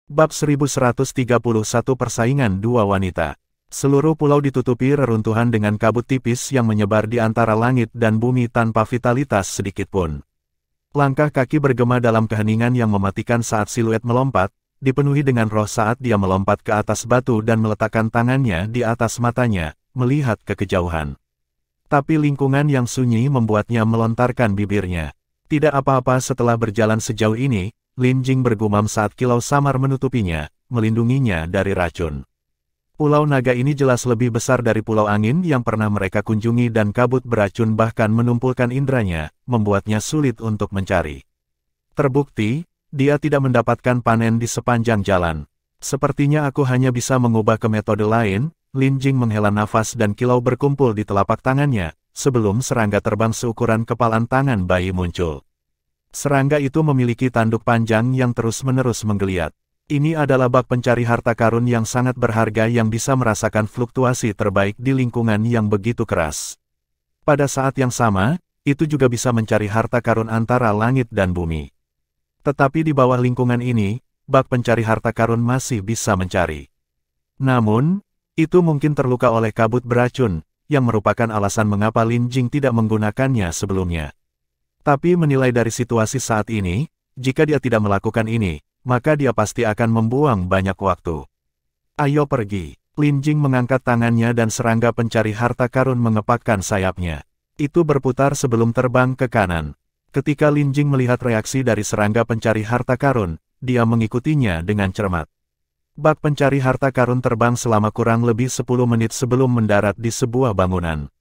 Bab 1131 Persaingan Dua Wanita. Seluruh pulau ditutupi reruntuhan dengan kabut tipis yang menyebar di antara langit dan bumi tanpa vitalitas sedikitpun. Langkah kaki bergema dalam keheningan yang mematikan saat siluet melompat, dipenuhi dengan roh saat dia melompat ke atas batu dan meletakkan tangannya di atas matanya, melihat ke kejauhan. Tapi lingkungan yang sunyi membuatnya melontarkan bibirnya. Tidak apa-apa setelah berjalan sejauh ini, Lin Jing bergumam saat kilau samar menutupinya, melindunginya dari racun. Pulau naga ini jelas lebih besar dari pulau angin yang pernah mereka kunjungi dan kabut beracun bahkan menumpulkan indranya, membuatnya sulit untuk mencari. Terbukti, dia tidak mendapatkan panen di sepanjang jalan. Sepertinya aku hanya bisa mengubah ke metode lain. Lin Jing menghela nafas dan kilau berkumpul di telapak tangannya, sebelum serangga terbang seukuran kepalan tangan bayi muncul. Serangga itu memiliki tanduk panjang yang terus-menerus menggeliat. Ini adalah bak pencari harta karun yang sangat berharga yang bisa merasakan fluktuasi terbaik di lingkungan yang begitu keras. Pada saat yang sama, itu juga bisa mencari harta karun antara langit dan bumi. Tetapi di bawah lingkungan ini, bak pencari harta karun masih bisa mencari. Namun, itu mungkin terluka oleh kabut beracun, yang merupakan alasan mengapa Lin Jing tidak menggunakannya sebelumnya. Tapi menilai dari situasi saat ini, jika dia tidak melakukan ini, maka dia pasti akan membuang banyak waktu. Ayo pergi. Lin Jing mengangkat tangannya dan serangga pencari harta karun mengepakkan sayapnya. Itu berputar sebelum terbang ke kanan. Ketika Lin Jing melihat reaksi dari serangga pencari harta karun, dia mengikutinya dengan cermat. Bak pencari harta karun terbang selama kurang lebih 10 menit sebelum mendarat di sebuah bangunan.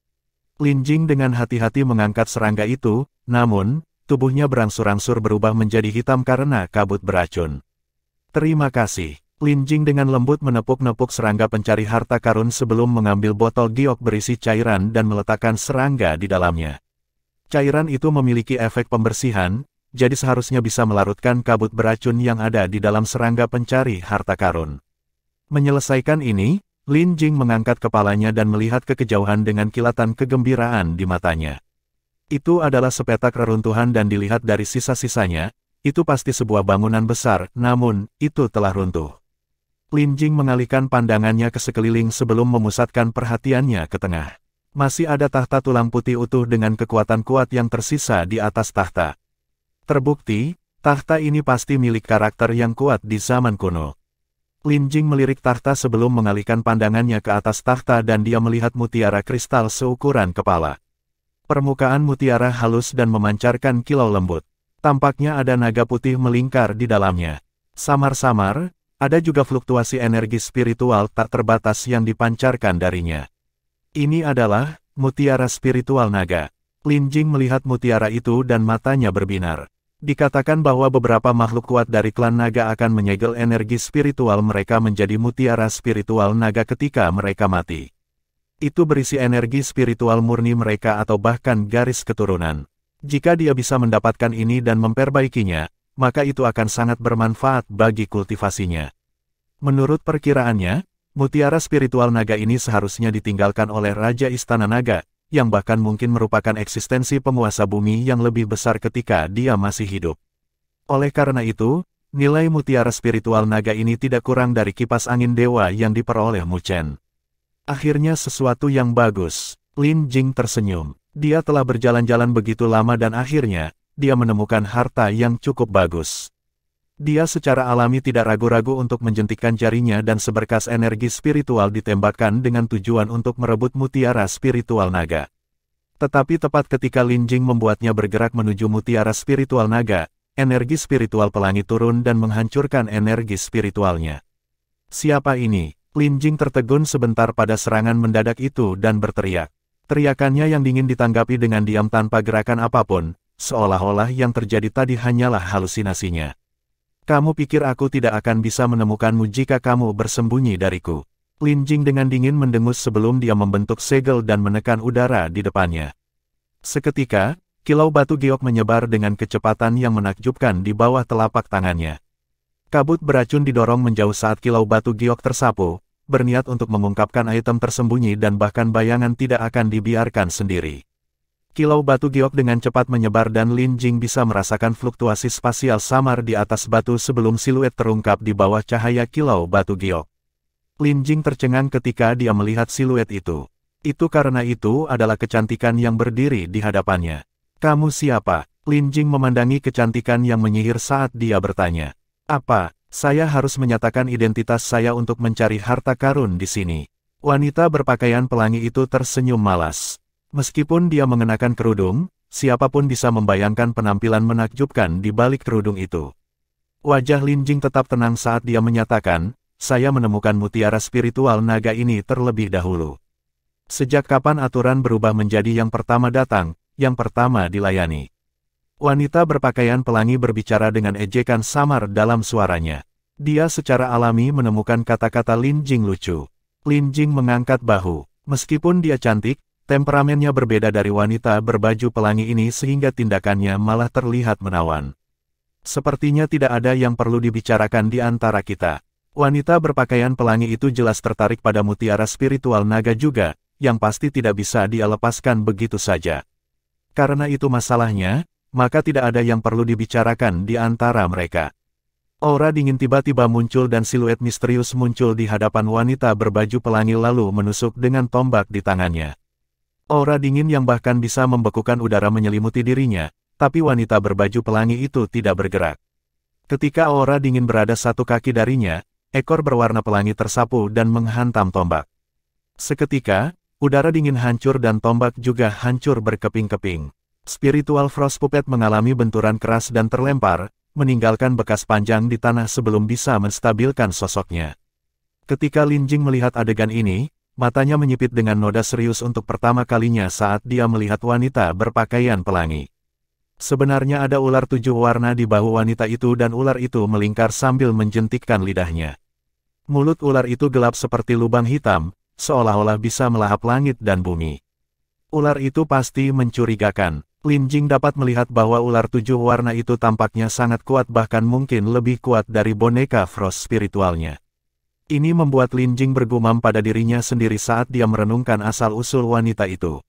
Lin Jing dengan hati-hati mengangkat serangga itu, namun, tubuhnya berangsur-angsur berubah menjadi hitam karena kabut beracun. Terima kasih. Lin Jing dengan lembut menepuk-nepuk serangga pencari harta karun sebelum mengambil botol giok berisi cairan dan meletakkan serangga di dalamnya. Cairan itu memiliki efek pembersihan, jadi seharusnya bisa melarutkan kabut beracun yang ada di dalam serangga pencari harta karun. Menyelesaikan ini, Lin Jing mengangkat kepalanya dan melihat ke kejauhan dengan kilatan kegembiraan di matanya. Itu adalah sepetak reruntuhan dan dilihat dari sisa-sisanya, itu pasti sebuah bangunan besar, namun, itu telah runtuh. Lin Jing mengalihkan pandangannya ke sekeliling sebelum memusatkan perhatiannya ke tengah. Masih ada tahta tulang putih utuh dengan kekuatan kuat yang tersisa di atas tahta. Terbukti, tahta ini pasti milik karakter yang kuat di zaman kuno. Lin Jing melirik tahta sebelum mengalihkan pandangannya ke atas tahta dan dia melihat mutiara kristal seukuran kepala. Permukaan mutiara halus dan memancarkan kilau lembut. Tampaknya ada naga putih melingkar di dalamnya. Samar-samar, ada juga fluktuasi energi spiritual tak terbatas yang dipancarkan darinya. Ini adalah mutiara spiritual naga. Lin Jing melihat mutiara itu dan matanya berbinar. Dikatakan bahwa beberapa makhluk kuat dari klan naga akan menyegel energi spiritual mereka menjadi mutiara spiritual naga ketika mereka mati. Itu berisi energi spiritual murni mereka atau bahkan garis keturunan. Jika dia bisa mendapatkan ini dan memperbaikinya, maka itu akan sangat bermanfaat bagi kultivasinya. Menurut perkiraannya, mutiara spiritual naga ini seharusnya ditinggalkan oleh Raja Istana Naga, yang bahkan mungkin merupakan eksistensi penguasa bumi yang lebih besar ketika dia masih hidup. Oleh karena itu, nilai mutiara spiritual naga ini tidak kurang dari kipas angin dewa yang diperoleh Mu Chen. Akhirnya sesuatu yang bagus. Lin Jing tersenyum. Dia telah berjalan-jalan begitu lama dan akhirnya, dia menemukan harta yang cukup bagus. Dia secara alami tidak ragu-ragu untuk menjentikkan jarinya dan seberkas energi spiritual ditembakkan dengan tujuan untuk merebut mutiara spiritual naga. Tetapi tepat ketika Lin Jing membuatnya bergerak menuju mutiara spiritual naga, energi spiritual pelangi turun dan menghancurkan energi spiritualnya. Siapa ini? Lin Jing tertegun sebentar pada serangan mendadak itu dan berteriak. Teriakannya yang dingin ditanggapi dengan diam tanpa gerakan apapun, seolah-olah yang terjadi tadi hanyalah halusinasinya. Kamu pikir aku tidak akan bisa menemukanmu jika kamu bersembunyi dariku? Lin Jing dengan dingin mendengus sebelum dia membentuk segel dan menekan udara di depannya. Seketika, kilau batu giok menyebar dengan kecepatan yang menakjubkan di bawah telapak tangannya. Kabut beracun didorong menjauh saat kilau batu giok tersapu, berniat untuk mengungkapkan item tersembunyi dan bahkan bayangan tidak akan dibiarkan sendiri. Kilau batu giok dengan cepat menyebar dan Lin Jing bisa merasakan fluktuasi spasial samar di atas batu sebelum siluet terungkap di bawah cahaya kilau batu giok. Lin Jing tercengang ketika dia melihat siluet itu. Itu karena itu adalah kecantikan yang berdiri di hadapannya. Kamu siapa? Lin Jing memandangi kecantikan yang menyihir saat dia bertanya. Apa, saya harus menyatakan identitas saya untuk mencari harta karun di sini? Wanita berpakaian pelangi itu tersenyum malas. Meskipun dia mengenakan kerudung, siapapun bisa membayangkan penampilan menakjubkan di balik kerudung itu. Wajah Lin Jing tetap tenang saat dia menyatakan, saya menemukan mutiara spiritual naga ini terlebih dahulu. Sejak kapan aturan berubah menjadi yang pertama datang, yang pertama dilayani? Wanita berpakaian pelangi berbicara dengan ejekan samar dalam suaranya. Dia secara alami menemukan kata-kata Lin Jing lucu. Lin Jing mengangkat bahu. Meskipun dia cantik, temperamennya berbeda dari wanita berbaju pelangi ini sehingga tindakannya malah terlihat menawan. Sepertinya tidak ada yang perlu dibicarakan di antara kita. Wanita berpakaian pelangi itu jelas tertarik pada mutiara spiritual naga juga, yang pasti tidak bisa dia lepaskan begitu saja. Karena itu masalahnya, maka tidak ada yang perlu dibicarakan di antara mereka. Aura dingin tiba-tiba muncul dan siluet misterius muncul di hadapan wanita berbaju pelangi lalu menusuk dengan tombak di tangannya. Aura dingin yang bahkan bisa membekukan udara menyelimuti dirinya, tapi wanita berbaju pelangi itu tidak bergerak. Ketika aura dingin berada satu kaki darinya, ekor berwarna pelangi tersapu dan menghantam tombak. Seketika, udara dingin hancur dan tombak juga hancur berkeping-keping. Spiritual Frost Puppet mengalami benturan keras dan terlempar, meninggalkan bekas panjang di tanah sebelum bisa menstabilkan sosoknya. Ketika Lin Jing melihat adegan ini, matanya menyipit dengan noda serius untuk pertama kalinya saat dia melihat wanita berpakaian pelangi. Sebenarnya ada ular 7 warna di bahu wanita itu dan ular itu melingkar sambil menjentikkan lidahnya. Mulut ular itu gelap seperti lubang hitam, seolah-olah bisa melahap langit dan bumi. Ular itu pasti mencurigakan. Lin Jing dapat melihat bahwa ular 7 warna itu tampaknya sangat kuat bahkan mungkin lebih kuat dari boneka Frost spiritualnya. Ini membuat Lin Jing bergumam pada dirinya sendiri saat dia merenungkan asal-usul wanita itu.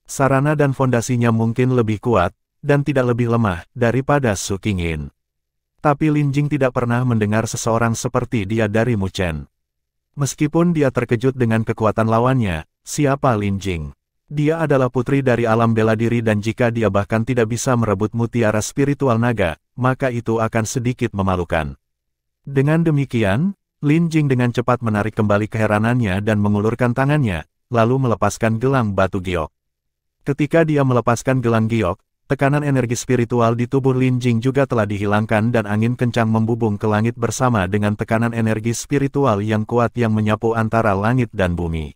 Sarana dan fondasinya mungkin lebih kuat, dan tidak lebih lemah daripada Su Qingyin. Tapi Lin Jing tidak pernah mendengar seseorang seperti dia dari Mu Chen. Meskipun dia terkejut dengan kekuatan lawannya, siapa Lin Jing? Dia adalah putri dari alam bela diri dan jika dia bahkan tidak bisa merebut mutiara spiritual naga, maka itu akan sedikit memalukan. Dengan demikian, Lin Jing dengan cepat menarik kembali keheranannya dan mengulurkan tangannya, lalu melepaskan gelang batu giok. Ketika dia melepaskan gelang giok, tekanan energi spiritual di tubuh Lin Jing juga telah dihilangkan dan angin kencang membubung ke langit bersama dengan tekanan energi spiritual yang kuat yang menyapu antara langit dan bumi.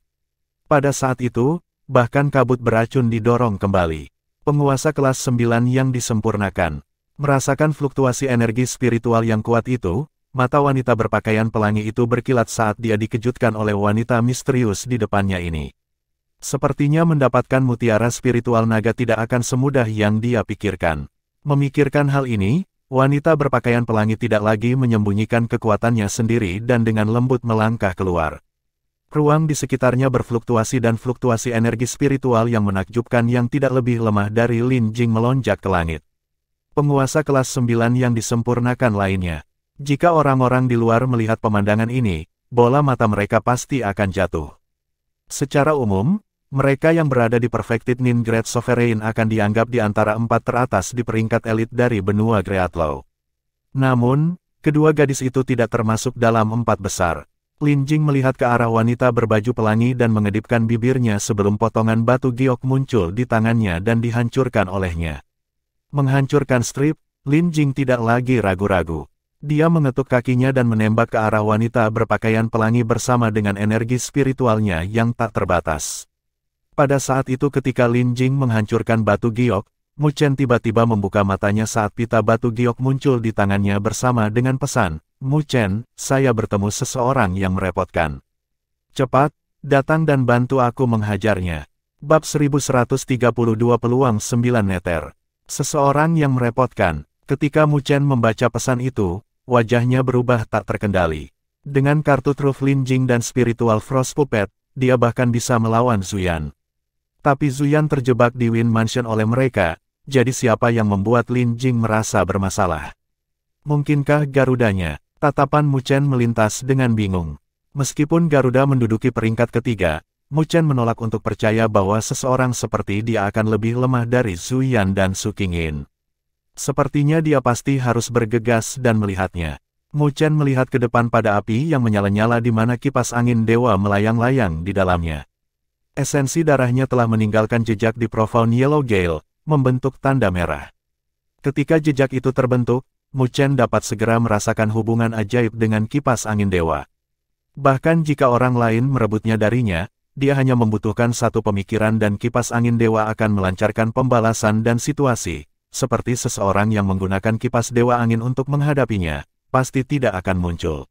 Pada saat itu, bahkan kabut beracun didorong kembali. Penguasa kelas 9 yang disempurnakan. Merasakan fluktuasi energi spiritual yang kuat itu, mata wanita berpakaian pelangi itu berkilat saat dia dikejutkan oleh wanita misterius di depannya ini. Sepertinya mendapatkan mutiara spiritual naga tidak akan semudah yang dia pikirkan. Memikirkan hal ini, wanita berpakaian pelangi tidak lagi menyembunyikan kekuatannya sendiri dan dengan lembut melangkah keluar. Ruang di sekitarnya berfluktuasi dan fluktuasi energi spiritual yang menakjubkan yang tidak lebih lemah dari Lin Jing melonjak ke langit. Penguasa kelas 9 yang disempurnakan lainnya. Jika orang-orang di luar melihat pemandangan ini, bola mata mereka pasti akan jatuh. Secara umum, mereka yang berada di Perfected Nin Great Sovereign akan dianggap di antara 4 teratas di peringkat elit dari benua Greatlaw. Namun, kedua gadis itu tidak termasuk dalam 4 besar. Lin Jing melihat ke arah wanita berbaju pelangi dan mengedipkan bibirnya sebelum potongan batu giok muncul di tangannya dan dihancurkan olehnya. Menghancurkan strip, Lin Jing tidak lagi ragu-ragu. Dia mengetuk kakinya dan menembak ke arah wanita berpakaian pelangi bersama dengan energi spiritualnya yang tak terbatas. Pada saat itu ketika Lin Jing menghancurkan batu giok, Mu Chen tiba-tiba membuka matanya saat pita batu giok muncul di tangannya bersama dengan pesan, Mu Chen, saya bertemu seseorang yang merepotkan. Cepat, datang dan bantu aku menghajarnya. Bab 1132 Peluang 9 meter. Seseorang yang merepotkan. Ketika Mu Chen membaca pesan itu, wajahnya berubah tak terkendali. Dengan kartu truf Lin Jing dan Spiritual Frost Puppet, dia bahkan bisa melawan Zuyan. Tapi Zuyan terjebak di Wind Mansion oleh mereka, jadi siapa yang membuat Lin Jing merasa bermasalah? Mungkinkah Garudanya? Tatapan Mu Chen melintas dengan bingung. Meskipun Garuda menduduki peringkat ketiga, Mu Chen menolak untuk percaya bahwa seseorang seperti dia akan lebih lemah dari Zuyan dan Su Qingyin. Sepertinya dia pasti harus bergegas dan melihatnya. Mu Chen melihat ke depan pada api yang menyala-nyala di mana kipas angin dewa melayang-layang di dalamnya. Esensi darahnya telah meninggalkan jejak di Profound Yellow Gale, membentuk tanda merah. Ketika jejak itu terbentuk, Mu Chen dapat segera merasakan hubungan ajaib dengan kipas angin dewa. Bahkan jika orang lain merebutnya darinya, dia hanya membutuhkan satu pemikiran dan kipas angin dewa akan melancarkan pembalasan dan situasi, seperti seseorang yang menggunakan kipas dewa angin untuk menghadapinya, pasti tidak akan muncul.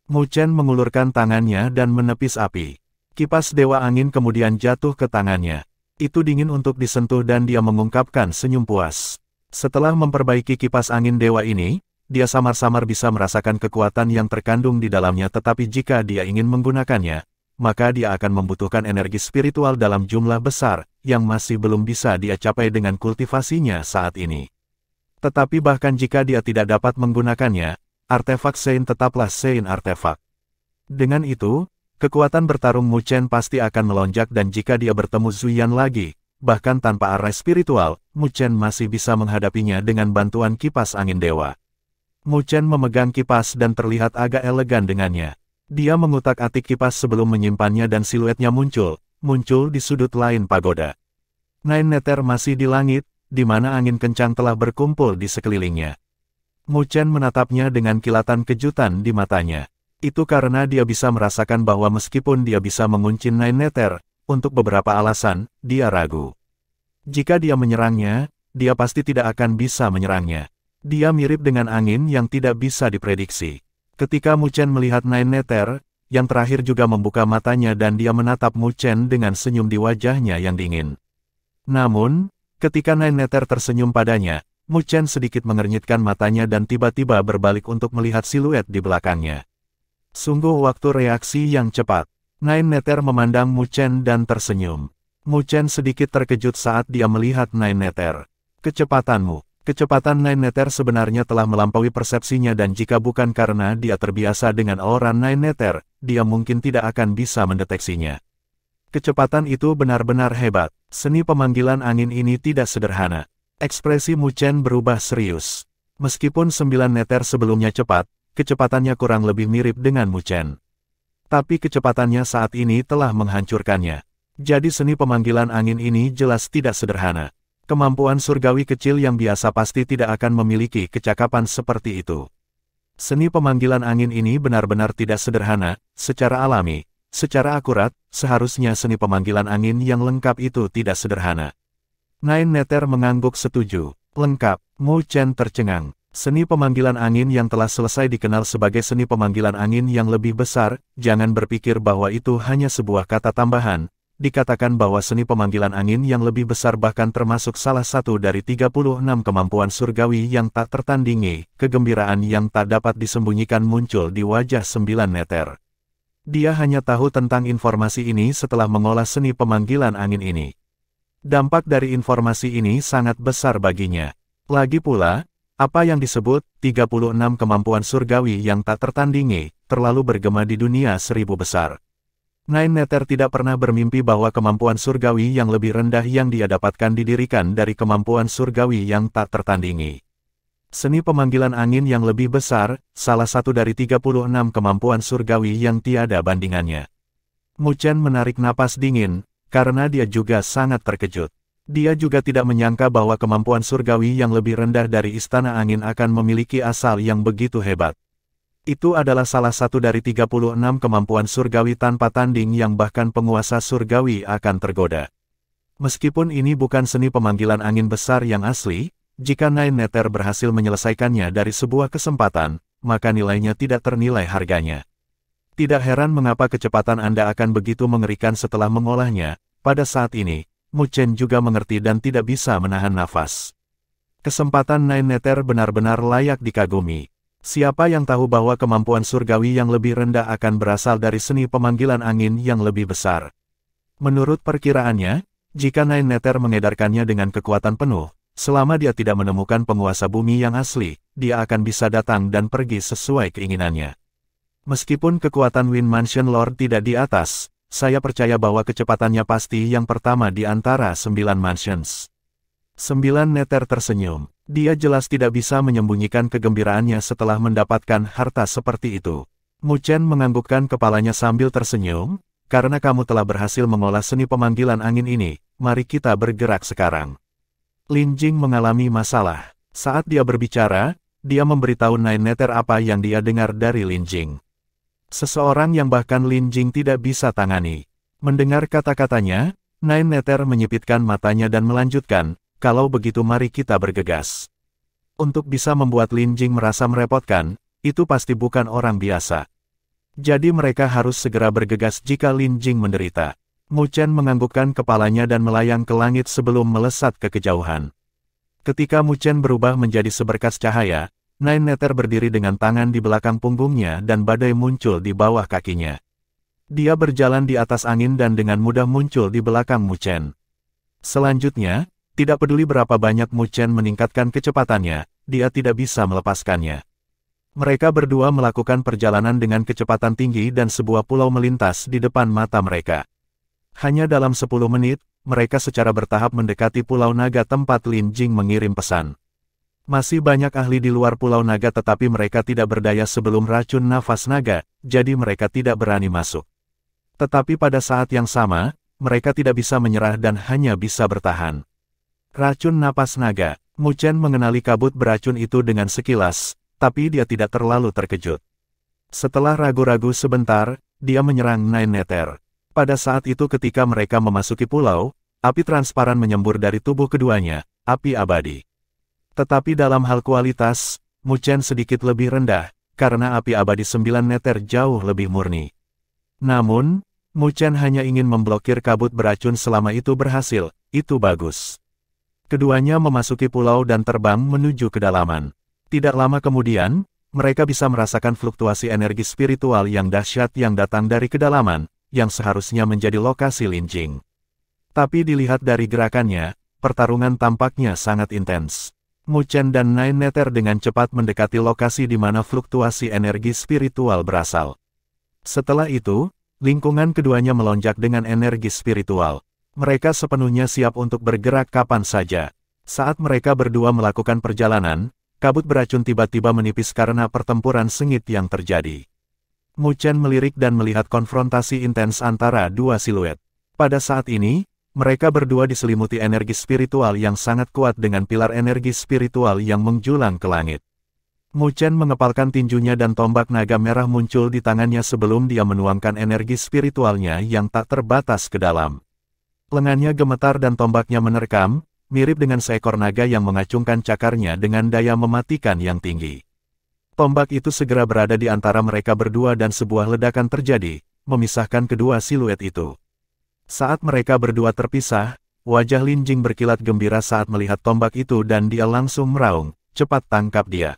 Mu Chen mengulurkan tangannya dan menepis api. Kipas dewa angin kemudian jatuh ke tangannya. Itu dingin untuk disentuh dan dia mengungkapkan senyum puas. Setelah memperbaiki kipas angin dewa ini, dia samar-samar bisa merasakan kekuatan yang terkandung di dalamnya, tetapi jika dia ingin menggunakannya, maka dia akan membutuhkan energi spiritual dalam jumlah besar, yang masih belum bisa dia capai dengan kultivasinya saat ini. Tetapi bahkan jika dia tidak dapat menggunakannya, artefak Sein tetaplah Sein artefak. Dengan itu, kekuatan bertarung Mu Chen pasti akan melonjak dan jika dia bertemu Zuyan lagi, bahkan tanpa arah spiritual, Mu Chen masih bisa menghadapinya dengan bantuan kipas angin dewa. Mu Chen memegang kipas dan terlihat agak elegan dengannya. Dia mengutak-atik kipas sebelum menyimpannya dan siluetnya muncul di sudut lain pagoda. Nine Nether masih di langit, di mana angin kencang telah berkumpul di sekelilingnya. Mu Chen menatapnya dengan kilatan kejutan di matanya. Itu karena dia bisa merasakan bahwa meskipun dia bisa mengunci Nine Nether, untuk beberapa alasan, dia ragu. Jika dia menyerangnya, dia pasti tidak akan bisa menyerangnya. Dia mirip dengan angin yang tidak bisa diprediksi. Ketika Mu Chen melihat Nine Nether, yang terakhir juga membuka matanya dan dia menatap Mu Chen dengan senyum di wajahnya yang dingin. Namun, ketika Nine Nether tersenyum padanya, Mu Chen sedikit mengernyitkan matanya dan tiba-tiba berbalik untuk melihat siluet di belakangnya. Sungguh waktu reaksi yang cepat. Nine Nether memandang Mu Chen dan tersenyum. Mu Chen sedikit terkejut saat dia melihat Nine Nether. Kecepatanmu. Kecepatan Nine Nether sebenarnya telah melampaui persepsinya dan jika bukan karena dia terbiasa dengan aura Nine Nether, dia mungkin tidak akan bisa mendeteksinya. Kecepatan itu benar-benar hebat. Seni pemanggilan angin ini tidak sederhana. Ekspresi Mu Chen berubah serius. Meskipun 9 Nether sebelumnya cepat, kecepatannya kurang lebih mirip dengan Mu Chen. Tapi kecepatannya saat ini telah menghancurkannya. Jadi seni pemanggilan angin ini jelas tidak sederhana. Kemampuan surgawi kecil yang biasa pasti tidak akan memiliki kecakapan seperti itu. Seni pemanggilan angin ini benar-benar tidak sederhana, secara alami, secara akurat, seharusnya seni pemanggilan angin yang lengkap itu tidak sederhana. Nine Nether mengangguk setuju. Lengkap, Mu Chen tercengang. Seni pemanggilan angin yang telah selesai dikenal sebagai seni pemanggilan angin yang lebih besar, jangan berpikir bahwa itu hanya sebuah kata tambahan. Dikatakan bahwa seni pemanggilan angin yang lebih besar bahkan termasuk salah satu dari 36 kemampuan surgawi yang tak tertandingi. Kegembiraan yang tak dapat disembunyikan muncul di wajah 9 Nether. Dia hanya tahu tentang informasi ini setelah mengolah seni pemanggilan angin ini. Dampak dari informasi ini sangat besar baginya. Lagi pula, apa yang disebut 36 kemampuan surgawi yang tak tertandingi, terlalu bergema di dunia 1000 besar. Nine Nether tidak pernah bermimpi bahwa kemampuan surgawi yang lebih rendah yang dia dapatkan didirikan dari kemampuan surgawi yang tak tertandingi. Seni pemanggilan angin yang lebih besar, salah satu dari 36 kemampuan surgawi yang tiada bandingannya. Mu Chen menarik napas dingin, karena dia juga sangat terkejut. Dia juga tidak menyangka bahwa kemampuan surgawi yang lebih rendah dari Istana Angin akan memiliki asal yang begitu hebat. Itu adalah salah satu dari 36 kemampuan surgawi tanpa tanding yang bahkan penguasa surgawi akan tergoda. Meskipun ini bukan seni pemanggilan angin besar yang asli, jika Nine Nether berhasil menyelesaikannya dari sebuah kesempatan, maka nilainya tidak ternilai harganya. Tidak heran mengapa kecepatan Anda akan begitu mengerikan setelah mengolahnya. Pada saat ini, Mu Chen juga mengerti dan tidak bisa menahan nafas. Kesempatan Nine Nether benar-benar layak dikagumi. Siapa yang tahu bahwa kemampuan surgawi yang lebih rendah akan berasal dari seni pemanggilan angin yang lebih besar? Menurut perkiraannya, Jika Nine Nether mengedarkannya dengan kekuatan penuh, selama dia tidak menemukan penguasa bumi yang asli, dia akan bisa datang dan pergi sesuai keinginannya. Meskipun kekuatan Wind Mansion Lord tidak di atas, saya percaya bahwa kecepatannya pasti yang pertama di antara 9 mansions. 9 Nether tersenyum. Dia jelas tidak bisa menyembunyikan kegembiraannya setelah mendapatkan harta seperti itu. Mu Chen menganggukkan kepalanya sambil tersenyum, karena kamu telah berhasil mengolah seni pemanggilan angin ini, mari kita bergerak sekarang. Lin Jing mengalami masalah. Saat dia berbicara, dia memberitahu Nine Nether apa yang dia dengar dari Lin Jing. Seseorang yang bahkan Lin Jing tidak bisa tangani. Mendengar kata-katanya, Nine Nether menyipitkan matanya dan melanjutkan, kalau begitu mari kita bergegas. Untuk bisa membuat Lin Jing merasa merepotkan, itu pasti bukan orang biasa. Jadi mereka harus segera bergegas jika Lin Jing menderita. Mu Chen menganggukkan kepalanya dan melayang ke langit sebelum melesat ke kejauhan. Ketika Mu Chen berubah menjadi seberkas cahaya, Nine Nether berdiri dengan tangan di belakang punggungnya dan badai muncul di bawah kakinya. Dia berjalan di atas angin dan dengan mudah muncul di belakang Mu Chen. Selanjutnya, tidak peduli berapa banyak Mu Chen meningkatkan kecepatannya, dia tidak bisa melepaskannya. Mereka berdua melakukan perjalanan dengan kecepatan tinggi dan sebuah pulau melintas di depan mata mereka. Hanya dalam 10 menit, mereka secara bertahap mendekati Pulau Naga tempat Lin Jing mengirim pesan. Masih banyak ahli di luar Pulau Naga tetapi mereka tidak berdaya sebelum racun nafas naga, jadi mereka tidak berani masuk. Tetapi pada saat yang sama, mereka tidak bisa menyerah dan hanya bisa bertahan. Racun napas naga. Mu Chen mengenali kabut beracun itu dengan sekilas, tapi dia tidak terlalu terkejut. Setelah ragu-ragu sebentar, dia menyerang Nine Nether. Pada saat itu ketika mereka memasuki pulau, api transparan menyembur dari tubuh keduanya, api abadi. Tetapi dalam hal kualitas, Mu Chen sedikit lebih rendah, karena api abadi 9 Nether jauh lebih murni. Namun, Mu Chen hanya ingin memblokir kabut beracun selama itu berhasil, itu bagus. Keduanya memasuki pulau dan terbang menuju kedalaman. Tidak lama kemudian, mereka bisa merasakan fluktuasi energi spiritual yang dahsyat yang datang dari kedalaman, yang seharusnya menjadi lokasi Lin Jing. Tapi dilihat dari gerakannya, pertarungan tampaknya sangat intens. Mu Chen dan Nine Nether dengan cepat mendekati lokasi di mana fluktuasi energi spiritual berasal. Setelah itu, lingkungan keduanya melonjak dengan energi spiritual. Mereka sepenuhnya siap untuk bergerak kapan saja. Saat mereka berdua melakukan perjalanan, kabut beracun tiba-tiba menipis karena pertempuran sengit yang terjadi. Mu Chen melirik dan melihat konfrontasi intens antara dua siluet. Pada saat ini, mereka berdua diselimuti energi spiritual yang sangat kuat dengan pilar energi spiritual yang menjulang ke langit. Mu Chen mengepalkan tinjunya dan tombak naga merah muncul di tangannya sebelum dia menuangkan energi spiritualnya yang tak terbatas ke dalam. Lengannya gemetar dan tombaknya menerkam, mirip dengan seekor naga yang mengacungkan cakarnya dengan daya mematikan yang tinggi. Tombak itu segera berada di antara mereka berdua dan sebuah ledakan terjadi, memisahkan kedua siluet itu. Saat mereka berdua terpisah, wajah Lin Jing berkilat gembira saat melihat tombak itu dan dia langsung meraung, cepat tangkap dia.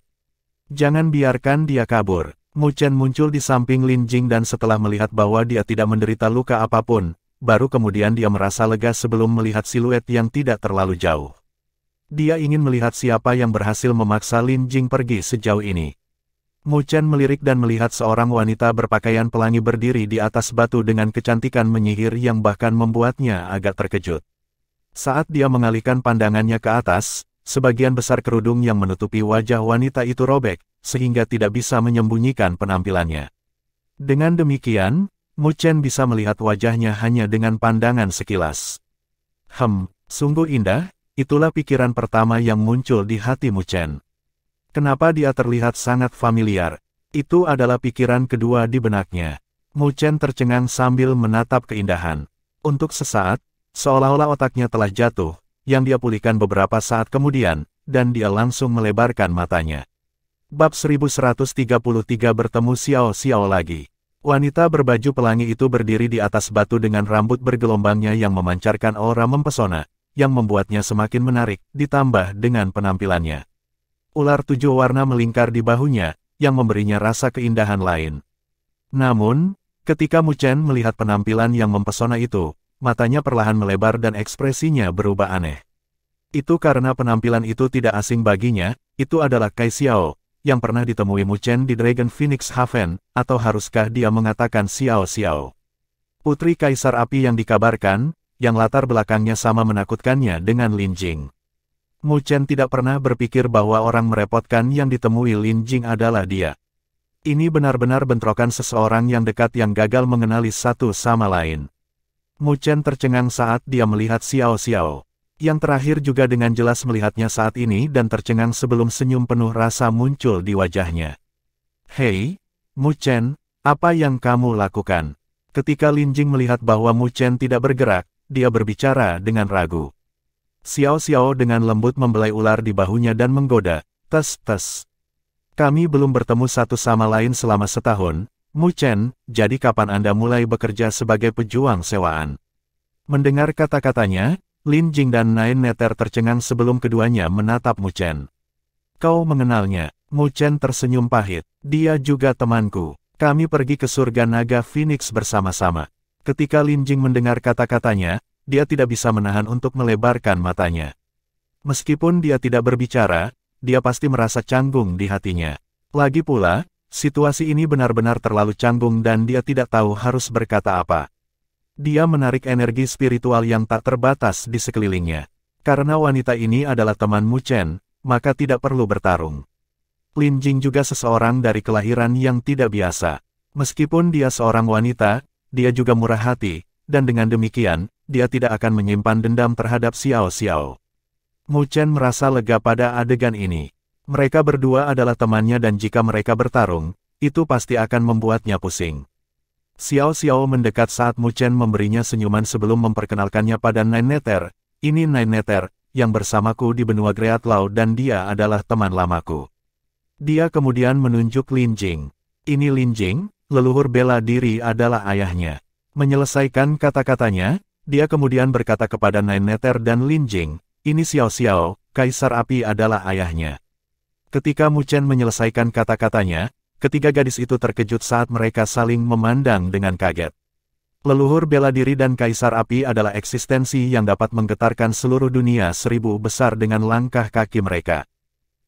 Jangan biarkan dia kabur. Mu Chen muncul di samping Lin Jing dan setelah melihat bahwa dia tidak menderita luka apapun, baru kemudian dia merasa lega sebelum melihat siluet yang tidak terlalu jauh. Dia ingin melihat siapa yang berhasil memaksa Lin Jing pergi sejauh ini. Mu Chen melirik dan melihat seorang wanita berpakaian pelangi berdiri di atas batu dengan kecantikan menyihir yang bahkan membuatnya agak terkejut. Saat dia mengalihkan pandangannya ke atas, sebagian besar kerudung yang menutupi wajah wanita itu robek, sehingga tidak bisa menyembunyikan penampilannya. Dengan demikian, Mu Chen bisa melihat wajahnya hanya dengan pandangan sekilas. Sungguh indah, itulah pikiran pertama yang muncul di hati Mu Chen. Kenapa dia terlihat sangat familiar? Itu adalah pikiran kedua di benaknya. Mu Chen tercengang sambil menatap keindahan. Untuk sesaat, seolah-olah otaknya telah jatuh, yang dia pulihkan beberapa saat kemudian, dan dia langsung melebarkan matanya. Bab 1133 bertemu Xiao Xiao lagi. Wanita berbaju pelangi itu berdiri di atas batu dengan rambut bergelombangnya yang memancarkan aura mempesona, yang membuatnya semakin menarik, ditambah dengan penampilannya. Ular 7 warna melingkar di bahunya, yang memberinya rasa keindahan lain. Namun, ketika Mu Chen melihat penampilan yang mempesona itu, matanya perlahan melebar dan ekspresinya berubah aneh. Itu karena penampilan itu tidak asing baginya, itu adalah Kai Xiao, yang pernah ditemui Mu Chen di Dragon Phoenix Haven, atau haruskah dia mengatakan Xiao Xiao? Putri Kaisar Api yang dikabarkan, yang latar belakangnya sama menakutkannya dengan Lin Jing. Mu Chen tidak pernah berpikir bahwa orang merepotkan yang ditemui Lin Jing adalah dia. Ini benar-benar bentrokan seseorang yang dekat yang gagal mengenali satu sama lain. Mu Chen tercengang saat dia melihat Xiao Xiao. Yang terakhir juga dengan jelas melihatnya saat ini dan tercengang sebelum senyum penuh rasa muncul di wajahnya. Hei, Mu Chen, apa yang kamu lakukan? Ketika Lin Jing melihat bahwa Mu Chen tidak bergerak, dia berbicara dengan ragu. Xiao Xiao dengan lembut membelai ular di bahunya dan menggoda, tes. Kami belum bertemu satu sama lain selama setahun, Mu Chen, jadi kapan Anda mulai bekerja sebagai pejuang sewaan? Mendengar kata-katanya, Lin Jing dan Nine Nether tercengang sebelum keduanya menatap Mu Chen. Kau mengenalnya? Mu Chen tersenyum pahit. Dia juga temanku. Kami pergi ke surga naga Phoenix bersama-sama. Ketika Lin Jing mendengar kata-katanya, dia tidak bisa menahan untuk melebarkan matanya. Meskipun dia tidak berbicara, dia pasti merasa canggung di hatinya. Lagi pula, situasi ini benar-benar terlalu canggung dan dia tidak tahu harus berkata apa. Dia menarik energi spiritual yang tak terbatas di sekelilingnya. Karena wanita ini adalah teman Mu Chen, maka tidak perlu bertarung. Lin Jing juga seseorang dari kelahiran yang tidak biasa. Meskipun dia seorang wanita, dia juga murah hati, dan dengan demikian, dia tidak akan menyimpan dendam terhadap Xiao Xiao. Mu Chen merasa lega pada adegan ini. Mereka berdua adalah temannya dan jika mereka bertarung, itu pasti akan membuatnya pusing. Xiao Xiao mendekat saat Mu Chen memberinya senyuman sebelum memperkenalkannya pada Nine Nether. Ini Nine Nether, yang bersamaku di benua Great Law dan dia adalah teman lamaku. Dia kemudian menunjuk Lin Jing. Ini Lin Jing, leluhur bela diri adalah ayahnya. Menyelesaikan kata-katanya, dia kemudian berkata kepada Nine Nether dan Lin Jing, ini Xiao Xiao, Kaisar Api adalah ayahnya. Ketika Mu Chen menyelesaikan kata-katanya, ketiga gadis itu terkejut saat mereka saling memandang dengan kaget. Leluhur bela diri dan Kaisar Api adalah eksistensi yang dapat menggetarkan seluruh dunia 1000 besar dengan langkah kaki mereka.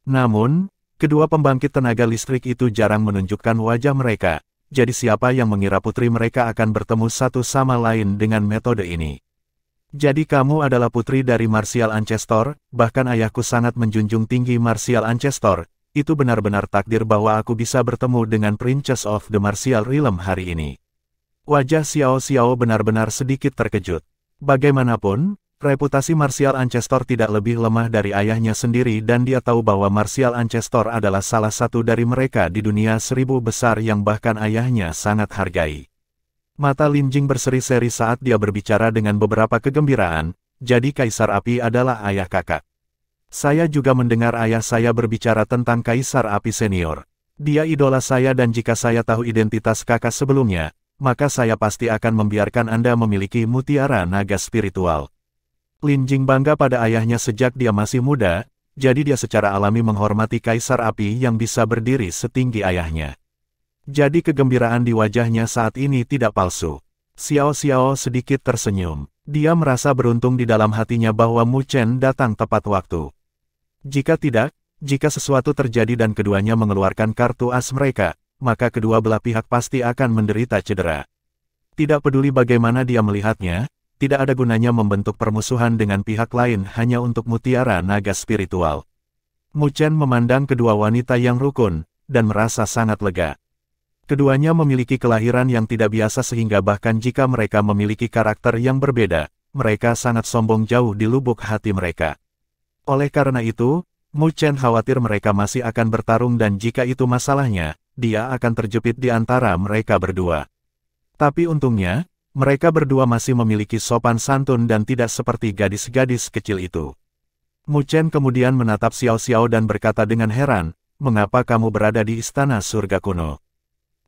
Namun, kedua pembangkit tenaga listrik itu jarang menunjukkan wajah mereka, jadi siapa yang mengira putri mereka akan bertemu satu sama lain dengan metode ini? Jadi kamu adalah putri dari Martial Ancestor, bahkan ayahku sangat menjunjung tinggi Martial Ancestor. Itu benar-benar takdir bahwa aku bisa bertemu dengan Princess of the Martial Realm hari ini. Wajah Xiao Xiao benar-benar sedikit terkejut. Bagaimanapun, reputasi Martial Ancestor tidak lebih lemah dari ayahnya sendiri dan dia tahu bahwa Martial Ancestor adalah salah satu dari mereka di dunia 1000 besar yang bahkan ayahnya sangat hargai. Mata Lin Jing berseri-seri saat dia berbicara dengan beberapa kegembiraan, jadi Kaisar Api adalah ayah kakak. Saya juga mendengar ayah saya berbicara tentang Kaisar Api Senior. Dia idola saya dan jika saya tahu identitas kakak sebelumnya, maka saya pasti akan membiarkan Anda memiliki mutiara naga spiritual. Lin Jing bangga pada ayahnya sejak dia masih muda, jadi dia secara alami menghormati Kaisar Api yang bisa berdiri setinggi ayahnya. Jadi kegembiraan di wajahnya saat ini tidak palsu. Xiao Xiao sedikit tersenyum. Dia merasa beruntung di dalam hatinya bahwa Mu Chen datang tepat waktu. Jika tidak, jika sesuatu terjadi dan keduanya mengeluarkan kartu as mereka, maka kedua belah pihak pasti akan menderita cedera. Tidak peduli bagaimana dia melihatnya, tidak ada gunanya membentuk permusuhan dengan pihak lain hanya untuk mutiara naga spiritual. Mu Chen memandang kedua wanita yang rukun, dan merasa sangat lega. Keduanya memiliki kelahiran yang tidak biasa sehingga bahkan jika mereka memiliki karakter yang berbeda, mereka sangat sombong jauh di lubuk hati mereka. Oleh karena itu, Mu Chen khawatir mereka masih akan bertarung dan jika itu masalahnya, dia akan terjepit di antara mereka berdua. Tapi untungnya, mereka berdua masih memiliki sopan santun dan tidak seperti gadis-gadis kecil itu. Mu Chen kemudian menatap Xiao Xiao dan berkata dengan heran, mengapa kamu berada di Istana Surga Kuno?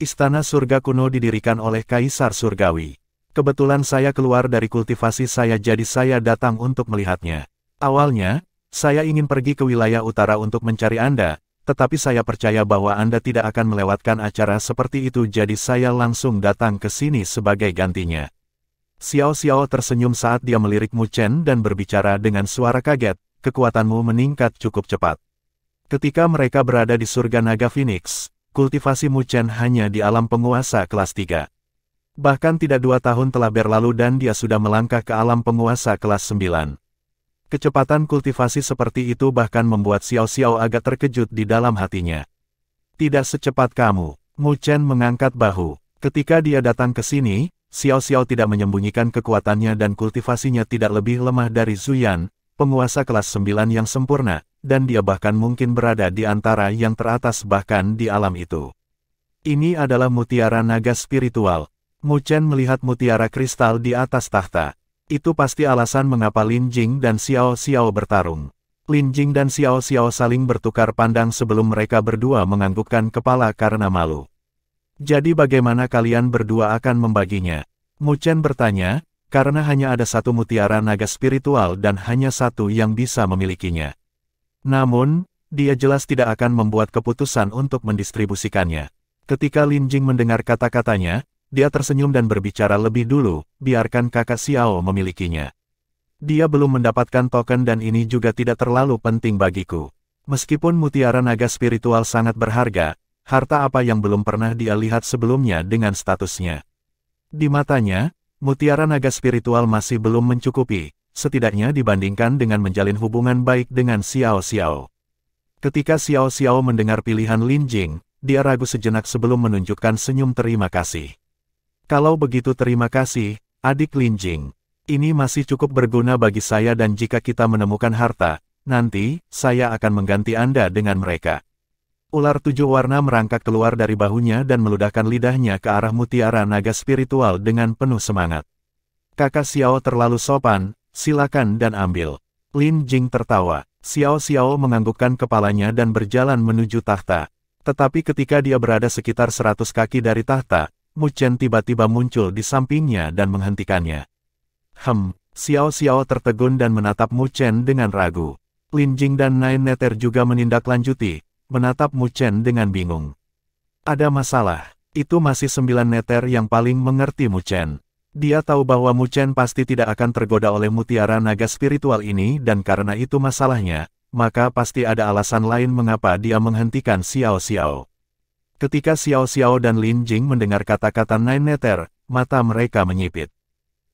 Istana Surga Kuno didirikan oleh Kaisar Surgawi. Kebetulan saya keluar dari kultivasi saya jadi saya datang untuk melihatnya. Awalnya, saya ingin pergi ke wilayah utara untuk mencari Anda, tetapi saya percaya bahwa Anda tidak akan melewatkan acara seperti itu jadi saya langsung datang ke sini sebagai gantinya. Xiao Xiao tersenyum saat dia melirik Mu Chen dan berbicara dengan suara kaget, kekuatanmu meningkat cukup cepat. Ketika mereka berada di surga naga Phoenix, kultivasi Mu Chen hanya di alam penguasa kelas 3. Bahkan tidak 2 tahun telah berlalu dan dia sudah melangkah ke alam penguasa kelas 9. Kecepatan kultivasi seperti itu bahkan membuat Xiao Xiao agak terkejut di dalam hatinya. Tidak secepat kamu, Mu Chen mengangkat bahu. Ketika dia datang ke sini, Xiao Xiao tidak menyembunyikan kekuatannya dan kultivasinya tidak lebih lemah dari Zuyan, penguasa kelas 9 yang sempurna, dan dia bahkan mungkin berada di antara yang teratas bahkan di alam itu. Ini adalah mutiara naga spiritual. Mu Chen melihat mutiara kristal di atas tahta. Itu pasti alasan mengapa Lin Jing dan Xiao Xiao bertarung. Lin Jing dan Xiao Xiao saling bertukar pandang sebelum mereka berdua menganggukkan kepala karena malu. Jadi bagaimana kalian berdua akan membaginya? Mu Chen bertanya, karena hanya ada satu mutiara naga spiritual dan hanya satu yang bisa memilikinya. Namun, dia jelas tidak akan membuat keputusan untuk mendistribusikannya. Ketika Lin Jing mendengar kata-katanya, dia tersenyum dan berbicara lebih dulu, biarkan kakak Xiao memilikinya. Dia belum mendapatkan token dan ini juga tidak terlalu penting bagiku. Meskipun mutiara naga spiritual sangat berharga, harta apa yang belum pernah dia lihat sebelumnya dengan statusnya. Di matanya, mutiara naga spiritual masih belum mencukupi, setidaknya dibandingkan dengan menjalin hubungan baik dengan Xiao Xiao. Ketika Xiao Xiao mendengar pilihan Lin Jing, dia ragu sejenak sebelum menunjukkan senyum terima kasih. Kalau begitu terima kasih, adik Lin Jing. Ini masih cukup berguna bagi saya dan jika kita menemukan harta, nanti, saya akan mengganti Anda dengan mereka. Ular 7 warna merangkak keluar dari bahunya dan meludahkan lidahnya ke arah mutiara naga spiritual dengan penuh semangat. Kakak Xiao terlalu sopan, silakan dan ambil. Lin Jing tertawa. Xiao Xiao menganggukkan kepalanya dan berjalan menuju tahta. Tetapi ketika dia berada sekitar 100 kaki dari tahta, Mu Chen tiba-tiba muncul di sampingnya dan menghentikannya. Xiao Xiao tertegun dan menatap Mu Chen dengan ragu. Lin Jing dan Nine Nether juga menindaklanjuti, menatap Mu Chen dengan bingung. Ada masalah, itu masih 9 Nether yang paling mengerti Mu Chen. Dia tahu bahwa Mu Chen pasti tidak akan tergoda oleh mutiara naga spiritual ini dan karena itu masalahnya, maka pasti ada alasan lain mengapa dia menghentikan Xiao Xiao. Ketika Xiao Xiao dan Lin Jing mendengar kata-kata Nine Nether, mata mereka menyipit.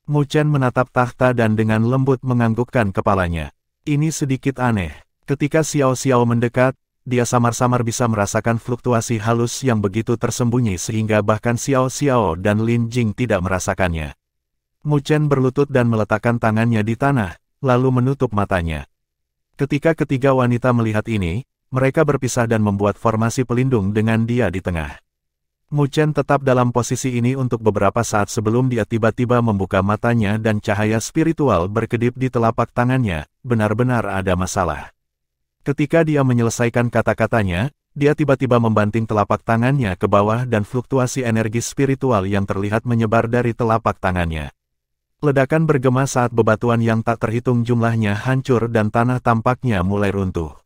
Mu Chen menatap tahta dan dengan lembut menganggukkan kepalanya. Ini sedikit aneh. Ketika Xiao Xiao mendekat, dia samar-samar bisa merasakan fluktuasi halus yang begitu tersembunyi sehingga bahkan Xiao Xiao dan Lin Jing tidak merasakannya. Mu Chen berlutut dan meletakkan tangannya di tanah, lalu menutup matanya. Ketika ketiga wanita melihat ini, mereka berpisah dan membuat formasi pelindung dengan dia di tengah. Mu Chen tetap dalam posisi ini untuk beberapa saat sebelum dia tiba-tiba membuka matanya dan cahaya spiritual berkedip di telapak tangannya, benar-benar ada masalah. Ketika dia menyelesaikan kata-katanya, dia tiba-tiba membanting telapak tangannya ke bawah dan fluktuasi energi spiritual yang terlihat menyebar dari telapak tangannya. Ledakan bergema saat bebatuan yang tak terhitung jumlahnya hancur dan tanah tampaknya mulai runtuh.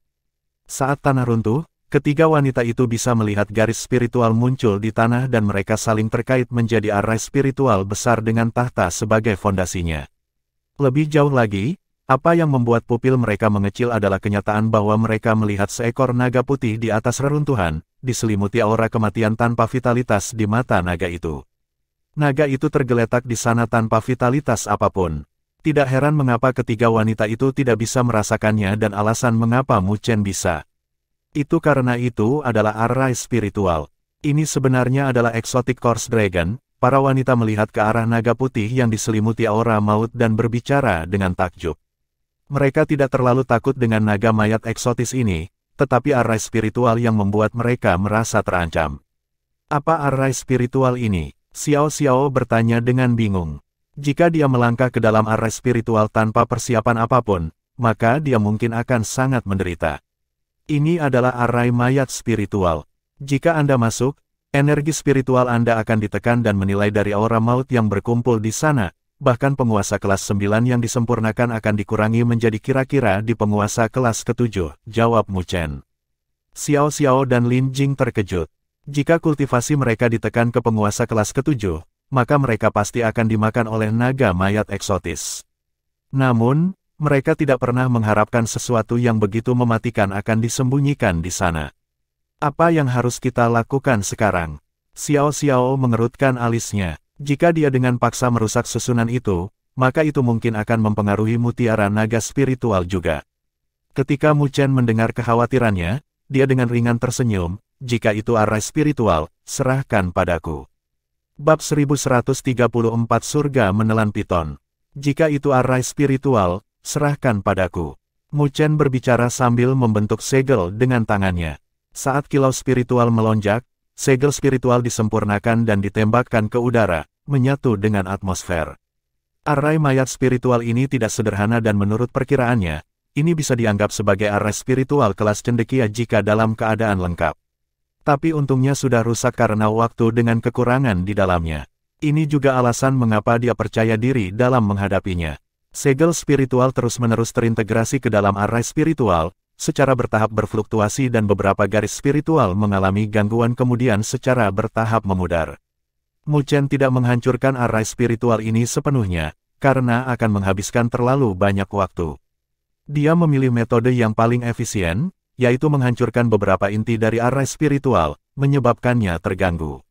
Saat tanah runtuh, ketiga wanita itu bisa melihat garis spiritual muncul di tanah dan mereka saling terkait menjadi arai spiritual besar dengan tahta sebagai fondasinya. Lebih jauh lagi, apa yang membuat pupil mereka mengecil adalah kenyataan bahwa mereka melihat seekor naga putih di atas reruntuhan, diselimuti aura kematian tanpa vitalitas di mata naga itu. Naga itu tergeletak di sana tanpa vitalitas apapun. Tidak heran mengapa ketiga wanita itu tidak bisa merasakannya dan alasan mengapa Mu Chen bisa. Itu karena itu adalah arai spiritual. Ini sebenarnya adalah Exotic Course Dragon. Para wanita melihat ke arah naga putih yang diselimuti aura maut dan berbicara dengan takjub. Mereka tidak terlalu takut dengan naga mayat eksotis ini, tetapi arai spiritual yang membuat mereka merasa terancam. Apa arai spiritual ini? Xiao Xiao bertanya dengan bingung. Jika dia melangkah ke dalam arai spiritual tanpa persiapan apapun, maka dia mungkin akan sangat menderita. Ini adalah arai mayat spiritual. Jika Anda masuk, energi spiritual Anda akan ditekan dan menilai dari aura maut yang berkumpul di sana. Bahkan penguasa kelas 9 yang disempurnakan akan dikurangi menjadi kira-kira di penguasa kelas ke-7, jawab Mu Chen. Xiao Xiao dan Lin Jing terkejut. Jika kultivasi mereka ditekan ke penguasa kelas ke-7, maka mereka pasti akan dimakan oleh naga mayat eksotis. Namun, mereka tidak pernah mengharapkan sesuatu yang begitu mematikan akan disembunyikan di sana. Apa yang harus kita lakukan sekarang? Xiao Xiao mengerutkan alisnya. Jika dia dengan paksa merusak susunan itu, maka itu mungkin akan mempengaruhi mutiara naga spiritual juga. Ketika Mu Chen mendengar kekhawatirannya, dia dengan ringan tersenyum, jika itu arai spiritual, serahkan padaku. Bab 1134 Surga Menelan Piton. Jika itu arai spiritual, serahkan padaku. Mu Chen berbicara sambil membentuk segel dengan tangannya. Saat kilau spiritual melonjak, segel spiritual disempurnakan dan ditembakkan ke udara, menyatu dengan atmosfer. Arai mayat spiritual ini tidak sederhana dan menurut perkiraannya, ini bisa dianggap sebagai arai spiritual kelas cendekia jika dalam keadaan lengkap. Tapi untungnya sudah rusak karena waktu dengan kekurangan di dalamnya. Ini juga alasan mengapa dia percaya diri dalam menghadapinya. Segel spiritual terus-menerus terintegrasi ke dalam arai spiritual, secara bertahap berfluktuasi dan beberapa garis spiritual mengalami gangguan kemudian secara bertahap memudar. Mu Chen tidak menghancurkan arai spiritual ini sepenuhnya, karena akan menghabiskan terlalu banyak waktu. Dia memilih metode yang paling efisien, yaitu menghancurkan beberapa inti dari arai spiritual, menyebabkannya terganggu.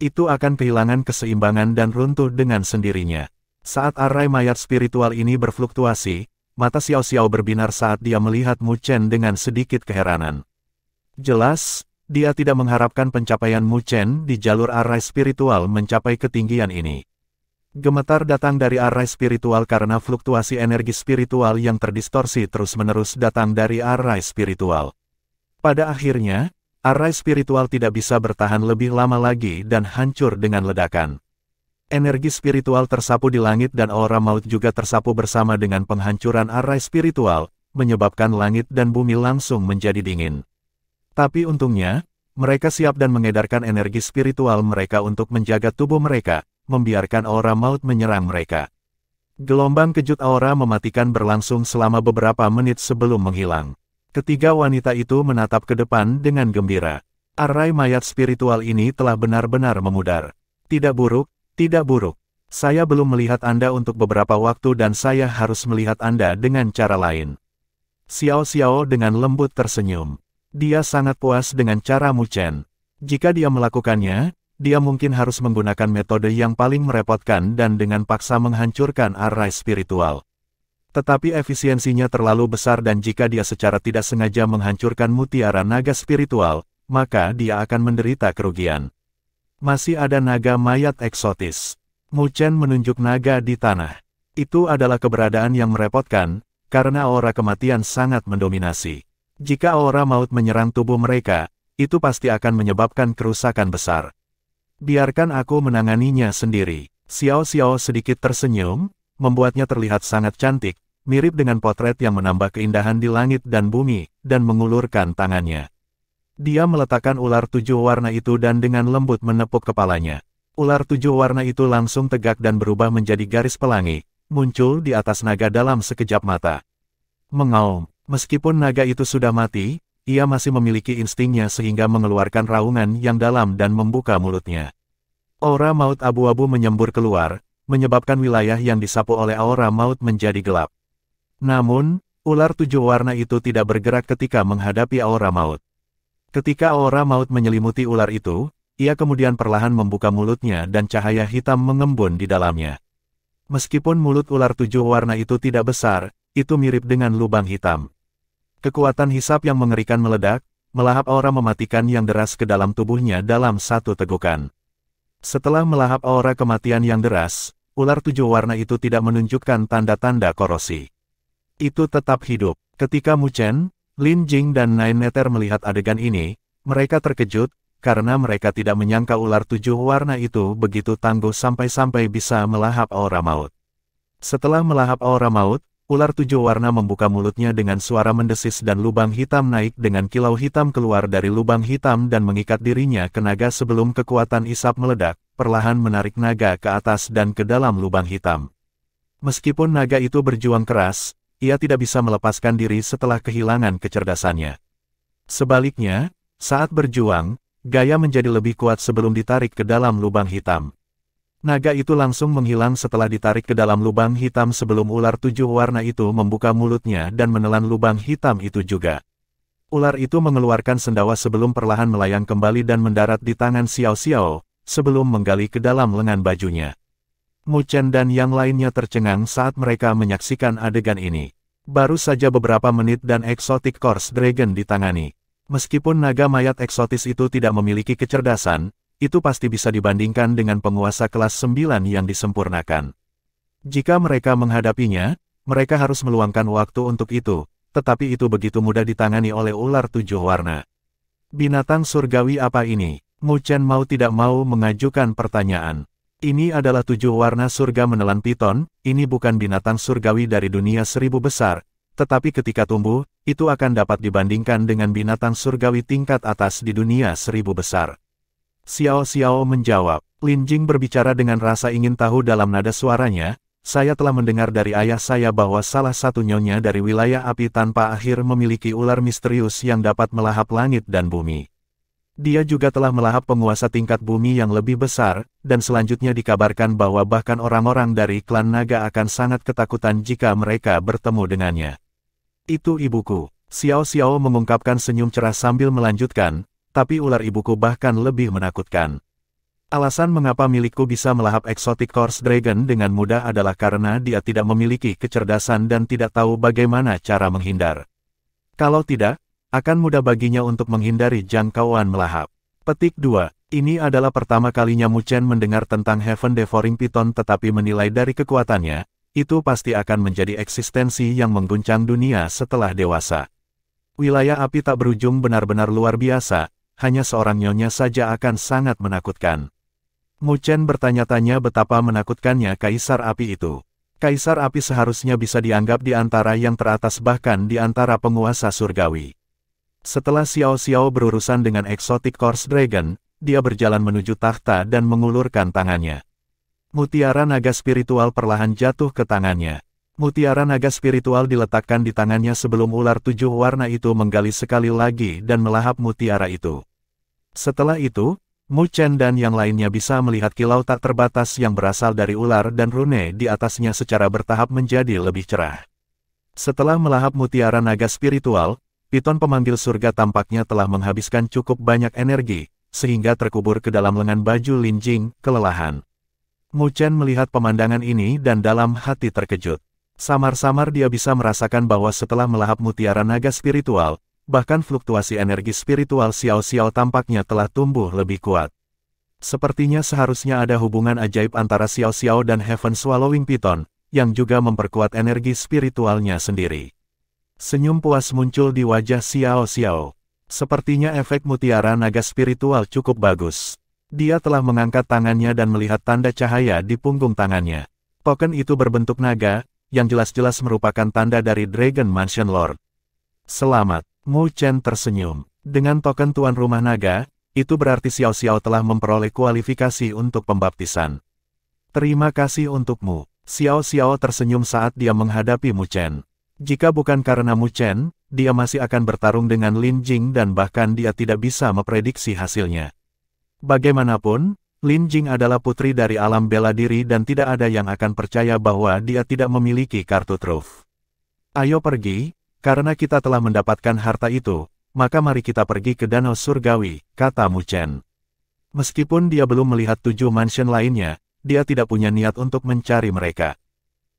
Itu akan kehilangan keseimbangan dan runtuh dengan sendirinya. Saat arai mayat spiritual ini berfluktuasi, mata Xiao Xiao berbinar saat dia melihat Mu Chen dengan sedikit keheranan. Jelas, dia tidak mengharapkan pencapaian Mu Chen di jalur arai spiritual mencapai ketinggian ini. Gemetar datang dari arai spiritual karena fluktuasi energi spiritual yang terdistorsi terus-menerus datang dari arai spiritual. Pada akhirnya, arai spiritual tidak bisa bertahan lebih lama lagi dan hancur dengan ledakan. Energi spiritual tersapu di langit dan aura maut juga tersapu bersama dengan penghancuran arai spiritual, menyebabkan langit dan bumi langsung menjadi dingin. Tapi untungnya, mereka siap dan mengedarkan energi spiritual mereka untuk menjaga tubuh mereka, membiarkan aura maut menyerang mereka. Gelombang kejut aura mematikan berlangsung selama beberapa menit sebelum menghilang. Ketiga wanita itu menatap ke depan dengan gembira. Arai mayat spiritual ini telah benar-benar memudar. Tidak buruk, tidak buruk. Saya belum melihat Anda untuk beberapa waktu dan saya harus melihat Anda dengan cara lain. Xiao Xiao dengan lembut tersenyum. Dia sangat puas dengan cara Mu Chen. Jika dia melakukannya, dia mungkin harus menggunakan metode yang paling merepotkan dan dengan paksa menghancurkan arai spiritual. Tetapi efisiensinya terlalu besar dan jika dia secara tidak sengaja menghancurkan mutiara naga spiritual, maka dia akan menderita kerugian. Masih ada naga mayat eksotis. Mu Chen menunjuk naga di tanah. Itu adalah keberadaan yang merepotkan, karena aura kematian sangat mendominasi. Jika aura maut menyerang tubuh mereka, itu pasti akan menyebabkan kerusakan besar. Biarkan aku menanganinya sendiri. Xiao Xiao sedikit tersenyum, membuatnya terlihat sangat cantik, mirip dengan potret yang menambah keindahan di langit dan bumi, dan mengulurkan tangannya. Dia meletakkan ular 7 warna itu dan dengan lembut menepuk kepalanya. Ular 7 warna itu langsung tegak dan berubah menjadi garis pelangi, muncul di atas naga dalam sekejap mata. Mengaum, meskipun naga itu sudah mati, ia masih memiliki instingnya sehingga mengeluarkan raungan yang dalam dan membuka mulutnya. Aura maut abu-abu menyembur keluar, menyebabkan wilayah yang disapu oleh aura maut menjadi gelap. Namun, ular 7 warna itu tidak bergerak ketika menghadapi aura maut. Ketika aura maut menyelimuti ular itu, ia kemudian perlahan membuka mulutnya dan cahaya hitam mengembun di dalamnya. Meskipun mulut ular 7 warna itu tidak besar, itu mirip dengan lubang hitam. Kekuatan hisap yang mengerikan meledak, melahap aura mematikan yang deras ke dalam tubuhnya dalam satu tegukan. Setelah melahap aura kematian yang deras, ular 7 warna itu tidak menunjukkan tanda-tanda korosi. Itu tetap hidup. Ketika Mu Chen, Lin Jing dan Nine Nether melihat adegan ini, mereka terkejut, karena mereka tidak menyangka ular 7 warna itu begitu tangguh sampai-sampai bisa melahap aura maut. Setelah melahap aura maut, ular 7 warna membuka mulutnya dengan suara mendesis dan lubang hitam naik dengan kilau hitam keluar dari lubang hitam dan mengikat dirinya ke naga sebelum kekuatan isap meledak, perlahan menarik naga ke atas dan ke dalam lubang hitam. Meskipun naga itu berjuang keras, ia tidak bisa melepaskan diri setelah kehilangan kecerdasannya. Sebaliknya, saat berjuang, Gaia menjadi lebih kuat sebelum ditarik ke dalam lubang hitam. Naga itu langsung menghilang setelah ditarik ke dalam lubang hitam sebelum ular 7 warna itu membuka mulutnya dan menelan lubang hitam itu juga. Ular itu mengeluarkan sendawa sebelum perlahan melayang kembali dan mendarat di tangan Xiao Xiao, sebelum menggali ke dalam lengan bajunya. Mu Chen dan yang lainnya tercengang saat mereka menyaksikan adegan ini. Baru saja beberapa menit dan Exotic Course Dragon ditangani. Meskipun naga mayat eksotis itu tidak memiliki kecerdasan, itu pasti bisa dibandingkan dengan penguasa kelas 9 yang disempurnakan. Jika mereka menghadapinya, mereka harus meluangkan waktu untuk itu, tetapi itu begitu mudah ditangani oleh ular 7 warna. Binatang surgawi apa ini? Mu Chen mau tidak mau mengajukan pertanyaan. Ini adalah 7 warna surga menelan piton, ini bukan binatang surgawi dari dunia 1000 besar, tetapi ketika tumbuh, itu akan dapat dibandingkan dengan binatang surgawi tingkat atas di dunia 1000 besar. Xiao Xiao menjawab. Lin Jing berbicara dengan rasa ingin tahu dalam nada suaranya, saya telah mendengar dari ayah saya bahwa salah satu nyonya dari wilayah api tanpa akhir memiliki ular misterius yang dapat melahap langit dan bumi. Dia juga telah melahap penguasa tingkat bumi yang lebih besar, dan selanjutnya dikabarkan bahwa bahkan orang-orang dari klan naga akan sangat ketakutan jika mereka bertemu dengannya. Itu ibuku. Xiao Xiao mengungkapkan senyum cerah sambil melanjutkan, tapi ular ibuku bahkan lebih menakutkan. Alasan mengapa milikku bisa melahap Exotic Course Dragon dengan mudah adalah karena dia tidak memiliki kecerdasan dan tidak tahu bagaimana cara menghindar. Kalau tidak, akan mudah baginya untuk menghindari jangkauan melahap. Petik 2. Ini adalah pertama kalinya Mu Chen mendengar tentang Heaven Devouring Python tetapi menilai dari kekuatannya, itu pasti akan menjadi eksistensi yang mengguncang dunia setelah dewasa. Wilayah api tak berujung benar-benar luar biasa, hanya seorang nyonya saja akan sangat menakutkan. Mu Chen bertanya-tanya betapa menakutkannya Kaisar Api itu. Kaisar Api seharusnya bisa dianggap di antara yang teratas bahkan di antara penguasa surgawi. Setelah Xiao Xiao berurusan dengan Exotic Course Dragon, dia berjalan menuju takhta dan mengulurkan tangannya. Mutiara naga spiritual perlahan jatuh ke tangannya. Mutiara naga spiritual diletakkan di tangannya sebelum ular 7 warna itu menggali sekali lagi dan melahap mutiara itu. Setelah itu, Mu Chen dan yang lainnya bisa melihat kilau tak terbatas yang berasal dari ular dan rune di atasnya secara bertahap menjadi lebih cerah. Setelah melahap mutiara naga spiritual, piton pemanggil surga tampaknya telah menghabiskan cukup banyak energi, sehingga terkubur ke dalam lengan baju Lin Jing, kelelahan. Mu Chen melihat pemandangan ini dan dalam hati terkejut. Samar-samar dia bisa merasakan bahwa setelah melahap mutiara naga spiritual, bahkan fluktuasi energi spiritual Xiao Xiao tampaknya telah tumbuh lebih kuat. Sepertinya seharusnya ada hubungan ajaib antara Xiao Xiao dan Heaven Swallowing Python, yang juga memperkuat energi spiritualnya sendiri. Senyum puas muncul di wajah Xiao Xiao. Sepertinya efek mutiara naga spiritual cukup bagus. Dia telah mengangkat tangannya dan melihat tanda cahaya di punggung tangannya. Token itu berbentuk naga, yang jelas-jelas merupakan tanda dari Dragon Mansion Lord. Selamat. Mu Chen tersenyum. Dengan token tuan rumah naga, itu berarti Xiao Xiao telah memperoleh kualifikasi untuk pembaptisan. Terima kasih untukmu. Xiao Xiao tersenyum saat dia menghadapi Mu Chen. Jika bukan karena Mu Chen, dia masih akan bertarung dengan Lin Jing dan bahkan dia tidak bisa memprediksi hasilnya. Bagaimanapun, Lin Jing adalah putri dari alam bela diri dan tidak ada yang akan percaya bahwa dia tidak memiliki kartu truf. Ayo pergi. Karena kita telah mendapatkan harta itu, maka mari kita pergi ke Danau Surgawi, kata Mu Chen. Meskipun dia belum melihat 7 mansion lainnya, dia tidak punya niat untuk mencari mereka.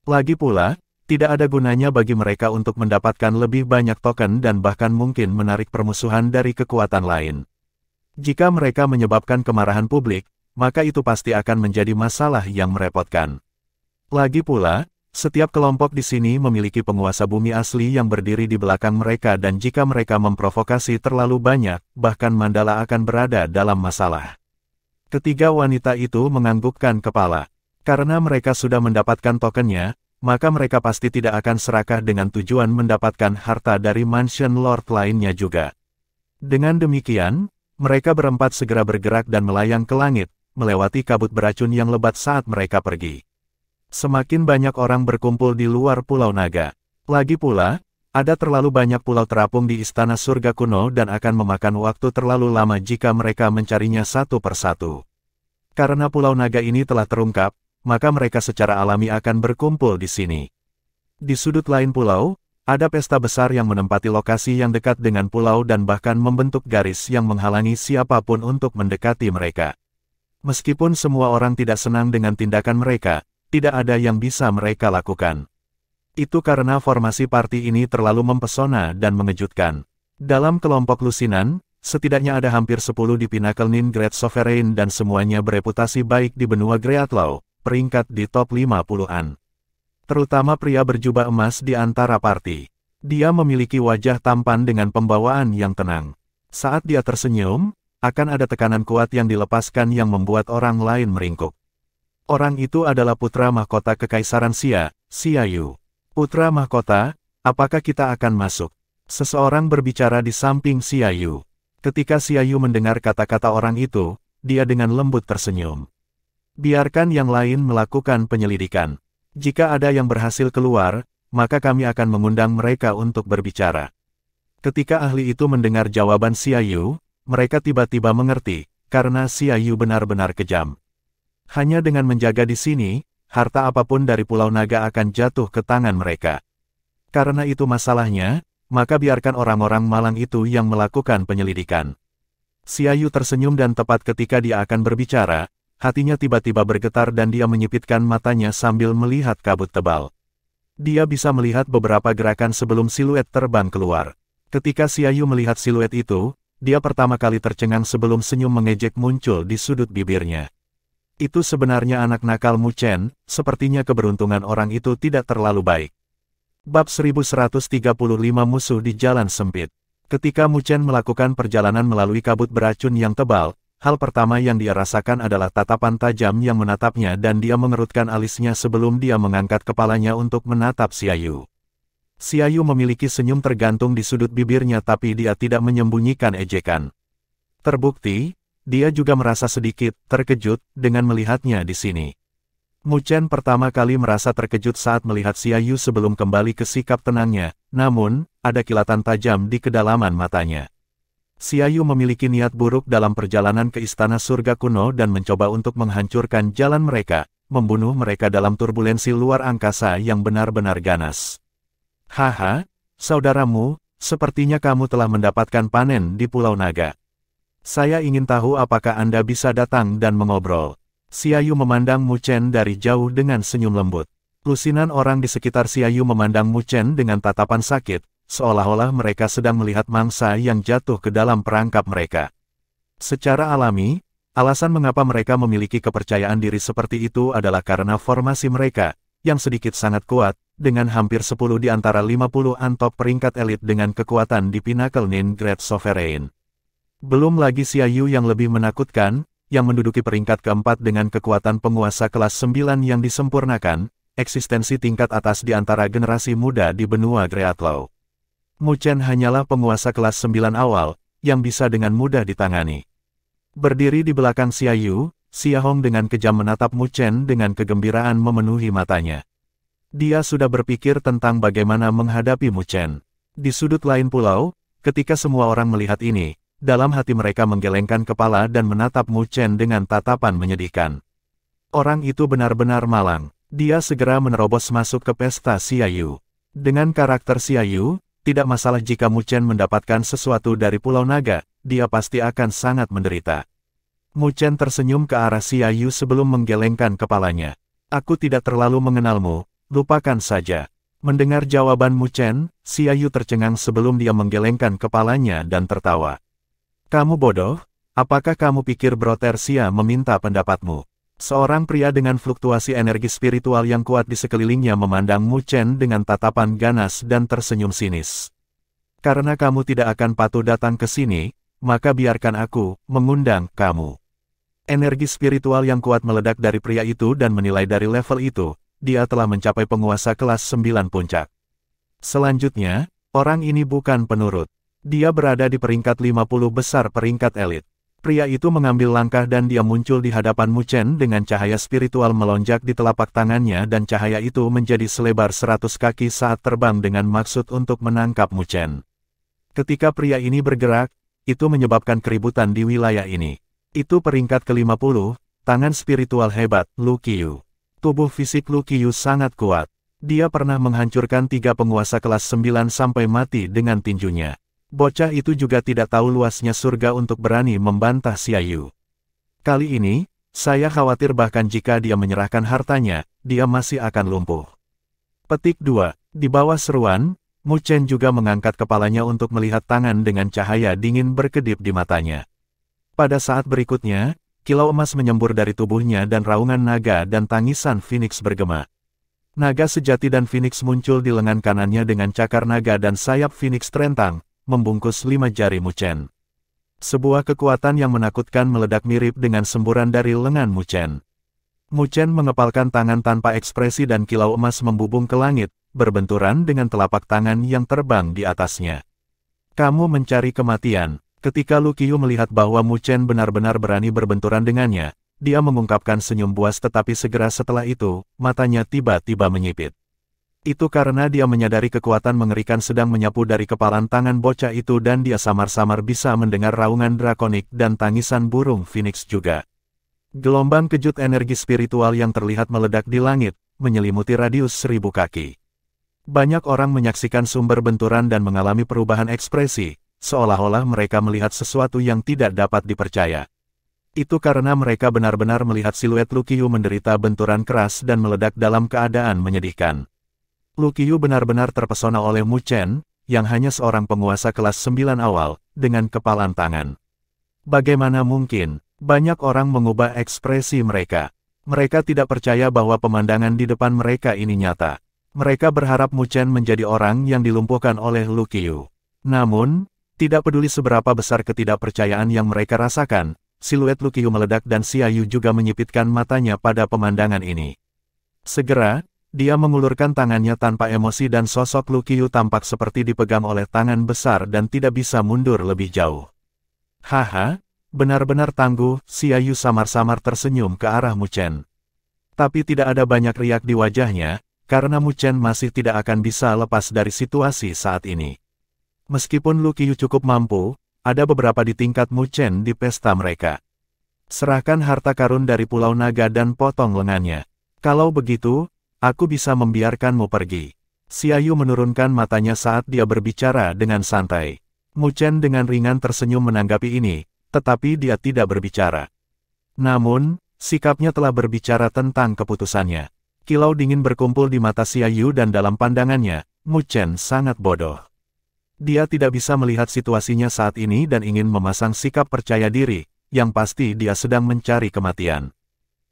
Lagi pula, tidak ada gunanya bagi mereka untuk mendapatkan lebih banyak token dan bahkan mungkin menarik permusuhan dari kekuatan lain. Jika mereka menyebabkan kemarahan publik, maka itu pasti akan menjadi masalah yang merepotkan. Lagi pula, setiap kelompok di sini memiliki penguasa bumi asli yang berdiri di belakang mereka dan jika mereka memprovokasi terlalu banyak, bahkan Mandala akan berada dalam masalah. Ketiga wanita itu menganggukkan kepala. Karena mereka sudah mendapatkan tokennya, maka mereka pasti tidak akan serakah dengan tujuan mendapatkan harta dari Mansion Lord lainnya juga. Dengan demikian, mereka berempat segera bergerak dan melayang ke langit, melewati kabut beracun yang lebat saat mereka pergi. Semakin banyak orang berkumpul di luar Pulau Naga. Lagi pula, ada terlalu banyak pulau terapung di Istana Surga Kuno dan akan memakan waktu terlalu lama jika mereka mencarinya satu persatu. Karena Pulau Naga ini telah terungkap, maka mereka secara alami akan berkumpul di sini. Di sudut lain pulau, ada pesta besar yang menempati lokasi yang dekat dengan pulau dan bahkan membentuk garis yang menghalangi siapapun untuk mendekati mereka. Meskipun semua orang tidak senang dengan tindakan mereka, tidak ada yang bisa mereka lakukan. Itu karena formasi party ini terlalu mempesona dan mengejutkan. Dalam kelompok lusinan, setidaknya ada hampir 10 di Pinnacle Nin Great Sovereign dan semuanya bereputasi baik di benua Greatlaw, peringkat di top 50-an. Terutama pria berjubah emas di antara party. Dia memiliki wajah tampan dengan pembawaan yang tenang. Saat dia tersenyum, akan ada tekanan kuat yang dilepaskan yang membuat orang lain meringkuk. Orang itu adalah putra mahkota Kekaisaran Xia, Xia Yu. Putra mahkota, apakah kita akan masuk? Seseorang berbicara di samping Xia Yu. Ketika Xia Yu mendengar kata-kata orang itu, dia dengan lembut tersenyum. Biarkan yang lain melakukan penyelidikan. Jika ada yang berhasil keluar, maka kami akan mengundang mereka untuk berbicara. Ketika ahli itu mendengar jawaban Xia Yu, mereka tiba-tiba mengerti, karena Xia Yu benar-benar kejam. Hanya dengan menjaga di sini, harta apapun dari Pulau Naga akan jatuh ke tangan mereka. Karena itu masalahnya, maka biarkan orang-orang malang itu yang melakukan penyelidikan. Xia Yu tersenyum dan tepat ketika dia akan berbicara, hatinya tiba-tiba bergetar dan dia menyipitkan matanya sambil melihat kabut tebal. Dia bisa melihat beberapa gerakan sebelum siluet terbang keluar. Ketika Xia Yu melihat siluet itu, dia pertama kali tercengang sebelum senyum mengejek muncul di sudut bibirnya. Itu sebenarnya anak nakal Mu Chen, sepertinya keberuntungan orang itu tidak terlalu baik. Bab 1135 Musuh di Jalan Sempit. Ketika Mu Chen melakukan perjalanan melalui kabut beracun yang tebal, hal pertama yang dia rasakan adalah tatapan tajam yang menatapnya dan dia mengerutkan alisnya sebelum dia mengangkat kepalanya untuk menatap Xia Yu. Xia Yu memiliki senyum tergantung di sudut bibirnya tapi dia tidak menyembunyikan ejekan. Terbukti, dia juga merasa sedikit terkejut dengan melihatnya di sini. Mu Chen pertama kali merasa terkejut saat melihat Xia Yu sebelum kembali ke sikap tenangnya, namun, ada kilatan tajam di kedalaman matanya. Xia Yu memiliki niat buruk dalam perjalanan ke Istana Surga Kuno dan mencoba untuk menghancurkan jalan mereka, membunuh mereka dalam turbulensi luar angkasa yang benar-benar ganas. Haha, saudaramu, sepertinya kamu telah mendapatkan panen di Pulau Naga. Saya ingin tahu apakah Anda bisa datang dan mengobrol. Xia Yu memandang Mu Chen dari jauh dengan senyum lembut. Lusinan orang di sekitar Xia Yu memandang Mu Chen dengan tatapan sakit, seolah-olah mereka sedang melihat mangsa yang jatuh ke dalam perangkap mereka. Secara alami, alasan mengapa mereka memiliki kepercayaan diri seperti itu adalah karena formasi mereka, yang sedikit sangat kuat, dengan hampir 10 di antara 50-an top peringkat elit dengan kekuatan di Pinnacle Nin Great Sovereign. Belum lagi Xia Yu yang lebih menakutkan, yang menduduki peringkat keempat dengan kekuatan penguasa kelas 9 yang disempurnakan, eksistensi tingkat atas di antara generasi muda di benua Greatlaw. Mu Chen hanyalah penguasa kelas 9 awal, yang bisa dengan mudah ditangani. Berdiri di belakang Xia Yu, Xia Hong dengan kejam menatap Mu Chen dengan kegembiraan memenuhi matanya. Dia sudah berpikir tentang bagaimana menghadapi Mu Chen. Di sudut lain pulau, ketika semua orang melihat ini, dalam hati mereka menggelengkan kepala dan menatap Mu Chen dengan tatapan menyedihkan. Orang itu benar-benar malang. Dia segera menerobos masuk ke pesta Xia Yu. Dengan karakter Xia Yu, tidak masalah jika Mu Chen mendapatkan sesuatu dari Pulau Naga, dia pasti akan sangat menderita. Mu Chen tersenyum ke arah Xia Yu sebelum menggelengkan kepalanya. Aku tidak terlalu mengenalmu, lupakan saja. Mendengar jawaban Mu Chen, Xia Yu tercengang sebelum dia menggelengkan kepalanya dan tertawa. Kamu bodoh? Apakah kamu pikir Bro Tersia meminta pendapatmu? Seorang pria dengan fluktuasi energi spiritual yang kuat di sekelilingnya memandang Mu Chen dengan tatapan ganas dan tersenyum sinis. Karena kamu tidak akan patuh datang ke sini, maka biarkan aku mengundang kamu. Energi spiritual yang kuat meledak dari pria itu dan menilai dari level itu, dia telah mencapai penguasa kelas 9 puncak. Selanjutnya, orang ini bukan penurut. Dia berada di peringkat 50 besar peringkat elit. Pria itu mengambil langkah dan dia muncul di hadapan Mu Chen dengan cahaya spiritual melonjak di telapak tangannya dan cahaya itu menjadi selebar 100 kaki saat terbang dengan maksud untuk menangkap Mu Chen. Ketika pria ini bergerak, itu menyebabkan keributan di wilayah ini. Itu peringkat ke-50, tangan spiritual hebat, Lu Qiyu. Tubuh fisik Lu Qiyu sangat kuat. Dia pernah menghancurkan 3 penguasa kelas 9 sampai mati dengan tinjunya. Bocah itu juga tidak tahu luasnya surga untuk berani membantah Xiaoyu. Kali ini, saya khawatir bahkan jika dia menyerahkan hartanya, dia masih akan lumpuh. Petik 2. Di bawah seruan, Mu Chen juga mengangkat kepalanya untuk melihat tangan dengan cahaya dingin berkedip di matanya. Pada saat berikutnya, kilau emas menyembur dari tubuhnya dan raungan naga dan tangisan Phoenix bergema. Naga sejati dan Phoenix muncul di lengan kanannya dengan cakar naga dan sayap Phoenix terentang, membungkus 5 jari Mu Chen. Sebuah kekuatan yang menakutkan meledak mirip dengan semburan dari lengan Mu Chen. Mu Chen mengepalkan tangan tanpa ekspresi dan kilau emas membubung ke langit, berbenturan dengan telapak tangan yang terbang di atasnya. Kamu mencari kematian. Ketika Lu Qiyu melihat bahwa Mu Chen benar-benar berani berbenturan dengannya, dia mengungkapkan senyum buas tetapi segera setelah itu, matanya tiba-tiba menyipit. Itu karena dia menyadari kekuatan mengerikan sedang menyapu dari kepalan tangan bocah itu dan dia samar-samar bisa mendengar raungan drakonik dan tangisan burung Phoenix juga. Gelombang kejut energi spiritual yang terlihat meledak di langit, menyelimuti radius 1000 kaki. Banyak orang menyaksikan sumber benturan dan mengalami perubahan ekspresi, seolah-olah mereka melihat sesuatu yang tidak dapat dipercaya. Itu karena mereka benar-benar melihat siluet Lu Qiyu menderita benturan keras dan meledak dalam keadaan menyedihkan. Lu Qiyu benar-benar terpesona oleh Mu Chen, yang hanya seorang penguasa kelas 9 awal, dengan kepalan tangan. Bagaimana mungkin, banyak orang mengubah ekspresi mereka. Mereka tidak percaya bahwa pemandangan di depan mereka ini nyata. Mereka berharap Mu Chen menjadi orang yang dilumpuhkan oleh Lu Qiyu. Namun, tidak peduli seberapa besar ketidakpercayaan yang mereka rasakan, siluet Lu Qiyu meledak dan Xiaoyu juga menyipitkan matanya pada pemandangan ini. Segera, dia mengulurkan tangannya tanpa emosi dan sosok Lu Qiyu tampak seperti dipegang oleh tangan besar dan tidak bisa mundur lebih jauh. Haha, benar-benar tangguh, Xiaoyu samar-samar tersenyum ke arah Mu Chen. Tapi tidak ada banyak riak di wajahnya, karena Mu Chen masih tidak akan bisa lepas dari situasi saat ini. Meskipun Lu Qiyu cukup mampu, ada beberapa di tingkat Mu Chen di pesta mereka. Serahkan harta karun dari Pulau Naga dan potong lengannya. Kalau begitu, aku bisa membiarkanmu pergi. Xiaoyu menurunkan matanya saat dia berbicara dengan santai. Mu Chen dengan ringan tersenyum menanggapi ini, tetapi dia tidak berbicara. Namun, sikapnya telah berbicara tentang keputusannya. Kilau dingin berkumpul di mata Xiaoyu dan dalam pandangannya, Mu Chen sangat bodoh. Dia tidak bisa melihat situasinya saat ini dan ingin memasang sikap percaya diri, yang pasti dia sedang mencari kematian.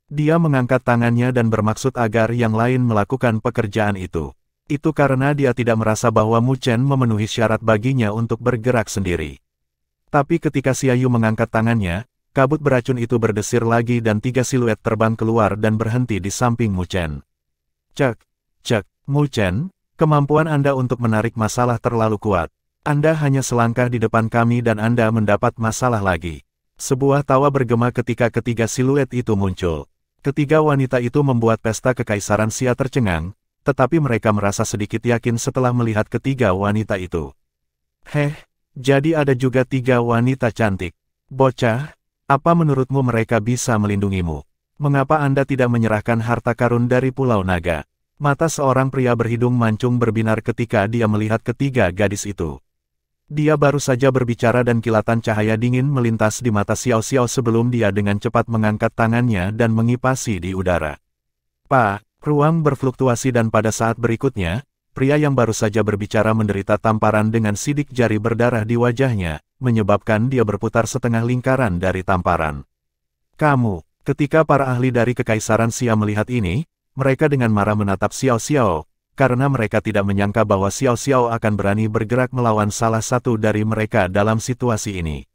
Dia mengangkat tangannya dan bermaksud agar yang lain melakukan pekerjaan itu. Itu karena dia tidak merasa bahwa Mu Chen memenuhi syarat baginya untuk bergerak sendiri. Tapi ketika Xiaoyu mengangkat tangannya, kabut beracun itu berdesir lagi dan 3 siluet terbang keluar dan berhenti di samping Mu Chen. Cek, Mu Chen, kemampuan Anda untuk menarik masalah terlalu kuat. Anda hanya selangkah di depan kami dan Anda mendapat masalah lagi. Sebuah tawa bergema ketika ketiga siluet itu muncul. Ketiga wanita itu membuat pesta kekaisaran Xia tercengang, tetapi mereka merasa sedikit yakin setelah melihat ketiga wanita itu. Jadi ada juga 3 wanita cantik. Bocah, apa menurutmu mereka bisa melindungimu? Mengapa Anda tidak menyerahkan harta karun dari Pulau Naga? Mata seorang pria berhidung mancung berbinar ketika dia melihat ketiga gadis itu. Dia baru saja berbicara dan kilatan cahaya dingin melintas di mata Xiao Xiao sebelum dia dengan cepat mengangkat tangannya dan mengipasi di udara. Ruang berfluktuasi dan pada saat berikutnya, pria yang baru saja berbicara menderita tamparan dengan sidik jari berdarah di wajahnya, menyebabkan dia berputar setengah lingkaran dari tamparan. Ketika para ahli dari Kekaisaran Xia melihat ini, mereka dengan marah menatap Xiao Xiao, karena mereka tidak menyangka bahwa Xiao Xiao akan berani bergerak melawan salah satu dari mereka dalam situasi ini.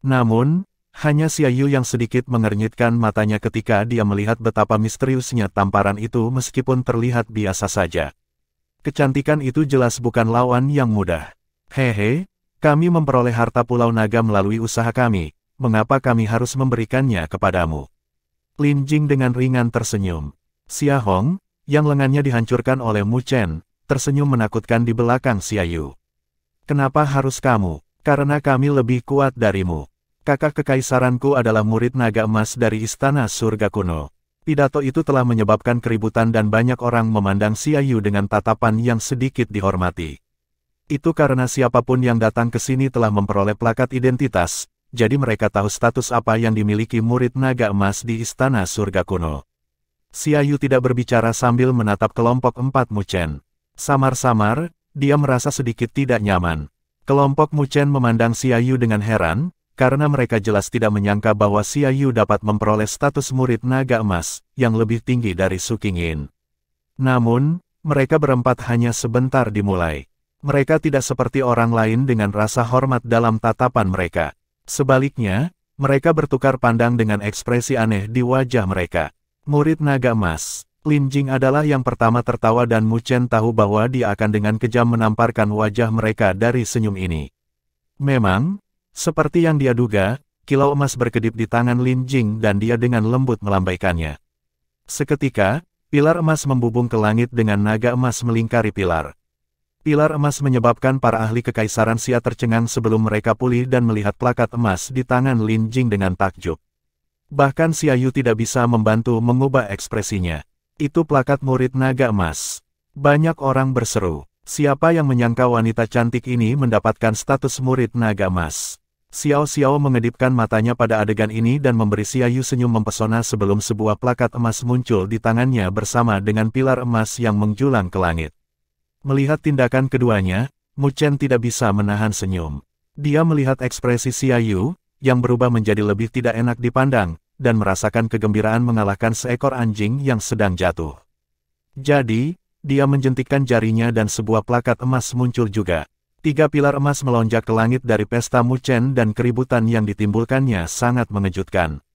Namun, hanya Xiaoyu yang sedikit mengernyitkan matanya ketika dia melihat betapa misteriusnya tamparan itu meskipun terlihat biasa saja. Kecantikan itu jelas bukan lawan yang mudah. Kami memperoleh harta Pulau Naga melalui usaha kami, mengapa kami harus memberikannya kepadamu? Lin Jing dengan ringan tersenyum. Xia Hong, yang lengannya dihancurkan oleh Mu Chen, tersenyum menakutkan di belakang Xiaoyu. Kenapa harus kamu? Karena kami lebih kuat darimu. Kakak kekaisaranku adalah murid naga emas dari Istana Surga Kuno. Pidato itu telah menyebabkan keributan dan banyak orang memandang Xiaoyu dengan tatapan yang sedikit dihormati. Itu karena siapapun yang datang ke sini telah memperoleh plakat identitas, jadi mereka tahu status apa yang dimiliki murid naga emas di Istana Surga Kuno. Xiaoyu tidak berbicara sambil menatap kelompok 4 Muchen. Samar-samar, dia merasa sedikit tidak nyaman. Kelompok Muchen memandang Xiaoyu dengan heran, karena mereka jelas tidak menyangka bahwa Xiaoyu dapat memperoleh status murid naga emas, yang lebih tinggi dari Su Qingyin. Namun, mereka berempat hanya sebentar dimulai. Mereka tidak seperti orang lain dengan rasa hormat dalam tatapan mereka. Sebaliknya, mereka bertukar pandang dengan ekspresi aneh di wajah mereka. Murid naga emas, Lin Jing adalah yang pertama tertawa dan Muchen tahu bahwa dia akan dengan kejam menamparkan wajah mereka dari senyum ini. Memang, seperti yang dia duga, kilau emas berkedip di tangan Lin Jing dan dia dengan lembut melambaikannya. Seketika, pilar emas membubung ke langit dengan naga emas melingkari pilar. Pilar emas menyebabkan para ahli kekaisaran Xia tercengang sebelum mereka pulih dan melihat plakat emas di tangan Lin Jing dengan takjub. Bahkan Xiaoyu tidak bisa membantu mengubah ekspresinya. Itu plakat murid naga emas. Banyak orang berseru, siapa yang menyangka wanita cantik ini mendapatkan status murid naga emas. Xiao Xiao mengedipkan matanya pada adegan ini dan memberi Xiaoyu senyum mempesona sebelum sebuah plakat emas muncul di tangannya bersama dengan pilar emas yang menjulang ke langit. Melihat tindakan keduanya, Muchen tidak bisa menahan senyum. Dia melihat ekspresi Xiaoyu, yang berubah menjadi lebih tidak enak dipandang, dan merasakan kegembiraan mengalahkan seekor anjing yang sedang jatuh. Jadi, dia menjentikkan jarinya dan sebuah plakat emas muncul juga. 3 pilar emas melonjak ke langit dari pesta Muchen dan keributan yang ditimbulkannya sangat mengejutkan.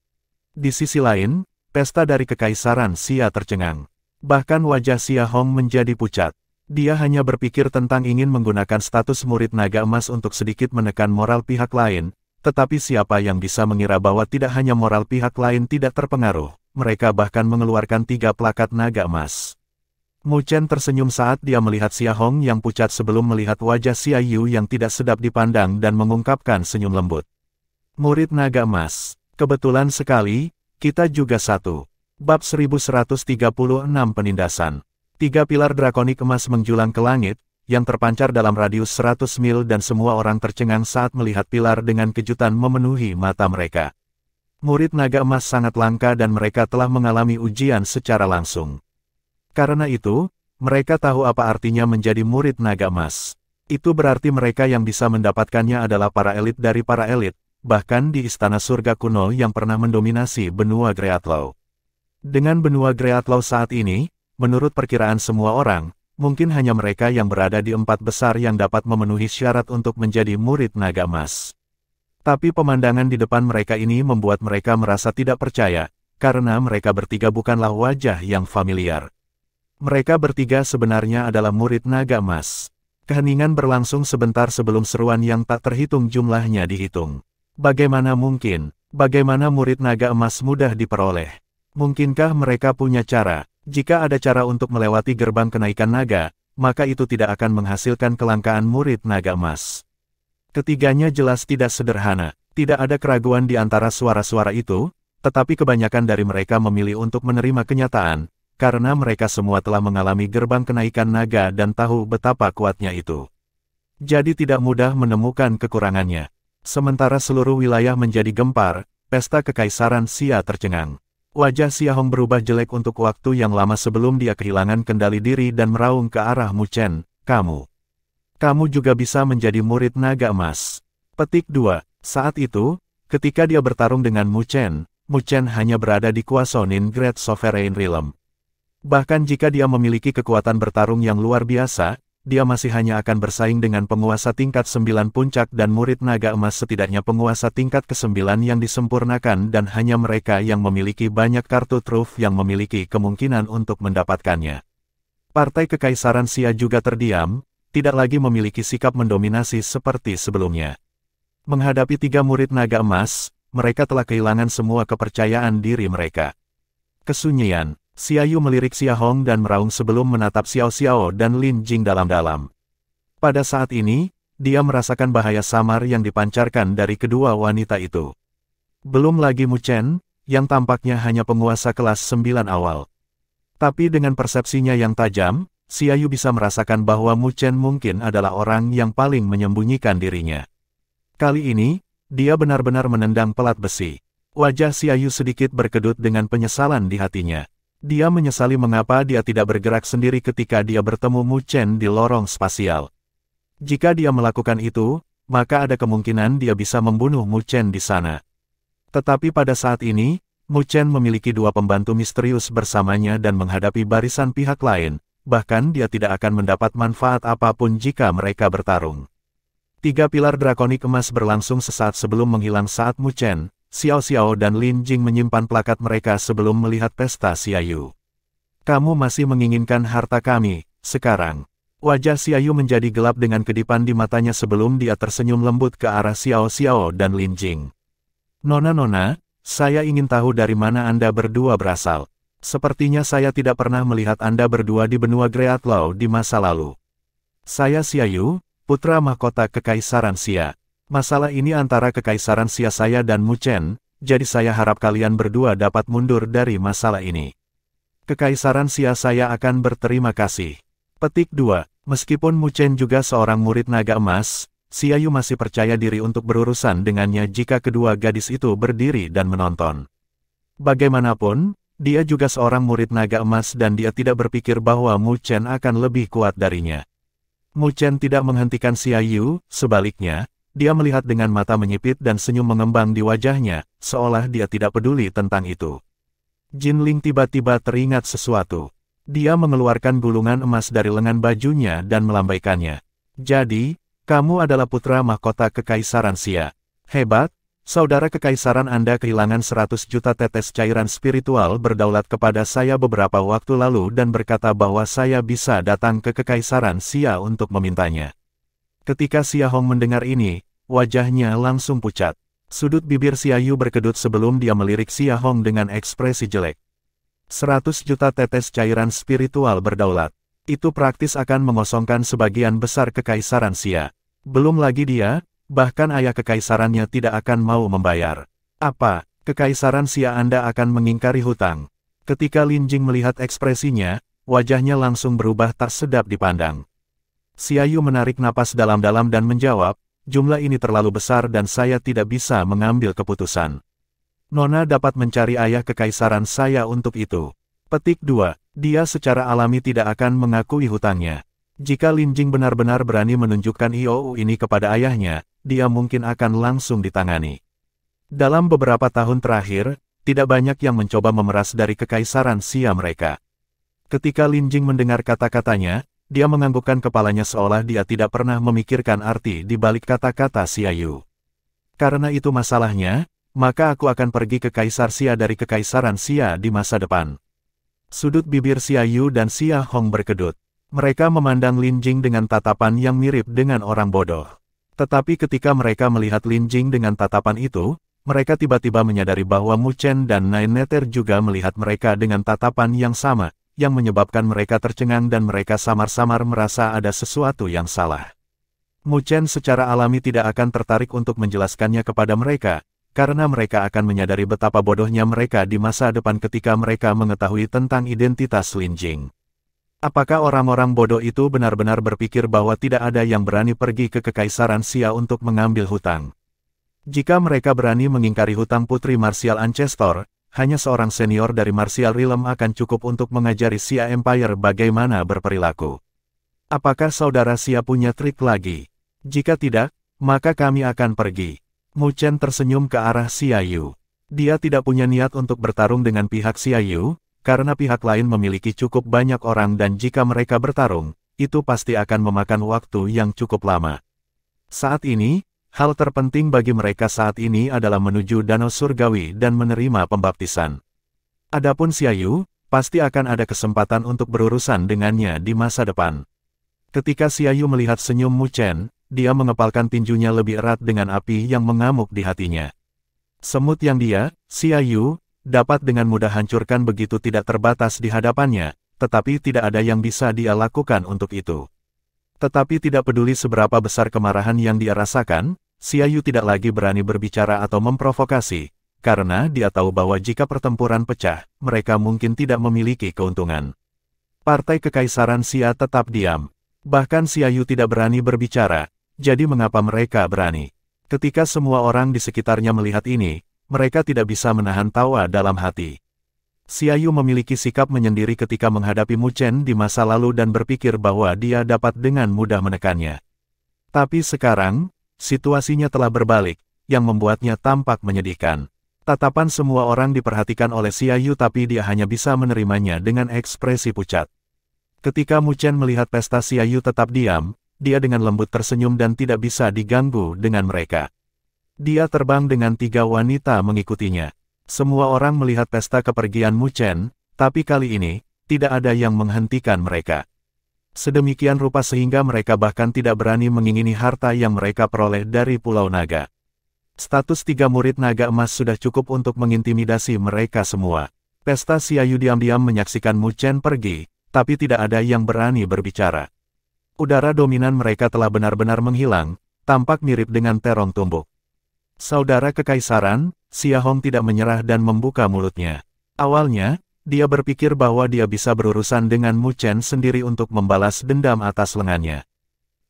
Di sisi lain, pesta dari kekaisaran Xia tercengang. Bahkan wajah Xia Hong menjadi pucat. Dia hanya berpikir tentang ingin menggunakan status murid naga emas untuk sedikit menekan moral pihak lain, tetapi siapa yang bisa mengira bahwa tidak hanya moral pihak lain tidak terpengaruh, mereka bahkan mengeluarkan 3 plakat naga emas. Muchen tersenyum saat dia melihat Xia Hong yang pucat sebelum melihat wajah Xiaoyu yang tidak sedap dipandang dan mengungkapkan senyum lembut. Murid naga emas, kebetulan sekali, kita juga satu. Bab 1136 Penindasan. 3 pilar drakonik emas menjulang ke langit, yang terpancar dalam radius 100 mil dan semua orang tercengang saat melihat pilar dengan kejutan memenuhi mata mereka. Murid naga emas sangat langka dan mereka telah mengalami ujian secara langsung. Karena itu, mereka tahu apa artinya menjadi murid naga emas. Itu berarti mereka yang bisa mendapatkannya adalah para elit dari para elit, bahkan di Istana Surga Kuno yang pernah mendominasi benua Greatlaw. Dengan benua Greatlaw saat ini, menurut perkiraan semua orang, mungkin hanya mereka yang berada di 4 besar yang dapat memenuhi syarat untuk menjadi murid naga emas. Tapi pemandangan di depan mereka ini membuat mereka merasa tidak percaya, karena mereka bertiga bukanlah wajah yang familiar. Mereka bertiga sebenarnya adalah murid naga emas. Keheningan berlangsung sebentar sebelum seruan yang tak terhitung jumlahnya dihitung. Bagaimana mungkin? Bagaimana murid naga emas mudah diperoleh? Mungkinkah mereka punya cara? Jika ada cara untuk melewati gerbang kenaikan naga, maka itu tidak akan menghasilkan kelangkaan murid naga emas. Ketiganya jelas tidak sederhana. Tidak ada keraguan di antara suara-suara itu, tetapi kebanyakan dari mereka memilih untuk menerima kenyataan, karena mereka semua telah mengalami gerbang kenaikan naga dan tahu betapa kuatnya itu. Jadi tidak mudah menemukan kekurangannya. Sementara seluruh wilayah menjadi gempar, pesta kekaisaran Xia tercengang. Wajah Xia Hong berubah jelek untuk waktu yang lama sebelum dia kehilangan kendali diri dan meraung ke arah Muchen, Kamu juga bisa menjadi murid naga emas. Petik 2. Saat itu, ketika dia bertarung dengan Muchen hanya berada di Kuasonin Great Sovereign Realm. Bahkan jika dia memiliki kekuatan bertarung yang luar biasa, dia masih hanya akan bersaing dengan penguasa tingkat 9 puncak dan murid naga emas setidaknya penguasa tingkat ke-9 yang disempurnakan dan hanya mereka yang memiliki banyak kartu truf yang memiliki kemungkinan untuk mendapatkannya. Partai Kekaisaran Xia juga terdiam, tidak lagi memiliki sikap mendominasi seperti sebelumnya. Menghadapi 3 murid naga emas, mereka telah kehilangan semua kepercayaan diri mereka. Kesunyian. Xiaoyu melirik Xia Hong dan meraung sebelum menatap Xiao Xiao dan Lin Jing dalam-dalam. Pada saat ini, dia merasakan bahaya samar yang dipancarkan dari kedua wanita itu. Belum lagi Mu Chen, yang tampaknya hanya penguasa kelas 9 awal. Tapi dengan persepsinya yang tajam, Xiaoyu bisa merasakan bahwa Mu Chen mungkin adalah orang yang paling menyembunyikan dirinya. Kali ini, dia benar-benar menendang pelat besi. Wajah Xiaoyu sedikit berkedut dengan penyesalan di hatinya. Dia menyesali mengapa dia tidak bergerak sendiri ketika dia bertemu Mu Chen di lorong spasial. Jika dia melakukan itu, maka ada kemungkinan dia bisa membunuh Mu Chen di sana. Tetapi pada saat ini, Mu Chen memiliki dua pembantu misterius bersamanya dan menghadapi barisan pihak lain, bahkan dia tidak akan mendapat manfaat apapun jika mereka bertarung. Tiga pilar drakonik emas berlangsung sesaat sebelum menghilang saat Mu Chen, Xiao Xiao dan Lin Jing menyimpan plakat mereka sebelum melihat pesta Xiaoyu. Kamu masih menginginkan harta kami, sekarang. Wajah Xiaoyu menjadi gelap dengan kedipan di matanya sebelum dia tersenyum lembut ke arah Xiao Xiao dan Lin Jing. Nona, saya ingin tahu dari mana Anda berdua berasal. Sepertinya saya tidak pernah melihat Anda berdua di benua Greatlaw di masa lalu. Saya Xiaoyu, putra mahkota Kekaisaran Xia. Masalah ini antara Kekaisaran Xia saya dan Mu Chen, jadi saya harap kalian berdua dapat mundur dari masalah ini. Kekaisaran Xia saya akan berterima kasih. Petik 2. Meskipun Mu Chen juga seorang murid naga emas, Xiaoyu masih percaya diri untuk berurusan dengannya jika kedua gadis itu berdiri dan menonton. Bagaimanapun, dia juga seorang murid naga emas dan dia tidak berpikir bahwa Mu Chen akan lebih kuat darinya. Mu Chen tidak menghentikan Xiaoyu, sebaliknya, dia melihat dengan mata menyipit dan senyum mengembang di wajahnya, seolah dia tidak peduli tentang itu. Jinling tiba-tiba teringat sesuatu. Dia mengeluarkan gulungan emas dari lengan bajunya dan melambaikannya. Jadi, kamu adalah putra mahkota Kekaisaran Xia. Hebat, saudara Kekaisaran Anda kehilangan 100 juta tetes cairan spiritual berdaulat kepada saya beberapa waktu lalu dan berkata bahwa saya bisa datang ke Kekaisaran Xia untuk memintanya. Ketika Xia Hong mendengar ini, wajahnya langsung pucat. Sudut bibir Xiaoyu berkedut sebelum dia melirik Xia Hong dengan ekspresi jelek. 100 juta tetes cairan spiritual berdaulat. Itu praktis akan mengosongkan sebagian besar Kekaisaran Xia. Belum lagi dia, bahkan ayah kekaisarannya tidak akan mau membayar. Apa, Kekaisaran Xia Anda akan mengingkari hutang? Ketika Lin Jing melihat ekspresinya, wajahnya langsung berubah tak sedap dipandang. Xiaoyu menarik napas dalam-dalam dan menjawab, jumlah ini terlalu besar dan saya tidak bisa mengambil keputusan. Nona dapat mencari ayah kekaisaran saya untuk itu. Petik 2. Dia secara alami tidak akan mengakui hutangnya. Jika Lin Jing benar-benar berani menunjukkan IOU ini kepada ayahnya, dia mungkin akan langsung ditangani. Dalam beberapa tahun terakhir, tidak banyak yang mencoba memeras dari Kekaisaran Xia mereka. Ketika Lin Jing mendengar kata-katanya, dia menganggukkan kepalanya seolah dia tidak pernah memikirkan arti di balik kata-kata Xiaoyu. Karena itu masalahnya, maka aku akan pergi ke Kaisar Xia dari Kekaisaran Xia di masa depan. Sudut bibir Xiaoyu dan Xia Hong berkedut. Mereka memandang Lin Jing dengan tatapan yang mirip dengan orang bodoh. Tetapi ketika mereka melihat Lin Jing dengan tatapan itu, mereka tiba-tiba menyadari bahwa Mu Chen dan Nine Nether juga melihat mereka dengan tatapan yang sama, yang menyebabkan mereka tercengang dan mereka samar-samar merasa ada sesuatu yang salah. Mu Chen secara alami tidak akan tertarik untuk menjelaskannya kepada mereka, karena mereka akan menyadari betapa bodohnya mereka di masa depan ketika mereka mengetahui tentang identitas Lin Jing. Apakah orang-orang bodoh itu benar-benar berpikir bahwa tidak ada yang berani pergi ke Kekaisaran Xia untuk mengambil hutang? Jika mereka berani mengingkari hutang Putri Martial Ancestor, hanya seorang senior dari Martial Realm akan cukup untuk mengajari Xia Empire bagaimana berperilaku. Apakah saudara Xia punya trik lagi? Jika tidak, maka kami akan pergi. Mu Chen tersenyum ke arah Xiaoyu. Dia tidak punya niat untuk bertarung dengan pihak Xiaoyu, karena pihak lain memiliki cukup banyak orang dan jika mereka bertarung, itu pasti akan memakan waktu yang cukup lama. Saat ini, hal terpenting bagi mereka saat ini adalah menuju Danau Surgawi dan menerima pembaptisan. Adapun Xiaoyu, pasti akan ada kesempatan untuk berurusan dengannya di masa depan. Ketika Xiaoyu melihat senyum Mu Chen, dia mengepalkan tinjunya lebih erat dengan api yang mengamuk di hatinya. Semut yang dia, Xiaoyu, dapat dengan mudah hancurkan begitu tidak terbatas di hadapannya, tetapi tidak ada yang bisa dia lakukan untuk itu. Tetapi tidak peduli seberapa besar kemarahan yang dia rasakan, Xiaoyu tidak lagi berani berbicara atau memprovokasi, karena dia tahu bahwa jika pertempuran pecah, mereka mungkin tidak memiliki keuntungan. Partai Kekaisaran Xia tetap diam. Bahkan Xia Yu tidak berani berbicara, jadi mengapa mereka berani? Ketika semua orang di sekitarnya melihat ini, mereka tidak bisa menahan tawa dalam hati. Xia Yu memiliki sikap menyendiri ketika menghadapi Mu Chen di masa lalu dan berpikir bahwa dia dapat dengan mudah menekannya. Tapi sekarang, situasinya telah berbalik, yang membuatnya tampak menyedihkan. Tatapan semua orang diperhatikan oleh Xia Yu tapi dia hanya bisa menerimanya dengan ekspresi pucat. Ketika Mu Chen melihat pesta Xia Yu tetap diam, dia dengan lembut tersenyum dan tidak bisa diganggu dengan mereka. Dia terbang dengan 3 wanita mengikutinya. Semua orang melihat pesta kepergian Mu Chen, tapi kali ini, tidak ada yang menghentikan mereka. Sedemikian rupa sehingga mereka bahkan tidak berani mengingini harta yang mereka peroleh dari Pulau Naga. Status 3 murid naga emas sudah cukup untuk mengintimidasi mereka semua. Pesta Xia Yu diam-diam menyaksikan Mu Chen pergi, tapi tidak ada yang berani berbicara. Udara dominan mereka telah benar-benar menghilang, tampak mirip dengan terong tumbuk. Saudara Kekaisaran, Xia Hong tidak menyerah dan membuka mulutnya. Awalnya, dia berpikir bahwa dia bisa berurusan dengan Mu Chen sendiri untuk membalas dendam atas lengannya.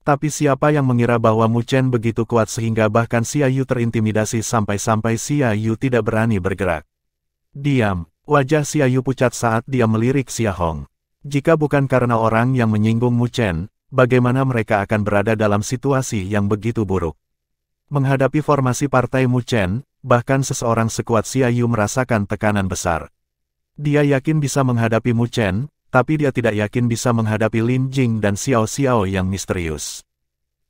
Tapi siapa yang mengira bahwa Mu Chen begitu kuat sehingga bahkan Xia Yu terintimidasi sampai-sampai Xia Yu tidak berani bergerak. Diam, wajah Xia Yu pucat saat dia melirik Xia Hong. Jika bukan karena orang yang menyinggung Mu Chen, bagaimana mereka akan berada dalam situasi yang begitu buruk? Menghadapi formasi partai Mu Chen, bahkan seseorang sekuat Xia Yu merasakan tekanan besar. Dia yakin bisa menghadapi Mu Chen, tapi dia tidak yakin bisa menghadapi Lin Jing dan Xiao Xiao yang misterius.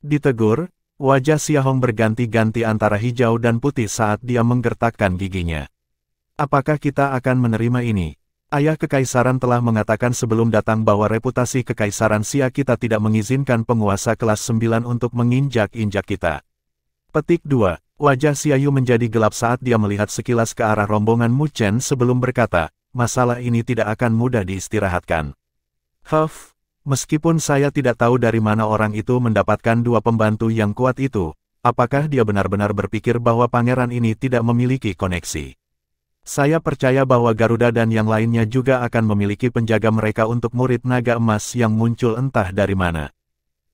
Ditegur, wajah Xia Hong berganti-ganti antara hijau dan putih saat dia menggertakkan giginya. Apakah kita akan menerima ini? Ayah Kekaisaran telah mengatakan sebelum datang bahwa reputasi Kekaisaran Xia kita tidak mengizinkan penguasa kelas 9 untuk menginjak-injak kita. Petik 2. Wajah Xia Yu menjadi gelap saat dia melihat sekilas ke arah rombongan Mu Chen sebelum berkata, masalah ini tidak akan mudah diistirahatkan. Meskipun saya tidak tahu dari mana orang itu mendapatkan 2 pembantu yang kuat itu, apakah dia benar-benar berpikir bahwa pangeran ini tidak memiliki koneksi? Saya percaya bahwa Garuda dan yang lainnya juga akan memiliki penjaga mereka untuk murid naga emas yang muncul entah dari mana.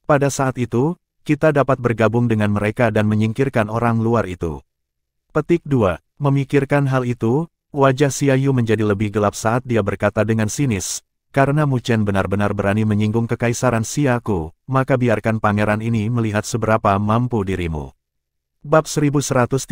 Pada saat itu, kita dapat bergabung dengan mereka dan menyingkirkan orang luar itu. Petik 2. Memikirkan hal itu, wajah Xia Yu menjadi lebih gelap saat dia berkata dengan sinis, karena Mu Chen benar-benar berani menyinggung Kekaisaran Xia-ku, maka biarkan pangeran ini melihat seberapa mampu dirimu. Bab 1137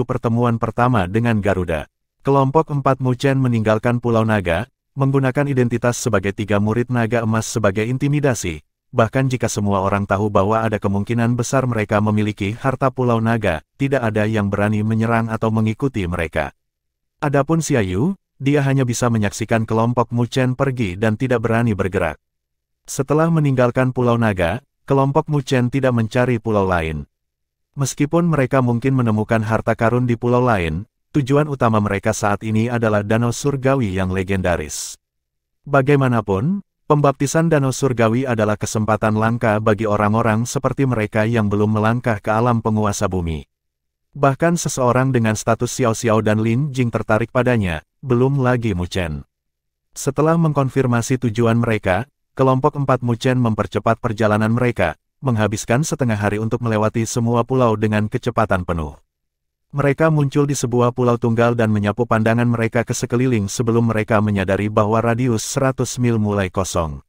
Pertemuan pertama dengan Garuda. Kelompok 4 Mu Chen meninggalkan Pulau Naga, menggunakan identitas sebagai 3 murid naga emas sebagai intimidasi, bahkan jika semua orang tahu bahwa ada kemungkinan besar mereka memiliki harta Pulau Naga, tidak ada yang berani menyerang atau mengikuti mereka. Adapun Xia Yu, dia hanya bisa menyaksikan kelompok Mu Chen pergi dan tidak berani bergerak. Setelah meninggalkan Pulau Naga, kelompok Mu Chen tidak mencari pulau lain. Meskipun mereka mungkin menemukan harta karun di pulau lain, tujuan utama mereka saat ini adalah Danau Surgawi yang legendaris. Bagaimanapun, pembaptisan Danau Surgawi adalah kesempatan langka bagi orang-orang seperti mereka yang belum melangkah ke alam penguasa bumi. Bahkan seseorang dengan status Xiao Xiao dan Lin Jing tertarik padanya, belum lagi Mu Chen. Setelah mengkonfirmasi tujuan mereka, kelompok 4 Mu Chen mempercepat perjalanan mereka, menghabiskan setengah hari untuk melewati semua pulau dengan kecepatan penuh. Mereka muncul di sebuah pulau tunggal dan menyapu pandangan mereka ke sekeliling sebelum mereka menyadari bahwa radius 100 mil mulai kosong.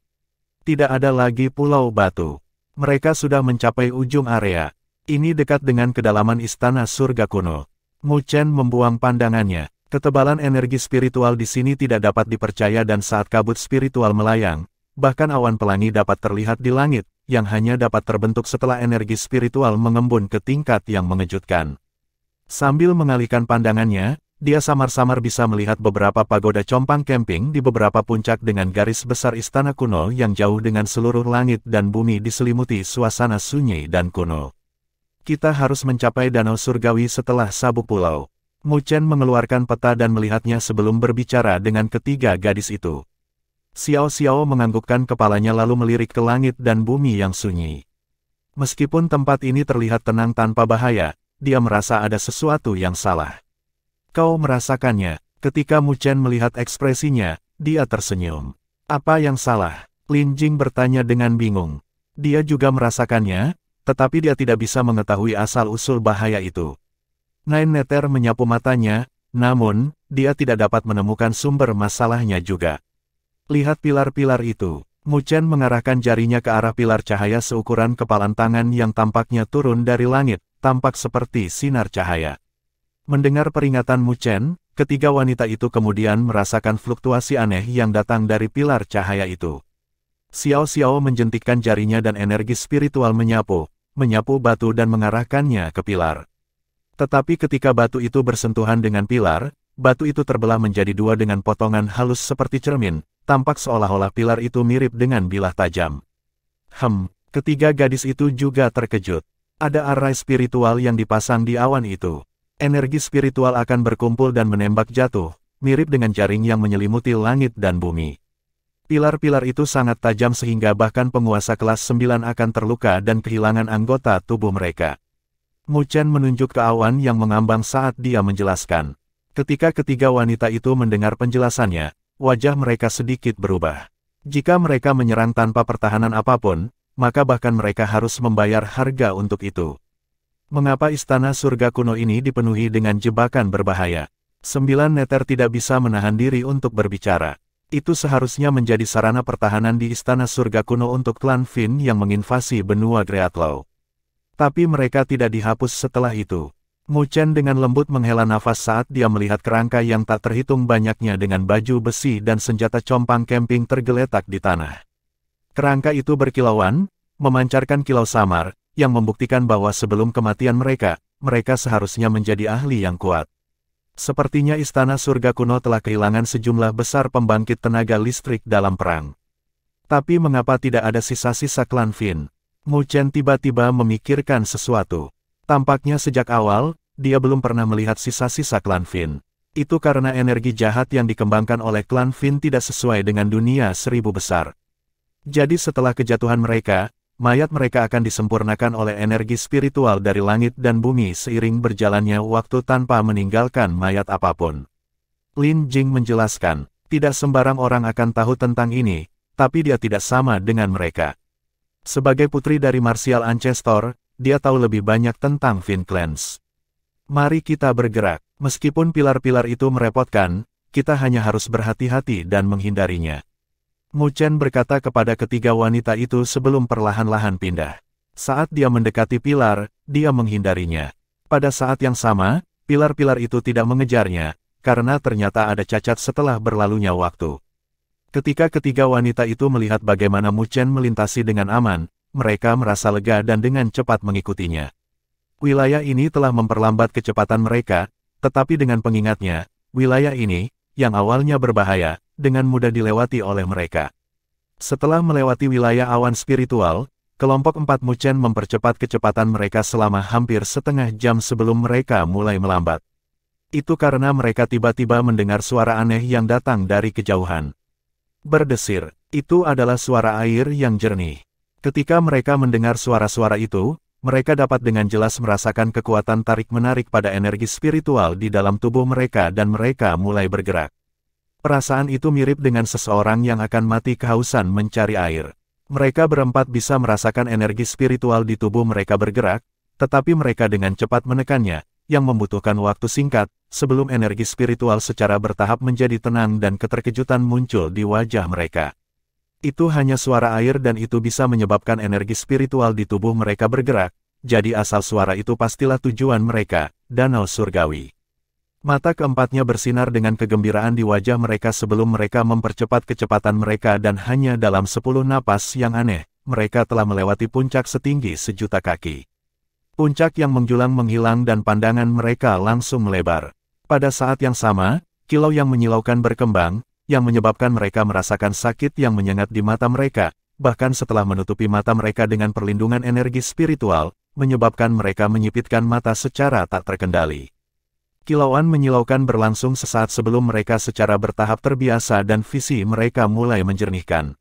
Tidak ada lagi pulau batu. Mereka sudah mencapai ujung area. Ini dekat dengan kedalaman istana surga kuno. Mu Chen membuang pandangannya. Ketebalan energi spiritual di sini tidak dapat dipercaya dan saat kabut spiritual melayang, bahkan awan pelangi dapat terlihat di langit, yang hanya dapat terbentuk setelah energi spiritual mengembun ke tingkat yang mengejutkan. Sambil mengalihkan pandangannya, dia samar-samar bisa melihat beberapa pagoda compang camping di beberapa puncak dengan garis besar istana kuno yang jauh dengan seluruh langit dan bumi diselimuti suasana sunyi dan kuno. Kita harus mencapai Danau Surgawi setelah sabuk pulau. Mu Chen mengeluarkan peta dan melihatnya sebelum berbicara dengan ketiga gadis itu. Xiao Xiao menganggukkan kepalanya lalu melirik ke langit dan bumi yang sunyi. Meskipun tempat ini terlihat tenang tanpa bahaya, dia merasa ada sesuatu yang salah. Kau merasakannya. Ketika Mu Chen melihat ekspresinya, dia tersenyum. Apa yang salah? Lin Jing bertanya dengan bingung. Dia juga merasakannya, tetapi dia tidak bisa mengetahui asal-usul bahaya itu. Nine Nether menyapu matanya, namun, dia tidak dapat menemukan sumber masalahnya juga. Lihat pilar-pilar itu. Mu Chen mengarahkan jarinya ke arah pilar cahaya seukuran kepalan tangan yang tampaknya turun dari langit, tampak seperti sinar cahaya. Mendengar peringatan Mu Chen, ketiga wanita itu kemudian merasakan fluktuasi aneh yang datang dari pilar cahaya itu. Xiao Xiao menjentikkan jarinya dan energi spiritual menyapu batu dan mengarahkannya ke pilar. Tetapi ketika batu itu bersentuhan dengan pilar, batu itu terbelah menjadi dua dengan potongan halus seperti cermin, tampak seolah-olah pilar itu mirip dengan bilah tajam. Ketiga gadis itu juga terkejut. Ada arai spiritual yang dipasang di awan itu. Energi spiritual akan berkumpul dan menembak jatuh, mirip dengan jaring yang menyelimuti langit dan bumi. Pilar-pilar itu sangat tajam sehingga bahkan penguasa kelas 9 akan terluka dan kehilangan anggota tubuh mereka. Mu Chen menunjuk ke awan yang mengambang saat dia menjelaskan. Ketika ketiga wanita itu mendengar penjelasannya, wajah mereka sedikit berubah. Jika mereka menyerang tanpa pertahanan apapun, maka bahkan mereka harus membayar harga untuk itu. Mengapa istana surga kuno ini dipenuhi dengan jebakan berbahaya? 9 Nether tidak bisa menahan diri untuk berbicara. Itu seharusnya menjadi sarana pertahanan di istana surga kuno untuk klan Fin yang menginvasi benua Greatlaw. Tapi mereka tidak dihapus setelah itu. Mu Chen dengan lembut menghela nafas saat dia melihat kerangka yang tak terhitung banyaknya dengan baju besi dan senjata compang camping tergeletak di tanah. Kerangka itu berkilauan, memancarkan kilau samar, yang membuktikan bahwa sebelum kematian mereka seharusnya menjadi ahli yang kuat. Sepertinya istana surga kuno telah kehilangan sejumlah besar pembangkit tenaga listrik dalam perang. Tapi mengapa tidak ada sisa-sisa klan Fin? Mu Chen tiba-tiba memikirkan sesuatu. Tampaknya sejak awal, dia belum pernah melihat sisa-sisa klan Fin. Itu karena energi jahat yang dikembangkan oleh klan Fin tidak sesuai dengan dunia 1000 besar. Jadi setelah kejatuhan mereka, mayat mereka akan disempurnakan oleh energi spiritual dari langit dan bumi seiring berjalannya waktu tanpa meninggalkan mayat apapun. Lin Jing menjelaskan, tidak sembarang orang akan tahu tentang ini, tapi dia tidak sama dengan mereka. Sebagai putri dari Martial Ancestor, dia tahu lebih banyak tentang Fin Clans. Mari kita bergerak, meskipun pilar-pilar itu merepotkan, kita hanya harus berhati-hati dan menghindarinya. Mu Chen berkata kepada ketiga wanita itu sebelum perlahan-lahan pindah. Saat dia mendekati pilar, dia menghindarinya. Pada saat yang sama, pilar-pilar itu tidak mengejarnya, karena ternyata ada cacat setelah berlalunya waktu. Ketika ketiga wanita itu melihat bagaimana Mu Chen melintasi dengan aman, mereka merasa lega dan dengan cepat mengikutinya. Wilayah ini telah memperlambat kecepatan mereka, tetapi dengan pengingatnya, wilayah ini, yang awalnya berbahaya, dengan mudah dilewati oleh mereka. Setelah melewati wilayah awan spiritual, kelompok 4 Mu Chen mempercepat kecepatan mereka selama hampir setengah jam sebelum mereka mulai melambat. Itu karena mereka tiba-tiba mendengar suara aneh yang datang dari kejauhan. Berdesir, itu adalah suara air yang jernih. Ketika mereka mendengar suara-suara itu, mereka dapat dengan jelas merasakan kekuatan tarik-menarik pada energi spiritual di dalam tubuh mereka dan mereka mulai bergerak. Perasaan itu mirip dengan seseorang yang akan mati kehausan mencari air. Mereka berempat bisa merasakan energi spiritual di tubuh mereka bergerak, tetapi mereka dengan cepat menekannya, yang membutuhkan waktu singkat, sebelum energi spiritual secara bertahap menjadi tenang dan keterkejutan muncul di wajah mereka. Itu hanya suara air dan itu bisa menyebabkan energi spiritual di tubuh mereka bergerak, jadi asal suara itu pastilah tujuan mereka, danau surgawi. Mata keempatnya bersinar dengan kegembiraan di wajah mereka sebelum mereka mempercepat kecepatan mereka dan hanya dalam 10 napas yang aneh, mereka telah melewati puncak setinggi 1.000.000 kaki. Puncak yang menjulang menghilang dan pandangan mereka langsung melebar. Pada saat yang sama, kilau yang menyilaukan berkembang, yang menyebabkan mereka merasakan sakit yang menyengat di mata mereka, bahkan setelah menutupi mata mereka dengan perlindungan energi spiritual, menyebabkan mereka menyipitkan mata secara tak terkendali. Kilauan menyilaukan berlangsung sesaat sebelum mereka secara bertahap terbiasa dan visi mereka mulai menjernihkan.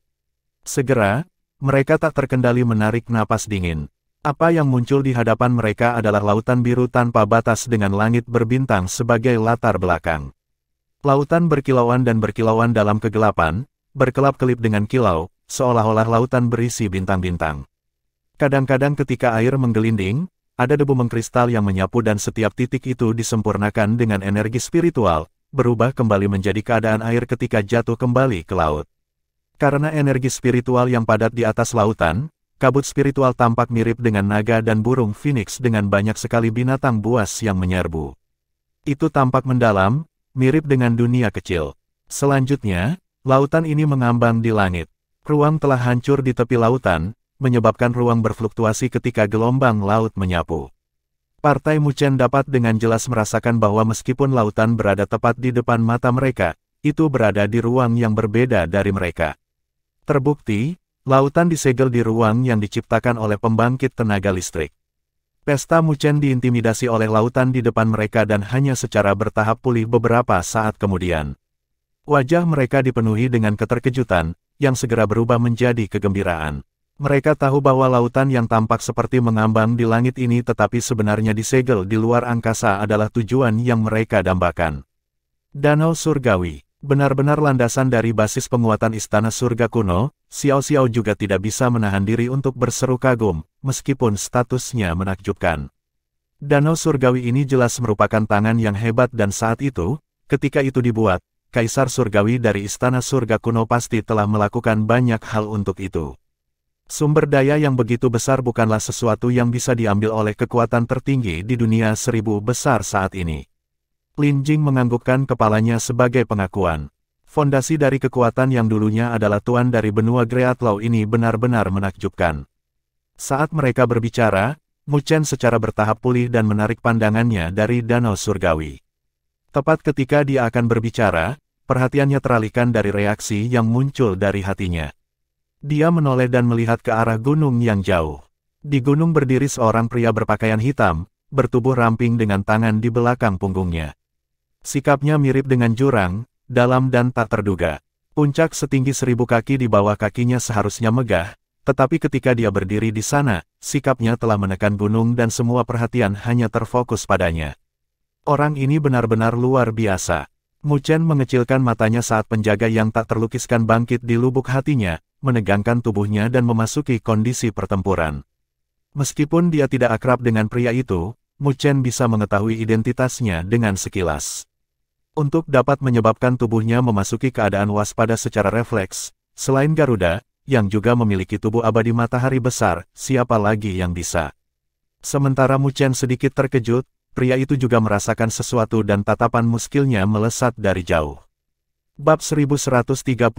Segera, mereka tak terkendali menarik napas dingin. Apa yang muncul di hadapan mereka adalah lautan biru tanpa batas dengan langit berbintang sebagai latar belakang. Lautan berkilauan dan berkilauan dalam kegelapan, berkelap-kelip dengan kilau, seolah-olah lautan berisi bintang-bintang. Kadang-kadang ketika air menggelinding, ada debu mengkristal yang menyapu dan setiap titik itu disempurnakan dengan energi spiritual, berubah kembali menjadi keadaan air ketika jatuh kembali ke laut. Karena energi spiritual yang padat di atas lautan, kabut spiritual tampak mirip dengan naga dan burung phoenix dengan banyak sekali binatang buas yang menyerbu. Itu tampak mendalam, mirip dengan dunia kecil. Selanjutnya, lautan ini mengambang di langit. Ruang telah hancur di tepi lautan, menyebabkan ruang berfluktuasi ketika gelombang laut menyapu. Partai Muchen dapat dengan jelas merasakan bahwa meskipun lautan berada tepat di depan mata mereka, itu berada di ruang yang berbeda dari mereka. Terbukti, lautan disegel di ruang yang diciptakan oleh pembangkit tenaga listrik. Pesta Muchen diintimidasi oleh lautan di depan mereka dan hanya secara bertahap pulih beberapa saat kemudian. Wajah mereka dipenuhi dengan keterkejutan, yang segera berubah menjadi kegembiraan. Mereka tahu bahwa lautan yang tampak seperti mengambang di langit ini tetapi sebenarnya disegel di luar angkasa adalah tujuan yang mereka dambakan. Danau Surgawi, benar-benar landasan dari basis penguatan istana surga kuno. Xiao Xiao juga tidak bisa menahan diri untuk berseru kagum, meskipun statusnya menakjubkan. Danau Surgawi ini jelas merupakan tangan yang hebat dan saat itu, ketika itu dibuat, Kaisar Surgawi dari istana surga kuno pasti telah melakukan banyak hal untuk itu. Sumber daya yang begitu besar bukanlah sesuatu yang bisa diambil oleh kekuatan tertinggi di dunia 1000 besar saat ini. Lin Jing menganggukkan kepalanya sebagai pengakuan. Fondasi dari kekuatan yang dulunya adalah tuan dari benua Greatlaw ini benar-benar menakjubkan. Saat mereka berbicara, Muchen secara bertahap pulih dan menarik pandangannya dari Danau Surgawi. Tepat ketika dia akan berbicara, perhatiannya teralihkan dari reaksi yang muncul dari hatinya. Dia menoleh dan melihat ke arah gunung yang jauh. Di gunung berdiri seorang pria berpakaian hitam, bertubuh ramping dengan tangan di belakang punggungnya. Sikapnya mirip dengan jurang, dalam dan tak terduga. Puncak setinggi 1000 kaki di bawah kakinya seharusnya megah, tetapi ketika dia berdiri di sana, sikapnya telah menekan gunung dan semua perhatian hanya terfokus padanya. Orang ini benar-benar luar biasa. Muchen mengecilkan matanya saat penjaga yang tak terlukiskan bangkit di lubuk hatinya, menegangkan tubuhnya dan memasuki kondisi pertempuran. Meskipun dia tidak akrab dengan pria itu, Muchen bisa mengetahui identitasnya dengan sekilas. Untuk dapat menyebabkan tubuhnya memasuki keadaan waspada secara refleks, selain Garuda, yang juga memiliki tubuh abadi matahari besar, siapa lagi yang bisa? Sementara Muchen sedikit terkejut, pria itu juga merasakan sesuatu dan tatapan muskilnya melesat dari jauh. Bab 1138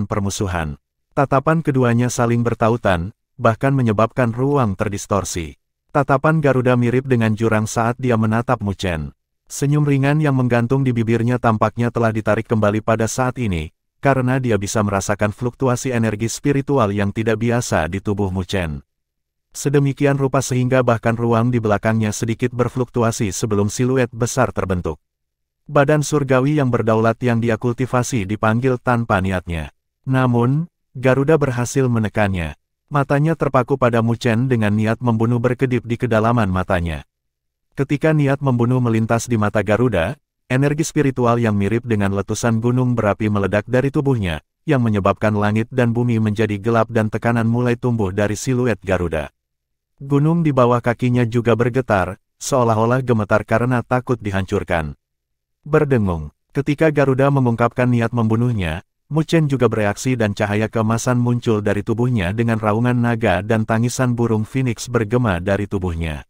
Permusuhan. Tatapan keduanya saling bertautan, bahkan menyebabkan ruang terdistorsi. Tatapan Garuda mirip dengan jurang saat dia menatap Muchen. Senyum ringan yang menggantung di bibirnya tampaknya telah ditarik kembali pada saat ini, karena dia bisa merasakan fluktuasi energi spiritual yang tidak biasa di tubuh Muchen. Sedemikian rupa sehingga bahkan ruang di belakangnya sedikit berfluktuasi sebelum siluet besar terbentuk. Badan surgawi yang berdaulat yang dia kultivasi dipanggil tanpa niatnya. Namun, Garuda berhasil menekannya. Matanya terpaku pada Muchen dengan niat membunuh berkedip di kedalaman matanya. Ketika niat membunuh melintas di mata Garuda, energi spiritual yang mirip dengan letusan gunung berapi meledak dari tubuhnya, yang menyebabkan langit dan bumi menjadi gelap dan tekanan mulai tumbuh dari siluet Garuda. Gunung di bawah kakinya juga bergetar, seolah-olah gemetar karena takut dihancurkan. Berdengung, ketika Garuda mengungkapkan niat membunuhnya, Muchen juga bereaksi dan cahaya keemasan muncul dari tubuhnya dengan raungan naga dan tangisan burung phoenix bergema dari tubuhnya.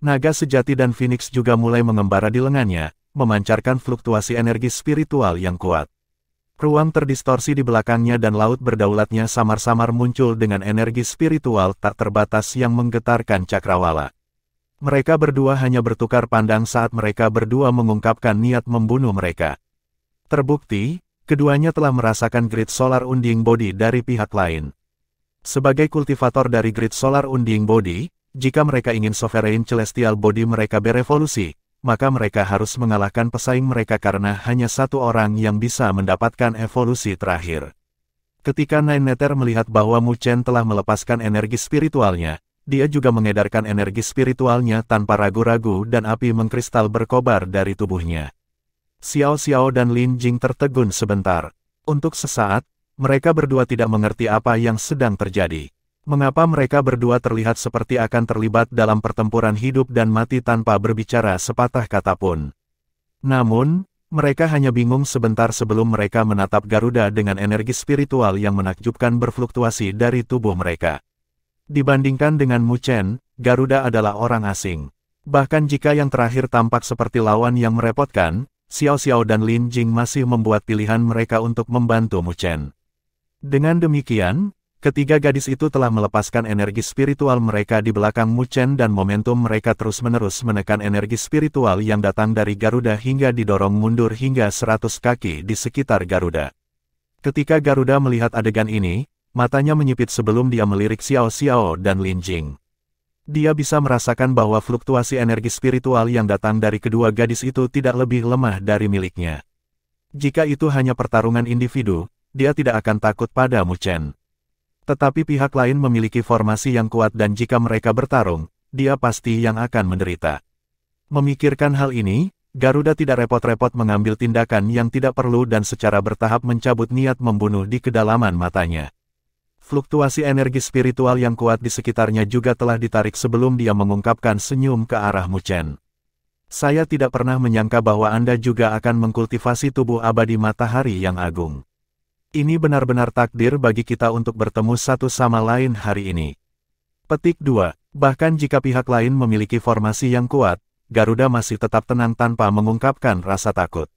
Naga sejati dan phoenix juga mulai mengembara di lengannya, memancarkan fluktuasi energi spiritual yang kuat. Ruang terdistorsi di belakangnya dan laut berdaulatnya samar-samar muncul dengan energi spiritual tak terbatas yang menggetarkan cakrawala. Mereka berdua hanya bertukar pandang saat mereka berdua mengungkapkan niat membunuh mereka. Terbukti, keduanya telah merasakan grid solar unding body dari pihak lain. Sebagai kultivator dari grid solar unding body, jika mereka ingin sovereign celestial body mereka berevolusi, maka mereka harus mengalahkan pesaing mereka karena hanya satu orang yang bisa mendapatkan evolusi terakhir. Ketika Nine Nether melihat bahwa Muchen telah melepaskan energi spiritualnya, dia juga mengedarkan energi spiritualnya tanpa ragu-ragu dan api mengkristal berkobar dari tubuhnya. Xiao Xiao dan Lin Jing tertegun sebentar. Untuk sesaat, mereka berdua tidak mengerti apa yang sedang terjadi. Mengapa mereka berdua terlihat seperti akan terlibat dalam pertempuran hidup dan mati tanpa berbicara sepatah kata pun. Namun, mereka hanya bingung sebentar sebelum mereka menatap Garuda dengan energi spiritual yang menakjubkan berfluktuasi dari tubuh mereka. Dibandingkan dengan Mu Chen, Garuda adalah orang asing. Bahkan jika yang terakhir tampak seperti lawan yang merepotkan, Xiao Xiao dan Lin Jing masih membuat pilihan mereka untuk membantu Mu Chen. Dengan demikian, ketiga gadis itu telah melepaskan energi spiritual mereka di belakang Mu Chen dan momentum mereka terus-menerus menekan energi spiritual yang datang dari Garuda hingga didorong mundur hingga 100 kaki di sekitar Garuda. Ketika Garuda melihat adegan ini, matanya menyipit sebelum dia melirik Xiao Xiao dan Lin Jing. Dia bisa merasakan bahwa fluktuasi energi spiritual yang datang dari kedua gadis itu tidak lebih lemah dari miliknya. Jika itu hanya pertarungan individu, dia tidak akan takut pada Mu Chen. Tetapi pihak lain memiliki formasi yang kuat dan jika mereka bertarung, dia pasti yang akan menderita. Memikirkan hal ini, Garuda tidak repot-repot mengambil tindakan yang tidak perlu dan secara bertahap mencabut niat membunuh di kedalaman matanya. Fluktuasi energi spiritual yang kuat di sekitarnya juga telah ditarik sebelum dia mengungkapkan senyum ke arah Mu Chen. Saya tidak pernah menyangka bahwa Anda juga akan mengkultivasi tubuh abadi matahari yang agung. Ini benar-benar takdir bagi kita untuk bertemu satu sama lain hari ini. Petik 2. Bahkan jika pihak lain memiliki formasi yang kuat, Garuda masih tetap tenang tanpa mengungkapkan rasa takut.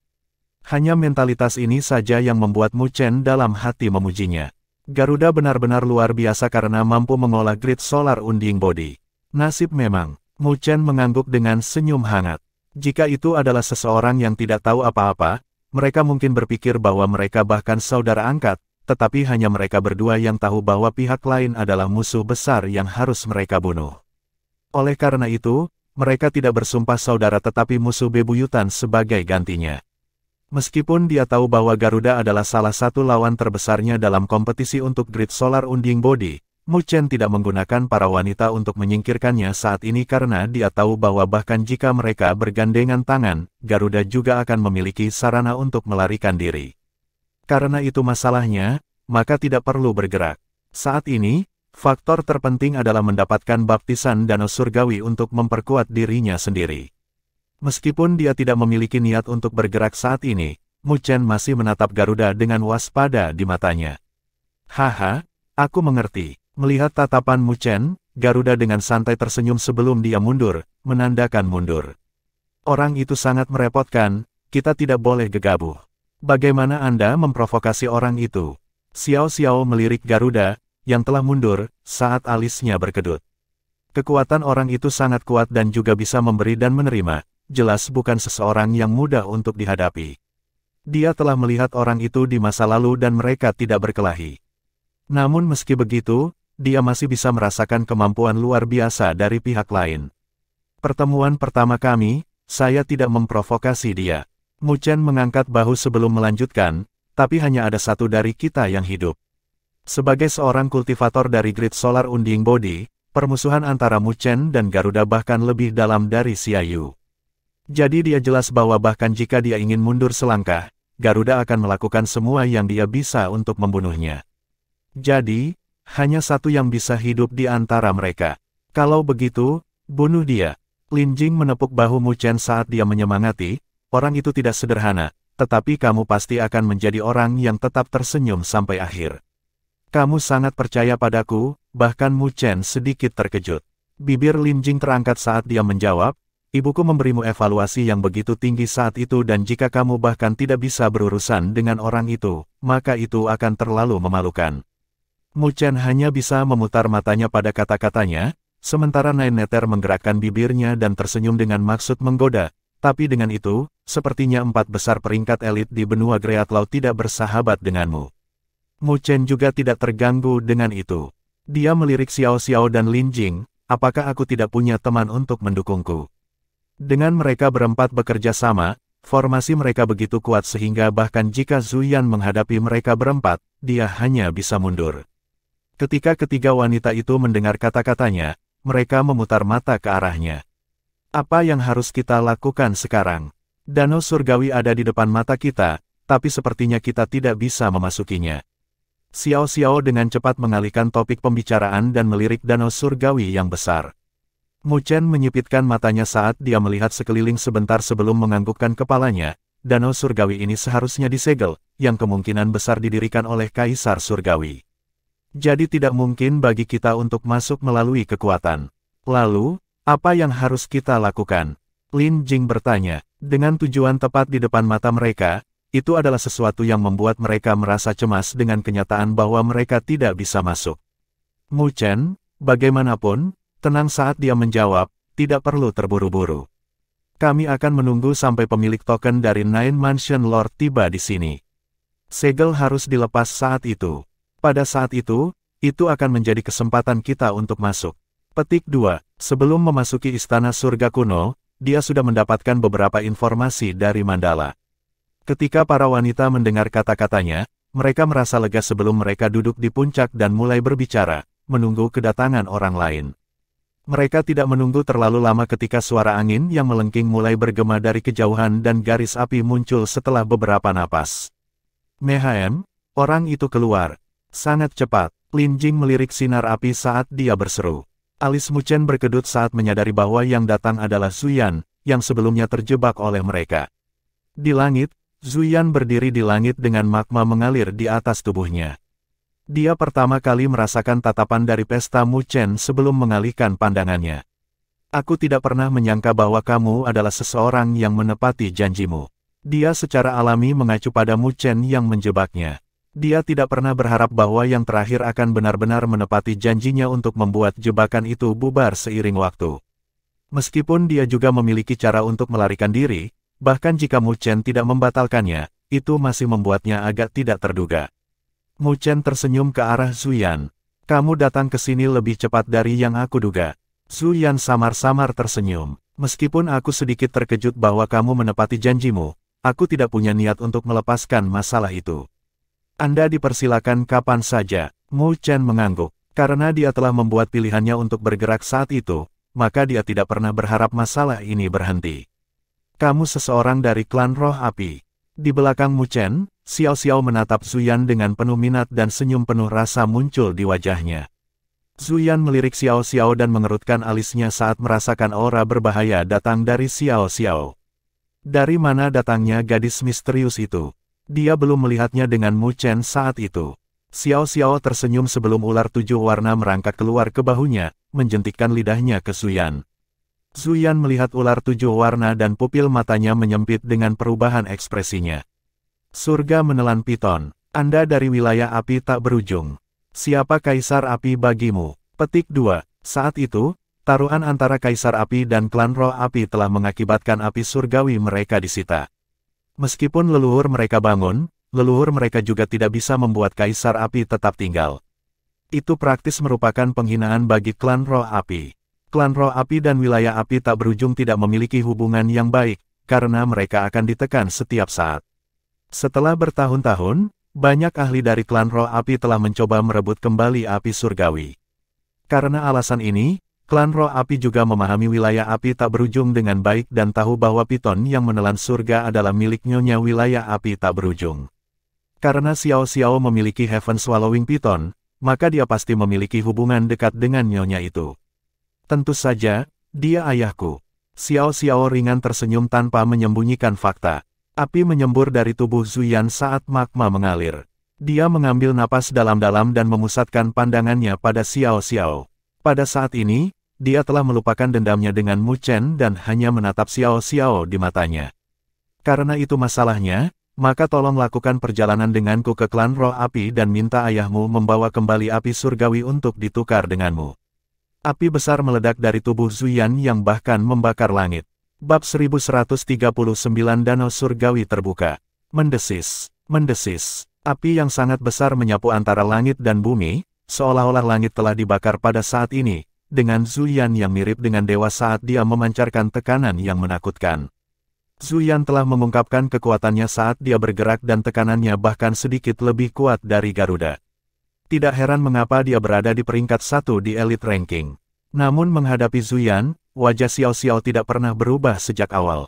Hanya mentalitas ini saja yang membuat Mu Chen dalam hati memujinya. Garuda benar-benar luar biasa karena mampu mengolah grid solar unding body. Nasib memang. Mu Chen mengangguk dengan senyum hangat. Jika itu adalah seseorang yang tidak tahu apa-apa, mereka mungkin berpikir bahwa mereka bahkan saudara angkat, tetapi hanya mereka berdua yang tahu bahwa pihak lain adalah musuh besar yang harus mereka bunuh. Oleh karena itu, mereka tidak bersumpah saudara tetapi musuh bebuyutan sebagai gantinya. Meskipun dia tahu bahwa Garuda adalah salah satu lawan terbesarnya dalam kompetisi untuk grid solar unding body, Mu Chen tidak menggunakan para wanita untuk menyingkirkannya saat ini karena dia tahu bahwa bahkan jika mereka bergandengan tangan, Garuda juga akan memiliki sarana untuk melarikan diri. Karena itu masalahnya, maka tidak perlu bergerak. Saat ini, faktor terpenting adalah mendapatkan baptisan danau surgawi untuk memperkuat dirinya sendiri. Meskipun dia tidak memiliki niat untuk bergerak saat ini, Mu Chen masih menatap Garuda dengan waspada di matanya. Haha, aku mengerti. Melihat tatapan Mu Chen, Garuda dengan santai tersenyum sebelum dia mundur, menandakan mundur. Orang itu sangat merepotkan, kita tidak boleh gegabah. Bagaimana Anda memprovokasi orang itu? Xiao Xiao melirik Garuda, yang telah mundur, saat alisnya berkedut. Kekuatan orang itu sangat kuat dan juga bisa memberi dan menerima. Jelas bukan seseorang yang mudah untuk dihadapi. Dia telah melihat orang itu di masa lalu dan mereka tidak berkelahi. Namun meski begitu, dia masih bisa merasakan kemampuan luar biasa dari pihak lain. Pertemuan pertama kami, saya tidak memprovokasi dia. Mu Chen mengangkat bahu sebelum melanjutkan, tapi hanya ada satu dari kita yang hidup. Sebagai seorang kultivator dari grid solar unding body, permusuhan antara Mu Chen dan Garuda bahkan lebih dalam dari Xiaoyu. Jadi dia jelas bahwa bahkan jika dia ingin mundur selangkah, Garuda akan melakukan semua yang dia bisa untuk membunuhnya. Jadi, hanya satu yang bisa hidup di antara mereka. Kalau begitu, bunuh dia. Lin Jing menepuk bahu Mu Chen saat dia menyemangati, orang itu tidak sederhana, tetapi kamu pasti akan menjadi orang yang tetap tersenyum sampai akhir. Kamu sangat percaya padaku, bahkan Mu Chen sedikit terkejut. Bibir Lin Jing terangkat saat dia menjawab, ibuku memberimu evaluasi yang begitu tinggi saat itu dan jika kamu bahkan tidak bisa berurusan dengan orang itu, maka itu akan terlalu memalukan. Mu Chen hanya bisa memutar matanya pada kata-katanya, sementara Nine Nether menggerakkan bibirnya dan tersenyum dengan maksud menggoda, tapi dengan itu, sepertinya 4 besar peringkat elit di benua Greatlaw tidak bersahabat denganmu. Mu Chen juga tidak terganggu dengan itu. Dia melirik Xiao Xiao dan Lin Jing, apakah aku tidak punya teman untuk mendukungku? Dengan mereka berempat bekerja sama, formasi mereka begitu kuat sehingga bahkan jika Zuyan menghadapi mereka berempat, dia hanya bisa mundur. Ketika ketiga wanita itu mendengar kata-katanya, mereka memutar mata ke arahnya. Apa yang harus kita lakukan sekarang? Danau surgawi ada di depan mata kita, tapi sepertinya kita tidak bisa memasukinya. Xiao Xiao dengan cepat mengalihkan topik pembicaraan dan melirik danau surgawi yang besar. Mu Chen menyipitkan matanya saat dia melihat sekeliling sebentar sebelum menganggukkan kepalanya. Danau surgawi ini seharusnya disegel, yang kemungkinan besar didirikan oleh Kaisar Surgawi. Jadi tidak mungkin bagi kita untuk masuk melalui kekuatan. Lalu, apa yang harus kita lakukan? Lin Jing bertanya, dengan tujuan tepat di depan mata mereka, itu adalah sesuatu yang membuat mereka merasa cemas dengan kenyataan bahwa mereka tidak bisa masuk. Mu Chen, bagaimanapun, tenang saat dia menjawab, tidak perlu terburu-buru. Kami akan menunggu sampai pemilik token dari Nine Mansion Lord tiba di sini. Segel harus dilepas saat itu. Pada saat itu akan menjadi kesempatan kita untuk masuk. Petik 2. Sebelum memasuki Istana Surga Kuno, dia sudah mendapatkan beberapa informasi dari Mandala. Ketika para wanita mendengar kata-katanya, mereka merasa lega sebelum mereka duduk di puncak dan mulai berbicara, menunggu kedatangan orang lain. Mereka tidak menunggu terlalu lama ketika suara angin yang melengking mulai bergema dari kejauhan dan garis api muncul setelah beberapa napas. Mehem, orang itu keluar. Sangat cepat, Lin Jing melirik sinar api saat dia berseru. Alis Mu Chen berkedut saat menyadari bahwa yang datang adalah Zuyan, yang sebelumnya terjebak oleh mereka. Di langit, Zuyan berdiri di langit dengan magma mengalir di atas tubuhnya. Dia pertama kali merasakan tatapan dari pesta Mu Chen sebelum mengalihkan pandangannya. Aku tidak pernah menyangka bahwa kamu adalah seseorang yang menepati janjimu. Dia secara alami mengacu pada Mu Chen yang menjebaknya. Dia tidak pernah berharap bahwa yang terakhir akan benar-benar menepati janjinya untuk membuat jebakan itu bubar seiring waktu. Meskipun dia juga memiliki cara untuk melarikan diri, bahkan jika Mu Chen tidak membatalkannya, itu masih membuatnya agak tidak terduga. Mu Chen tersenyum ke arah Zuyan. Kamu datang ke sini lebih cepat dari yang aku duga. Zuyan samar-samar tersenyum. Meskipun aku sedikit terkejut bahwa kamu menepati janjimu, aku tidak punya niat untuk melepaskan masalah itu. Anda dipersilakan kapan saja. Mu Chen mengangguk. Karena dia telah membuat pilihannya untuk bergerak saat itu, maka dia tidak pernah berharap masalah ini berhenti. Kamu seseorang dari klan Roh Api. Di belakang Mu Chen, Xiao Xiao menatap Zuyan dengan penuh minat dan senyum penuh rasa muncul di wajahnya. Zuyan melirik Xiao Xiao dan mengerutkan alisnya saat merasakan aura berbahaya datang dari Xiao Xiao. Dari mana datangnya gadis misterius itu? Dia belum melihatnya dengan Mu Chen saat itu. Xiao Xiao tersenyum sebelum ular 7 warna merangkak keluar ke bahunya, menjentikkan lidahnya ke Zuyan. Zuyan melihat ular 7 warna dan pupil matanya menyempit dengan perubahan ekspresinya. Surga menelan piton. Anda dari wilayah api tak berujung. Siapa Kaisar Api bagimu? Petik 2. Saat itu, taruhan antara Kaisar Api dan klan Roh Api telah mengakibatkan api surgawi mereka disita. Meskipun leluhur mereka bangun, leluhur mereka juga tidak bisa membuat Kaisar Api tetap tinggal. Itu praktis merupakan penghinaan bagi klan Roh Api. Klan Roh Api dan wilayah api tak berujung tidak memiliki hubungan yang baik, karena mereka akan ditekan setiap saat. Setelah bertahun-tahun, banyak ahli dari klan Roh Api telah mencoba merebut kembali api surgawi. Karena alasan ini, klan Roh Api juga memahami wilayah api tak berujung dengan baik dan tahu bahwa piton yang menelan surga adalah milik nyonya wilayah api tak berujung. Karena Xiao Xiao memiliki Heaven Swallowing Piton, maka dia pasti memiliki hubungan dekat dengan nyonya itu. Tentu saja, dia ayahku. Xiao Xiao ringan tersenyum tanpa menyembunyikan fakta. Api menyembur dari tubuh Zuyan saat magma mengalir. Dia mengambil napas dalam-dalam dan memusatkan pandangannya pada Xiao Xiao. Pada saat ini, dia telah melupakan dendamnya dengan Mu Chen dan hanya menatap Xiao Xiao di matanya. Karena itu masalahnya, maka tolong lakukan perjalanan denganku ke klan Roh Api dan minta ayahmu membawa kembali api surgawi untuk ditukar denganmu. Api besar meledak dari tubuh Zuyan yang bahkan membakar langit. Bab 1139 Danau Surgawi terbuka. Mendesis, mendesis. Api yang sangat besar menyapu antara langit dan bumi, seolah-olah langit telah dibakar pada saat ini, dengan Zuyan yang mirip dengan dewa saat dia memancarkan tekanan yang menakutkan. Zuyan telah mengungkapkan kekuatannya saat dia bergerak dan tekanannya bahkan sedikit lebih kuat dari Garuda. Tidak heran mengapa dia berada di peringkat 1 di Elite Ranking. Namun menghadapi Zuyan, wajah Xiao Xiao tidak pernah berubah sejak awal.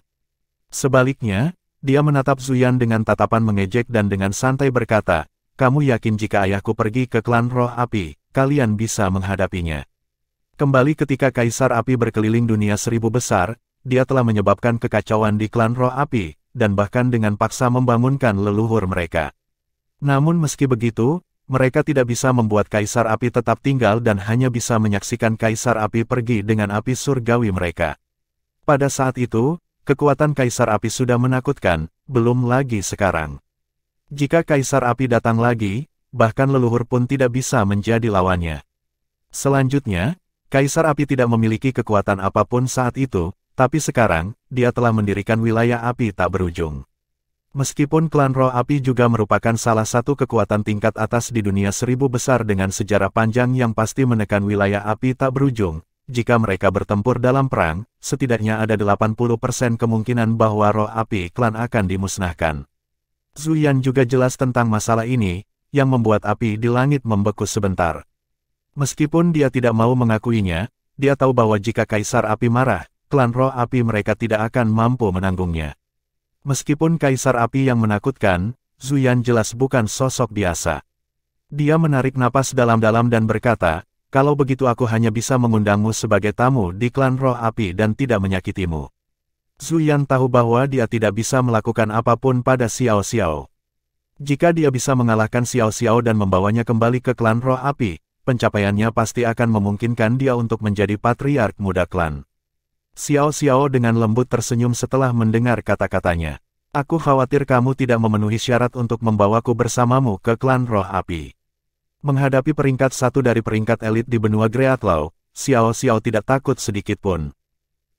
Sebaliknya, dia menatap Zuyan dengan tatapan mengejek dan dengan santai berkata, "Kamu yakin jika ayahku pergi ke klan roh api, kalian bisa menghadapinya?" Kembali ketika Kaisar Api berkeliling dunia 1000 besar, dia telah menyebabkan kekacauan di klan roh api, dan bahkan dengan paksa membangunkan leluhur mereka. Namun meski begitu, mereka tidak bisa membuat Kaisar Api tetap tinggal dan hanya bisa menyaksikan Kaisar Api pergi dengan api surgawi mereka. Pada saat itu, kekuatan Kaisar Api sudah menakutkan, belum lagi sekarang. Jika Kaisar Api datang lagi, bahkan leluhur pun tidak bisa menjadi lawannya. Selanjutnya, Kaisar Api tidak memiliki kekuatan apapun saat itu, tapi sekarang, dia telah mendirikan wilayah api tak berujung. Meskipun klan roh api juga merupakan salah satu kekuatan tingkat atas di dunia 1000 besar dengan sejarah panjang yang pasti menekan wilayah api tak berujung, jika mereka bertempur dalam perang, setidaknya ada 80% kemungkinan bahwa roh api klan akan dimusnahkan. Zuyan juga jelas tentang masalah ini, yang membuat api di langit membeku sebentar. Meskipun dia tidak mau mengakuinya, dia tahu bahwa jika Kaisar Api marah, klan roh api mereka tidak akan mampu menanggungnya. Meskipun Kaisar Api yang menakutkan, Zuyan jelas bukan sosok biasa. Dia menarik napas dalam-dalam dan berkata, "Kalau begitu aku hanya bisa mengundangmu sebagai tamu di klan roh api dan tidak menyakitimu." Zuyan tahu bahwa dia tidak bisa melakukan apapun pada Xiao Xiao. Jika dia bisa mengalahkan Xiao Xiao dan membawanya kembali ke klan roh api, pencapaiannya pasti akan memungkinkan dia untuk menjadi patriark muda klan. Xiao Xiao dengan lembut tersenyum setelah mendengar kata-katanya. "Aku khawatir kamu tidak memenuhi syarat untuk membawaku bersamamu ke klan roh api." Menghadapi peringkat satu dari peringkat elit di benua Greatlaw, Xiao Xiao tidak takut sedikit pun.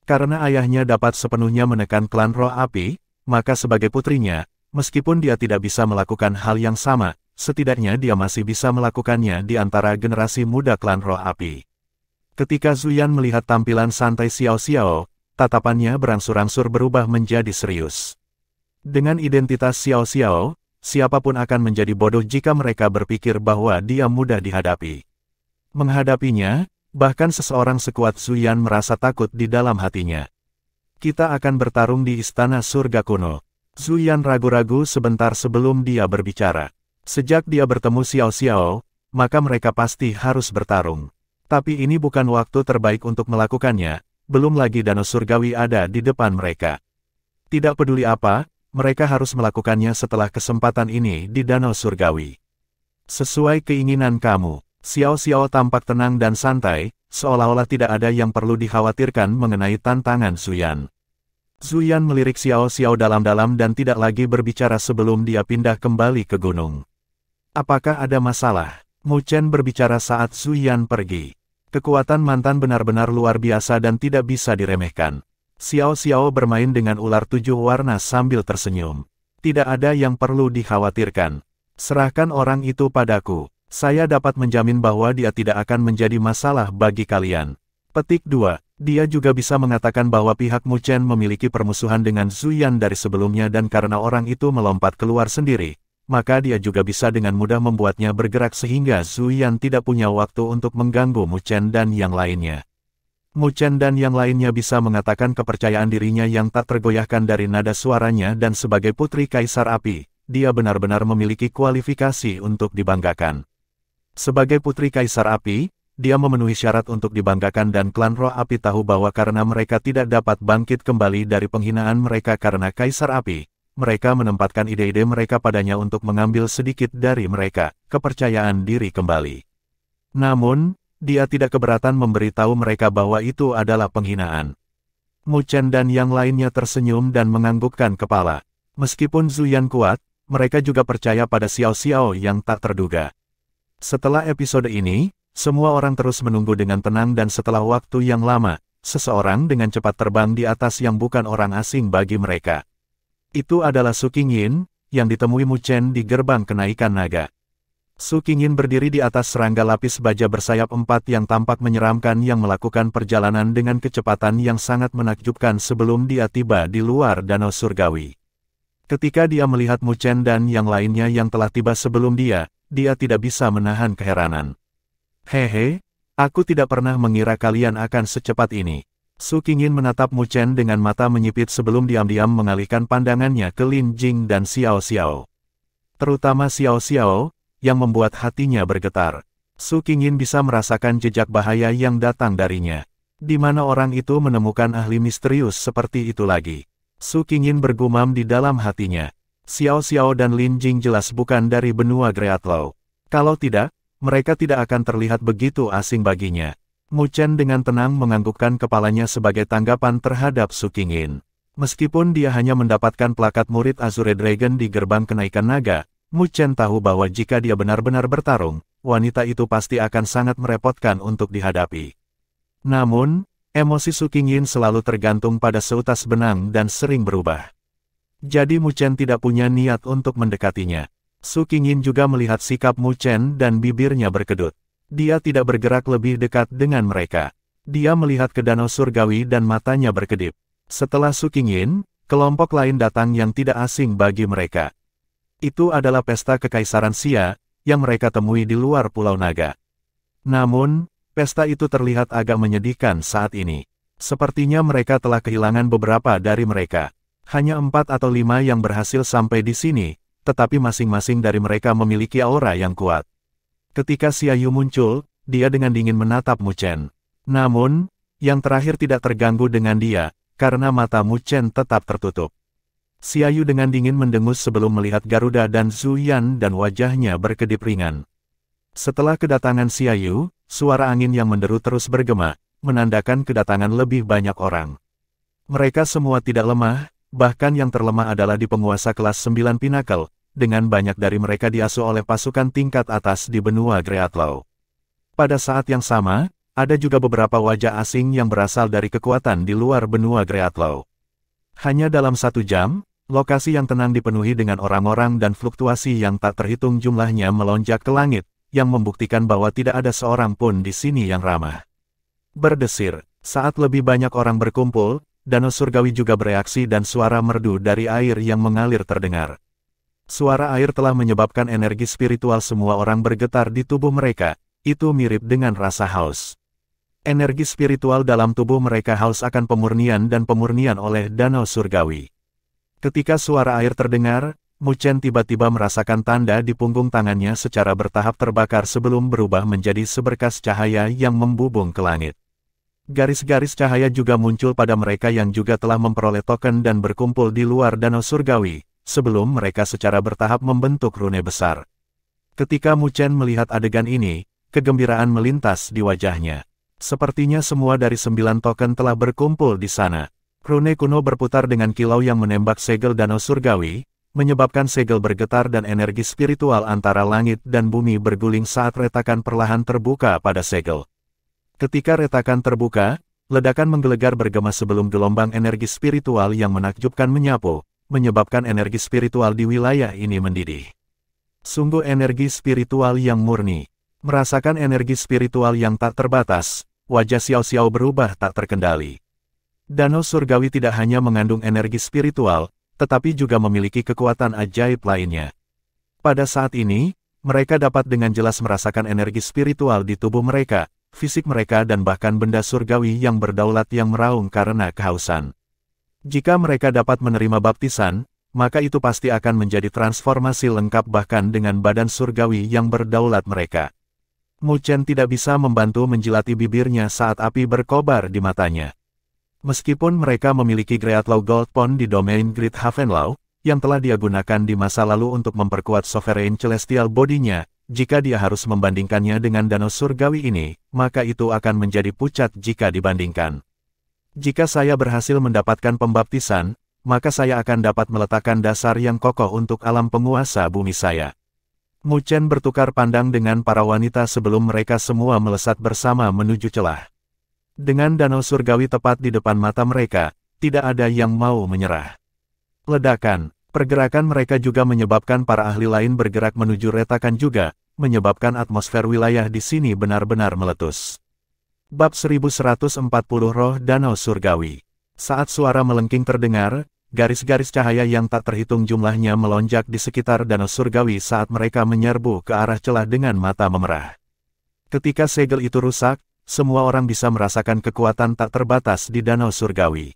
Karena ayahnya dapat sepenuhnya menekan klan roh api, maka sebagai putrinya, meskipun dia tidak bisa melakukan hal yang sama, setidaknya dia masih bisa melakukannya di antara generasi muda klan roh api. Ketika Zuyan melihat tampilan santai Xiao Xiao, tatapannya berangsur-angsur berubah menjadi serius. Dengan identitas Xiao Xiao, siapapun akan menjadi bodoh jika mereka berpikir bahwa dia mudah dihadapi. Menghadapinya, bahkan seseorang sekuat Zuyan merasa takut di dalam hatinya. "Kita akan bertarung di Istana Surga Kuno." Zuyan ragu-ragu sebentar sebelum dia berbicara. Sejak dia bertemu Xiao Xiao, maka mereka pasti harus bertarung. Tapi ini bukan waktu terbaik untuk melakukannya, belum lagi danau surgawi ada di depan mereka. Tidak peduli apa, mereka harus melakukannya setelah kesempatan ini di danau surgawi. "Sesuai keinginan kamu." Xiao Xiao tampak tenang dan santai, seolah-olah tidak ada yang perlu dikhawatirkan mengenai tantangan Zuyan. Zuyan melirik Xiao Xiao dalam-dalam dan tidak lagi berbicara sebelum dia pindah kembali ke gunung. "Apakah ada masalah?" Mu Chen berbicara saat Zuyan pergi. Kekuatan mantan benar-benar luar biasa dan tidak bisa diremehkan. Xiao Xiao bermain dengan ular 7 warna sambil tersenyum. "Tidak ada yang perlu dikhawatirkan. Serahkan orang itu padaku. Saya dapat menjamin bahwa dia tidak akan menjadi masalah bagi kalian." Petik 2. Dia juga bisa mengatakan bahwa pihak Mu Chen memiliki permusuhan dengan Zuyan dari sebelumnya dan karena orang itu melompat keluar sendiri, maka dia juga bisa dengan mudah membuatnya bergerak sehingga Zuyan tidak punya waktu untuk mengganggu Mu Chen dan yang lainnya. Mu Chen dan yang lainnya bisa mengatakan kepercayaan dirinya yang tak tergoyahkan dari nada suaranya dan sebagai putri Kaisar Api, dia benar-benar memiliki kualifikasi untuk dibanggakan. Sebagai putri Kaisar Api, dia memenuhi syarat untuk dibanggakan dan klan roh api tahu bahwa karena mereka tidak dapat bangkit kembali dari penghinaan mereka karena Kaisar Api, mereka menempatkan ide-ide mereka padanya untuk mengambil sedikit dari mereka, kepercayaan diri kembali. Namun, dia tidak keberatan memberitahu mereka bahwa itu adalah penghinaan. Mu Chen dan yang lainnya tersenyum dan menganggukkan kepala. Meskipun Zuyan kuat, mereka juga percaya pada Xiao Xiao yang tak terduga. Setelah episode ini, semua orang terus menunggu dengan tenang dan setelah waktu yang lama, seseorang dengan cepat terbang di atas yang bukan orang asing bagi mereka. Itu adalah Su Qingyin, yang ditemui Mu Chen di gerbang kenaikan naga. Su Qingyin berdiri di atas serangga lapis baja bersayap 4 yang tampak menyeramkan yang melakukan perjalanan dengan kecepatan yang sangat menakjubkan sebelum dia tiba di luar danau surgawi. Ketika dia melihat Mu Chen dan yang lainnya yang telah tiba sebelum dia tidak bisa menahan keheranan. "Hehe, Aku tidak pernah mengira kalian akan secepat ini. Su Qingyin menatap Mu Chen dengan mata menyipit sebelum diam-diam mengalihkan pandangannya ke Lin Jing dan Xiao Xiao. Terutama Xiao Xiao, yang membuat hatinya bergetar. Su Qingyin bisa merasakan jejak bahaya yang datang darinya. Di mana orang itu menemukan ahli misterius seperti itu lagi? Su Qingyin bergumam di dalam hatinya. Xiao Xiao dan Lin Jing jelas bukan dari benua Greatlaw. Kalau tidak, mereka tidak akan terlihat begitu asing baginya. Mu Chen dengan tenang menganggukkan kepalanya sebagai tanggapan terhadap Su Qingyin. Meskipun dia hanya mendapatkan plakat murid Azure Dragon di gerbang kenaikan naga, Mu Chen tahu bahwa jika dia benar-benar bertarung, wanita itu pasti akan sangat merepotkan untuk dihadapi. Namun, emosi Su Qingyin selalu tergantung pada seutas benang dan sering berubah. Jadi Mu Chen tidak punya niat untuk mendekatinya. Su Qingyin juga melihat sikap Mu Chen dan bibirnya berkedut. Dia tidak bergerak lebih dekat dengan mereka. Dia melihat ke danau surgawi dan matanya berkedip. Setelah Su Qingyin, kelompok lain datang yang tidak asing bagi mereka. Itu adalah pesta kekaisaran Xia, yang mereka temui di luar Pulau Naga. Namun, pesta itu terlihat agak menyedihkan saat ini. Sepertinya mereka telah kehilangan beberapa dari mereka. Hanya 4 atau 5 yang berhasil sampai di sini, tetapi masing-masing dari mereka memiliki aura yang kuat. Ketika Xia Yu muncul, dia dengan dingin menatap Mu Chen. Namun, yang terakhir tidak terganggu dengan dia, karena mata Mu Chen tetap tertutup. Xia Yu dengan dingin mendengus sebelum melihat Garuda dan Zhu Yan dan wajahnya berkedip ringan. Setelah kedatangan Xia Yu, suara angin yang menderu terus bergema, menandakan kedatangan lebih banyak orang. Mereka semua tidak lemah, bahkan yang terlemah adalah di penguasa kelas 9 Pinnacle, dengan banyak dari mereka diasuh oleh pasukan tingkat atas di benua Greatlaw. Pada saat yang sama, ada juga beberapa wajah asing yang berasal dari kekuatan di luar benua Greatlaw. Hanya dalam 1 jam, lokasi yang tenang dipenuhi dengan orang-orang dan fluktuasi yang tak terhitung jumlahnya melonjak ke langit, yang membuktikan bahwa tidak ada seorang pun di sini yang ramah. Berdesir, saat lebih banyak orang berkumpul, danau surgawi juga bereaksi dan suara merdu dari air yang mengalir terdengar. Suara air telah menyebabkan energi spiritual semua orang bergetar di tubuh mereka, itu mirip dengan rasa haus. Energi spiritual dalam tubuh mereka haus akan pemurnian dan pemurnian oleh danau surgawi. Ketika suara air terdengar, Mu Chen tiba-tiba merasakan tanda di punggung tangannya secara bertahap terbakar sebelum berubah menjadi seberkas cahaya yang membubung ke langit. Garis-garis cahaya juga muncul pada mereka yang juga telah memperoleh token dan berkumpul di luar danau surgawi, sebelum mereka secara bertahap membentuk rune besar. Ketika Mu Chen melihat adegan ini, kegembiraan melintas di wajahnya. Sepertinya semua dari 9 token telah berkumpul di sana. Rune kuno berputar dengan kilau yang menembak segel danau surgawi, menyebabkan segel bergetar dan energi spiritual antara langit dan bumi berguling saat retakan perlahan terbuka pada segel. Ketika retakan terbuka, ledakan menggelegar bergema sebelum gelombang energi spiritual yang menakjubkan menyapu, menyebabkan energi spiritual di wilayah ini mendidih. Sungguh energi spiritual yang murni. Merasakan energi spiritual yang tak terbatas, wajah Xiao Xiao berubah tak terkendali. Danau surgawi tidak hanya mengandung energi spiritual, tetapi juga memiliki kekuatan ajaib lainnya. Pada saat ini, mereka dapat dengan jelas merasakan energi spiritual di tubuh mereka, fisik mereka dan bahkan benda surgawi yang berdaulat yang meraung karena kehausan. Jika mereka dapat menerima baptisan, maka itu pasti akan menjadi transformasi lengkap bahkan dengan badan surgawi yang berdaulat mereka. Mu Chen tidak bisa membantu menjilati bibirnya saat api berkobar di matanya. Meskipun mereka memiliki Greatlaw Gold Pond di domain Great Havenlaw, yang telah dia gunakan di masa lalu untuk memperkuat Sovereign Celestial Body-nya, jika dia harus membandingkannya dengan danau surgawi ini, maka itu akan menjadi pucat jika dibandingkan. Jika saya berhasil mendapatkan pembaptisan, maka saya akan dapat meletakkan dasar yang kokoh untuk alam penguasa bumi saya. Mu Chen bertukar pandang dengan para wanita sebelum mereka semua melesat bersama menuju celah. Dengan danau surgawi tepat di depan mata mereka, tidak ada yang mau menyerah. Ledakan, pergerakan mereka juga menyebabkan para ahli lain bergerak menuju retakan juga, menyebabkan atmosfer wilayah di sini benar-benar meletus. Bab 1140 Roh Danau Surgawi. Saat suara melengking terdengar, garis-garis cahaya yang tak terhitung jumlahnya melonjak di sekitar danau surgawi saat mereka menyerbu ke arah celah dengan mata memerah. Ketika segel itu rusak, semua orang bisa merasakan kekuatan tak terbatas di Danau Surgawi.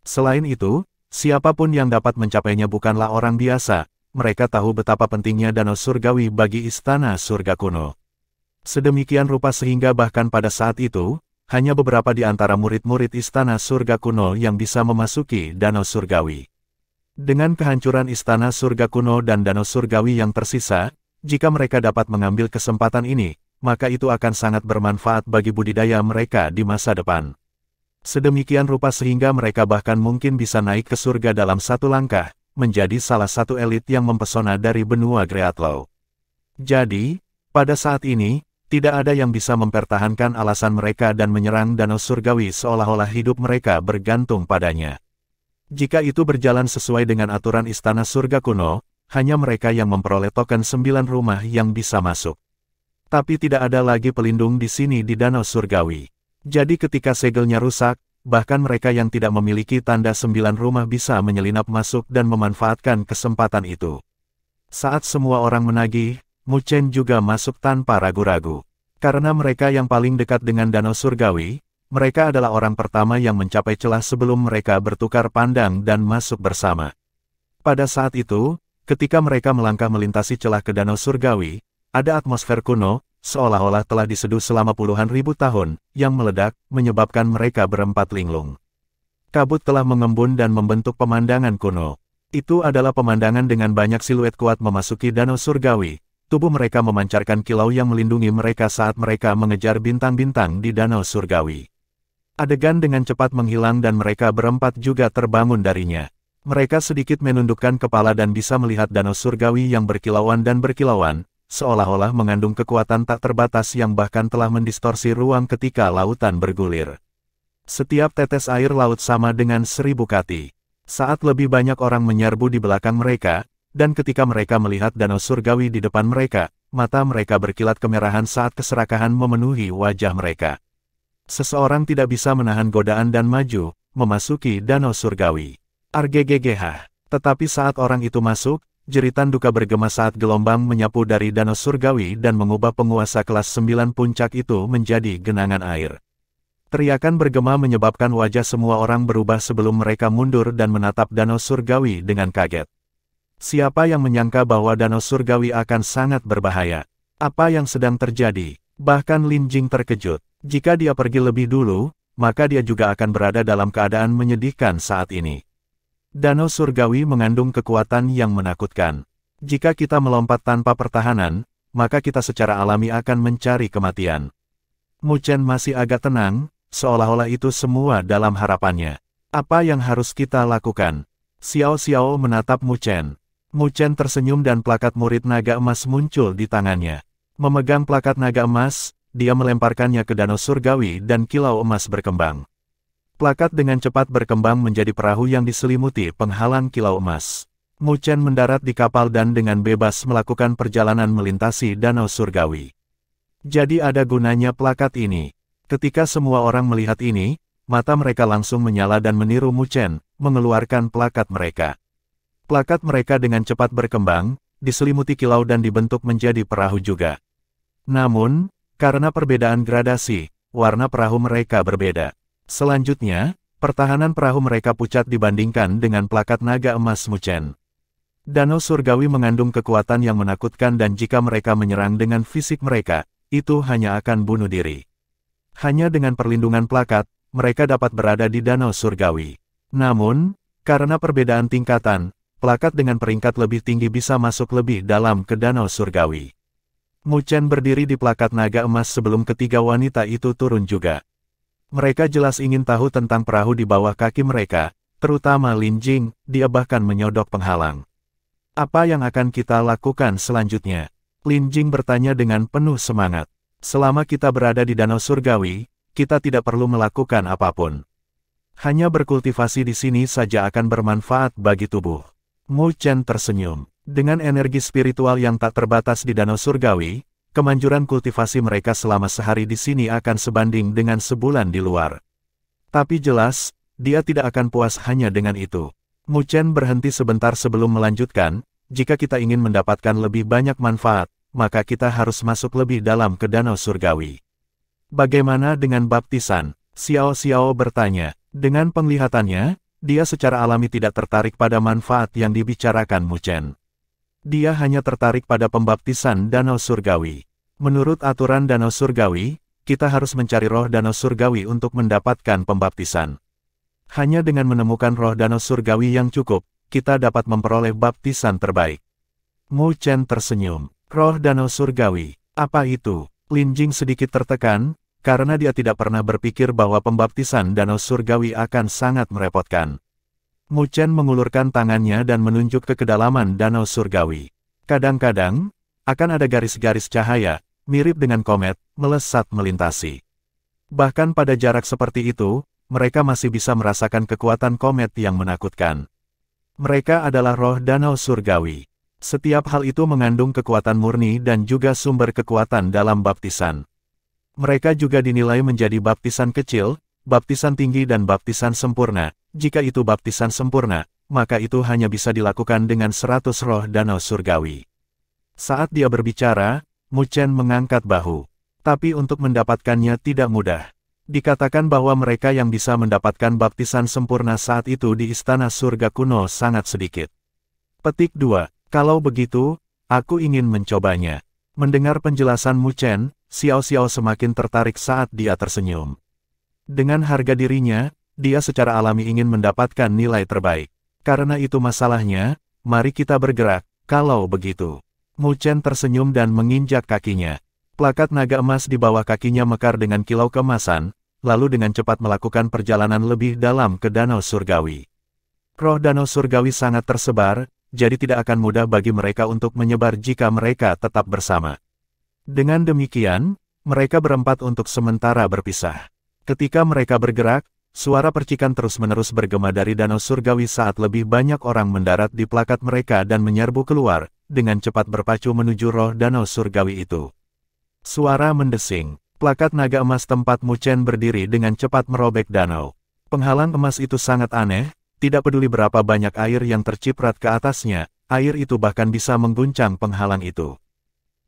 Selain itu, siapapun yang dapat mencapainya bukanlah orang biasa, mereka tahu betapa pentingnya Danau Surgawi bagi Istana Surga Kuno. Sedemikian rupa sehingga bahkan pada saat itu, hanya beberapa di antara murid-murid Istana Surga Kuno yang bisa memasuki Danau Surgawi. Dengan kehancuran Istana Surga Kuno dan Danau Surgawi yang tersisa, jika mereka dapat mengambil kesempatan ini, maka itu akan sangat bermanfaat bagi budidaya mereka di masa depan. Sedemikian rupa sehingga mereka bahkan mungkin bisa naik ke surga dalam satu langkah, menjadi salah satu elit yang mempesona dari benua Greatlaw. Jadi, pada saat ini, tidak ada yang bisa mempertahankan alasan mereka dan menyerang Danau Surgawi seolah-olah hidup mereka bergantung padanya. Jika itu berjalan sesuai dengan aturan Istana Surga Kuno, hanya mereka yang memperoleh token 9 rumah yang bisa masuk. Tapi tidak ada lagi pelindung di sini di Danau Surgawi. Jadi ketika segelnya rusak, bahkan mereka yang tidak memiliki tanda 9 rumah bisa menyelinap masuk dan memanfaatkan kesempatan itu. Saat semua orang menagih, Mu Chen juga masuk tanpa ragu-ragu. Karena mereka yang paling dekat dengan Danau Surgawi, mereka adalah orang pertama yang mencapai celah sebelum mereka bertukar pandang dan masuk bersama. Pada saat itu, ketika mereka melangkah melintasi celah ke Danau Surgawi, ada atmosfer kuno, seolah-olah telah diseduh selama puluhan ribu tahun, yang meledak, menyebabkan mereka berempat linglung. Kabut telah mengembun dan membentuk pemandangan kuno. Itu adalah pemandangan dengan banyak siluet kuat memasuki Danau Surgawi. Tubuh mereka memancarkan kilau yang melindungi mereka saat mereka mengejar bintang-bintang di Danau Surgawi. Adegan dengan cepat menghilang dan mereka berempat juga terbangun darinya. Mereka sedikit menundukkan kepala dan bisa melihat Danau Surgawi yang berkilauan dan berkilauan, seolah-olah mengandung kekuatan tak terbatas yang bahkan telah mendistorsi ruang ketika lautan bergulir. Setiap tetes air laut sama dengan 1000 kati. Saat lebih banyak orang menyerbu di belakang mereka, dan ketika mereka melihat Danau Surgawi di depan mereka, mata mereka berkilat kemerahan saat keserakahan memenuhi wajah mereka. Seseorang tidak bisa menahan godaan dan maju, memasuki Danau Surgawi. Arggggh. Tetapi saat orang itu masuk, jeritan duka bergema saat gelombang menyapu dari Danau Surgawi dan mengubah penguasa kelas 9 puncak itu menjadi genangan air. Teriakan bergema menyebabkan wajah semua orang berubah sebelum mereka mundur dan menatap Danau Surgawi dengan kaget. Siapa yang menyangka bahwa Danau Surgawi akan sangat berbahaya? Apa yang sedang terjadi? Bahkan Lin Jing terkejut. Jika dia pergi lebih dulu, maka dia juga akan berada dalam keadaan menyedihkan saat ini. Danau Surgawi mengandung kekuatan yang menakutkan. Jika kita melompat tanpa pertahanan, maka kita secara alami akan mencari kematian. Mu Chen masih agak tenang, seolah-olah itu semua dalam harapannya. Apa yang harus kita lakukan? Xiao Xiao menatap Mu Chen. Mu Chen tersenyum dan plakat murid naga emas muncul di tangannya. Memegang plakat naga emas, dia melemparkannya ke Danau Surgawi dan kilau emas berkembang. Plakat dengan cepat berkembang menjadi perahu yang diselimuti penghalang kilau emas. Mu Chen mendarat di kapal dan dengan bebas melakukan perjalanan melintasi Danau Surgawi. Jadi ada gunanya plakat ini. Ketika semua orang melihat ini, mata mereka langsung menyala dan meniru Mu Chen, mengeluarkan plakat mereka. Plakat mereka dengan cepat berkembang, diselimuti kilau dan dibentuk menjadi perahu juga. Namun, karena perbedaan gradasi, warna perahu mereka berbeda. Selanjutnya, pertahanan perahu mereka pucat dibandingkan dengan plakat naga emas Mu Chen. Danau Surgawi mengandung kekuatan yang menakutkan dan jika mereka menyerang dengan fisik mereka, itu hanya akan bunuh diri. Hanya dengan perlindungan plakat, mereka dapat berada di Danau Surgawi. Namun, karena perbedaan tingkatan, plakat dengan peringkat lebih tinggi bisa masuk lebih dalam ke Danau Surgawi. Mu Chen berdiri di plakat naga emas sebelum ketiga wanita itu turun juga. Mereka jelas ingin tahu tentang perahu di bawah kaki mereka, terutama Lin Jing, dia bahkan menyodok penghalang. Apa yang akan kita lakukan selanjutnya? Lin Jing bertanya dengan penuh semangat. Selama kita berada di Danau Surgawi, kita tidak perlu melakukan apapun. Hanya berkultivasi di sini saja akan bermanfaat bagi tubuh. Mu Chen tersenyum. Dengan energi spiritual yang tak terbatas di Danau Surgawi, kemanjuran kultivasi mereka selama sehari di sini akan sebanding dengan sebulan di luar. Tapi jelas, dia tidak akan puas hanya dengan itu. Mu Chen berhenti sebentar sebelum melanjutkan, jika kita ingin mendapatkan lebih banyak manfaat, maka kita harus masuk lebih dalam ke danau surgawi. Bagaimana dengan baptisan? Xiao Xiao bertanya. Dengan penglihatannya, dia secara alami tidak tertarik pada manfaat yang dibicarakan Mu Chen. Dia hanya tertarik pada pembaptisan danau surgawi. Menurut aturan danau surgawi, kita harus mencari roh danau surgawi untuk mendapatkan pembaptisan. Hanya dengan menemukan roh danau surgawi yang cukup, kita dapat memperoleh baptisan terbaik. Mu Chen tersenyum. Roh danau surgawi, apa itu? Lin Jing sedikit tertekan, karena dia tidak pernah berpikir bahwa pembaptisan danau surgawi akan sangat merepotkan. Mu Chen mengulurkan tangannya dan menunjuk ke kedalaman danau surgawi. Kadang-kadang, akan ada garis-garis cahaya, mirip dengan komet, melesat melintasi. Bahkan pada jarak seperti itu, mereka masih bisa merasakan kekuatan komet yang menakutkan. Mereka adalah roh danau surgawi. Setiap hal itu mengandung kekuatan murni dan juga sumber kekuatan dalam baptisan. Mereka juga dinilai menjadi baptisan kecil, baptisan tinggi dan baptisan sempurna. Jika itu baptisan sempurna, maka itu hanya bisa dilakukan dengan 100 roh danau surgawi. Saat dia berbicara, Mu Chen mengangkat bahu. Tapi untuk mendapatkannya tidak mudah. Dikatakan bahwa mereka yang bisa mendapatkan baptisan sempurna saat itu di Istana Surga Kuno sangat sedikit. Petik 2. Kalau begitu, aku ingin mencobanya. Mendengar penjelasan Mu Chen, Xiao Xiao semakin tertarik saat dia tersenyum. Dengan harga dirinya, dia secara alami ingin mendapatkan nilai terbaik. Karena itu masalahnya, mari kita bergerak, kalau begitu. Mu Chen tersenyum dan menginjak kakinya. Plakat naga emas di bawah kakinya mekar dengan kilau keemasan, lalu dengan cepat melakukan perjalanan lebih dalam ke danau surgawi. Roh danau surgawi sangat tersebar, jadi tidak akan mudah bagi mereka untuk menyebar jika mereka tetap bersama. Dengan demikian, mereka berempat untuk sementara berpisah. Ketika mereka bergerak, suara percikan terus-menerus bergema dari danau surgawi saat lebih banyak orang mendarat di plakat mereka dan menyerbu keluar, dengan cepat berpacu menuju roh danau surgawi itu. Suara mendesing. Plakat naga emas tempat Mu Chen berdiri dengan cepat merobek danau. Penghalang emas itu sangat aneh, tidak peduli berapa banyak air yang terciprat ke atasnya, air itu bahkan bisa mengguncang penghalang itu.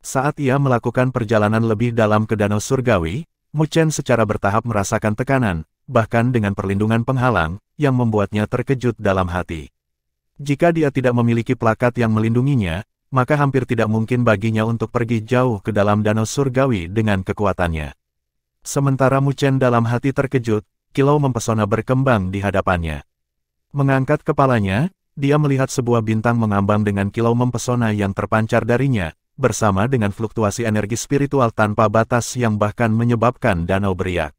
Saat ia melakukan perjalanan lebih dalam ke danau surgawi, Mu Chen secara bertahap merasakan tekanan, bahkan dengan perlindungan penghalang, yang membuatnya terkejut dalam hati. Jika dia tidak memiliki plakat yang melindunginya, maka hampir tidak mungkin baginya untuk pergi jauh ke dalam danau surgawi dengan kekuatannya. Sementara Mu Chen dalam hati terkejut, kilau mempesona berkembang di hadapannya. Mengangkat kepalanya, dia melihat sebuah bintang mengambang dengan kilau mempesona yang terpancar darinya, bersama dengan fluktuasi energi spiritual tanpa batas yang bahkan menyebabkan danau beriak.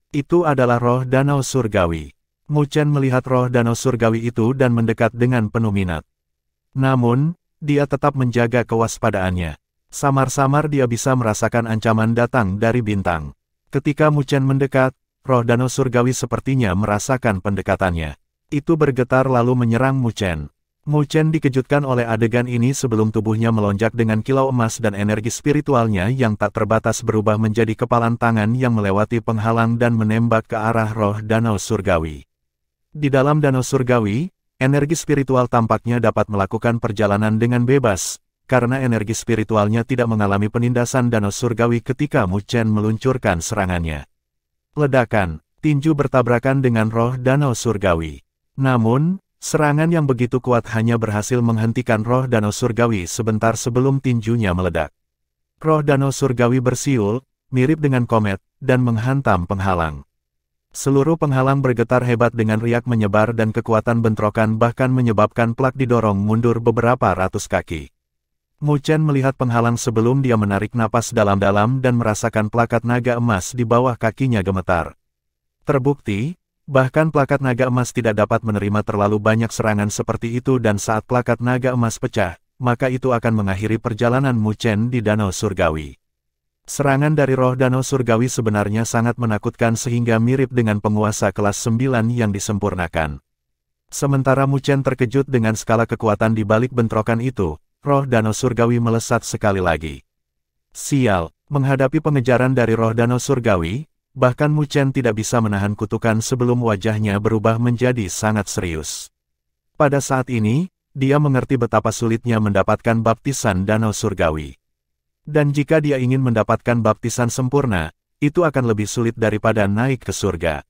Itu adalah roh danau surgawi. Mu Chen melihat roh danau surgawi itu dan mendekat dengan penuh minat. Namun, dia tetap menjaga kewaspadaannya. Samar-samar dia bisa merasakan ancaman datang dari bintang. Ketika Mu Chen mendekat, roh danau surgawi sepertinya merasakan pendekatannya. Itu bergetar lalu menyerang Mu Chen. Mu Chen dikejutkan oleh adegan ini sebelum tubuhnya melonjak dengan kilau emas dan energi spiritualnya yang tak terbatas berubah menjadi kepalan tangan yang melewati penghalang dan menembak ke arah roh danau surgawi. Di dalam danau surgawi, energi spiritual tampaknya dapat melakukan perjalanan dengan bebas, karena energi spiritualnya tidak mengalami penindasan danau surgawi ketika Mu Chen meluncurkan serangannya. Ledakan, tinju bertabrakan dengan roh danau surgawi. Namun, serangan yang begitu kuat hanya berhasil menghentikan roh danau surgawi sebentar sebelum tinjunya meledak. Roh danau surgawi bersiul, mirip dengan komet, dan menghantam penghalang. Seluruh penghalang bergetar hebat dengan riak menyebar dan kekuatan bentrokan bahkan menyebabkan plak didorong mundur beberapa ratus kaki. Mu Chen melihat penghalang sebelum dia menarik napas dalam-dalam dan merasakan plakat naga emas di bawah kakinya gemetar. Terbukti, bahkan plakat naga emas tidak dapat menerima terlalu banyak serangan seperti itu dan saat plakat naga emas pecah, maka itu akan mengakhiri perjalanan Mu Chen di danau surgawi. Serangan dari roh danau surgawi sebenarnya sangat menakutkan sehingga mirip dengan penguasa kelas 9 yang disempurnakan. Sementara Mu Chen terkejut dengan skala kekuatan di balik bentrokan itu, roh danau surgawi melesat sekali lagi. Sial, menghadapi pengejaran dari roh danau surgawi, bahkan Mu Chen tidak bisa menahan kutukan sebelum wajahnya berubah menjadi sangat serius. Pada saat ini, dia mengerti betapa sulitnya mendapatkan baptisan danau surgawi. Dan jika dia ingin mendapatkan baptisan sempurna, itu akan lebih sulit daripada naik ke surga.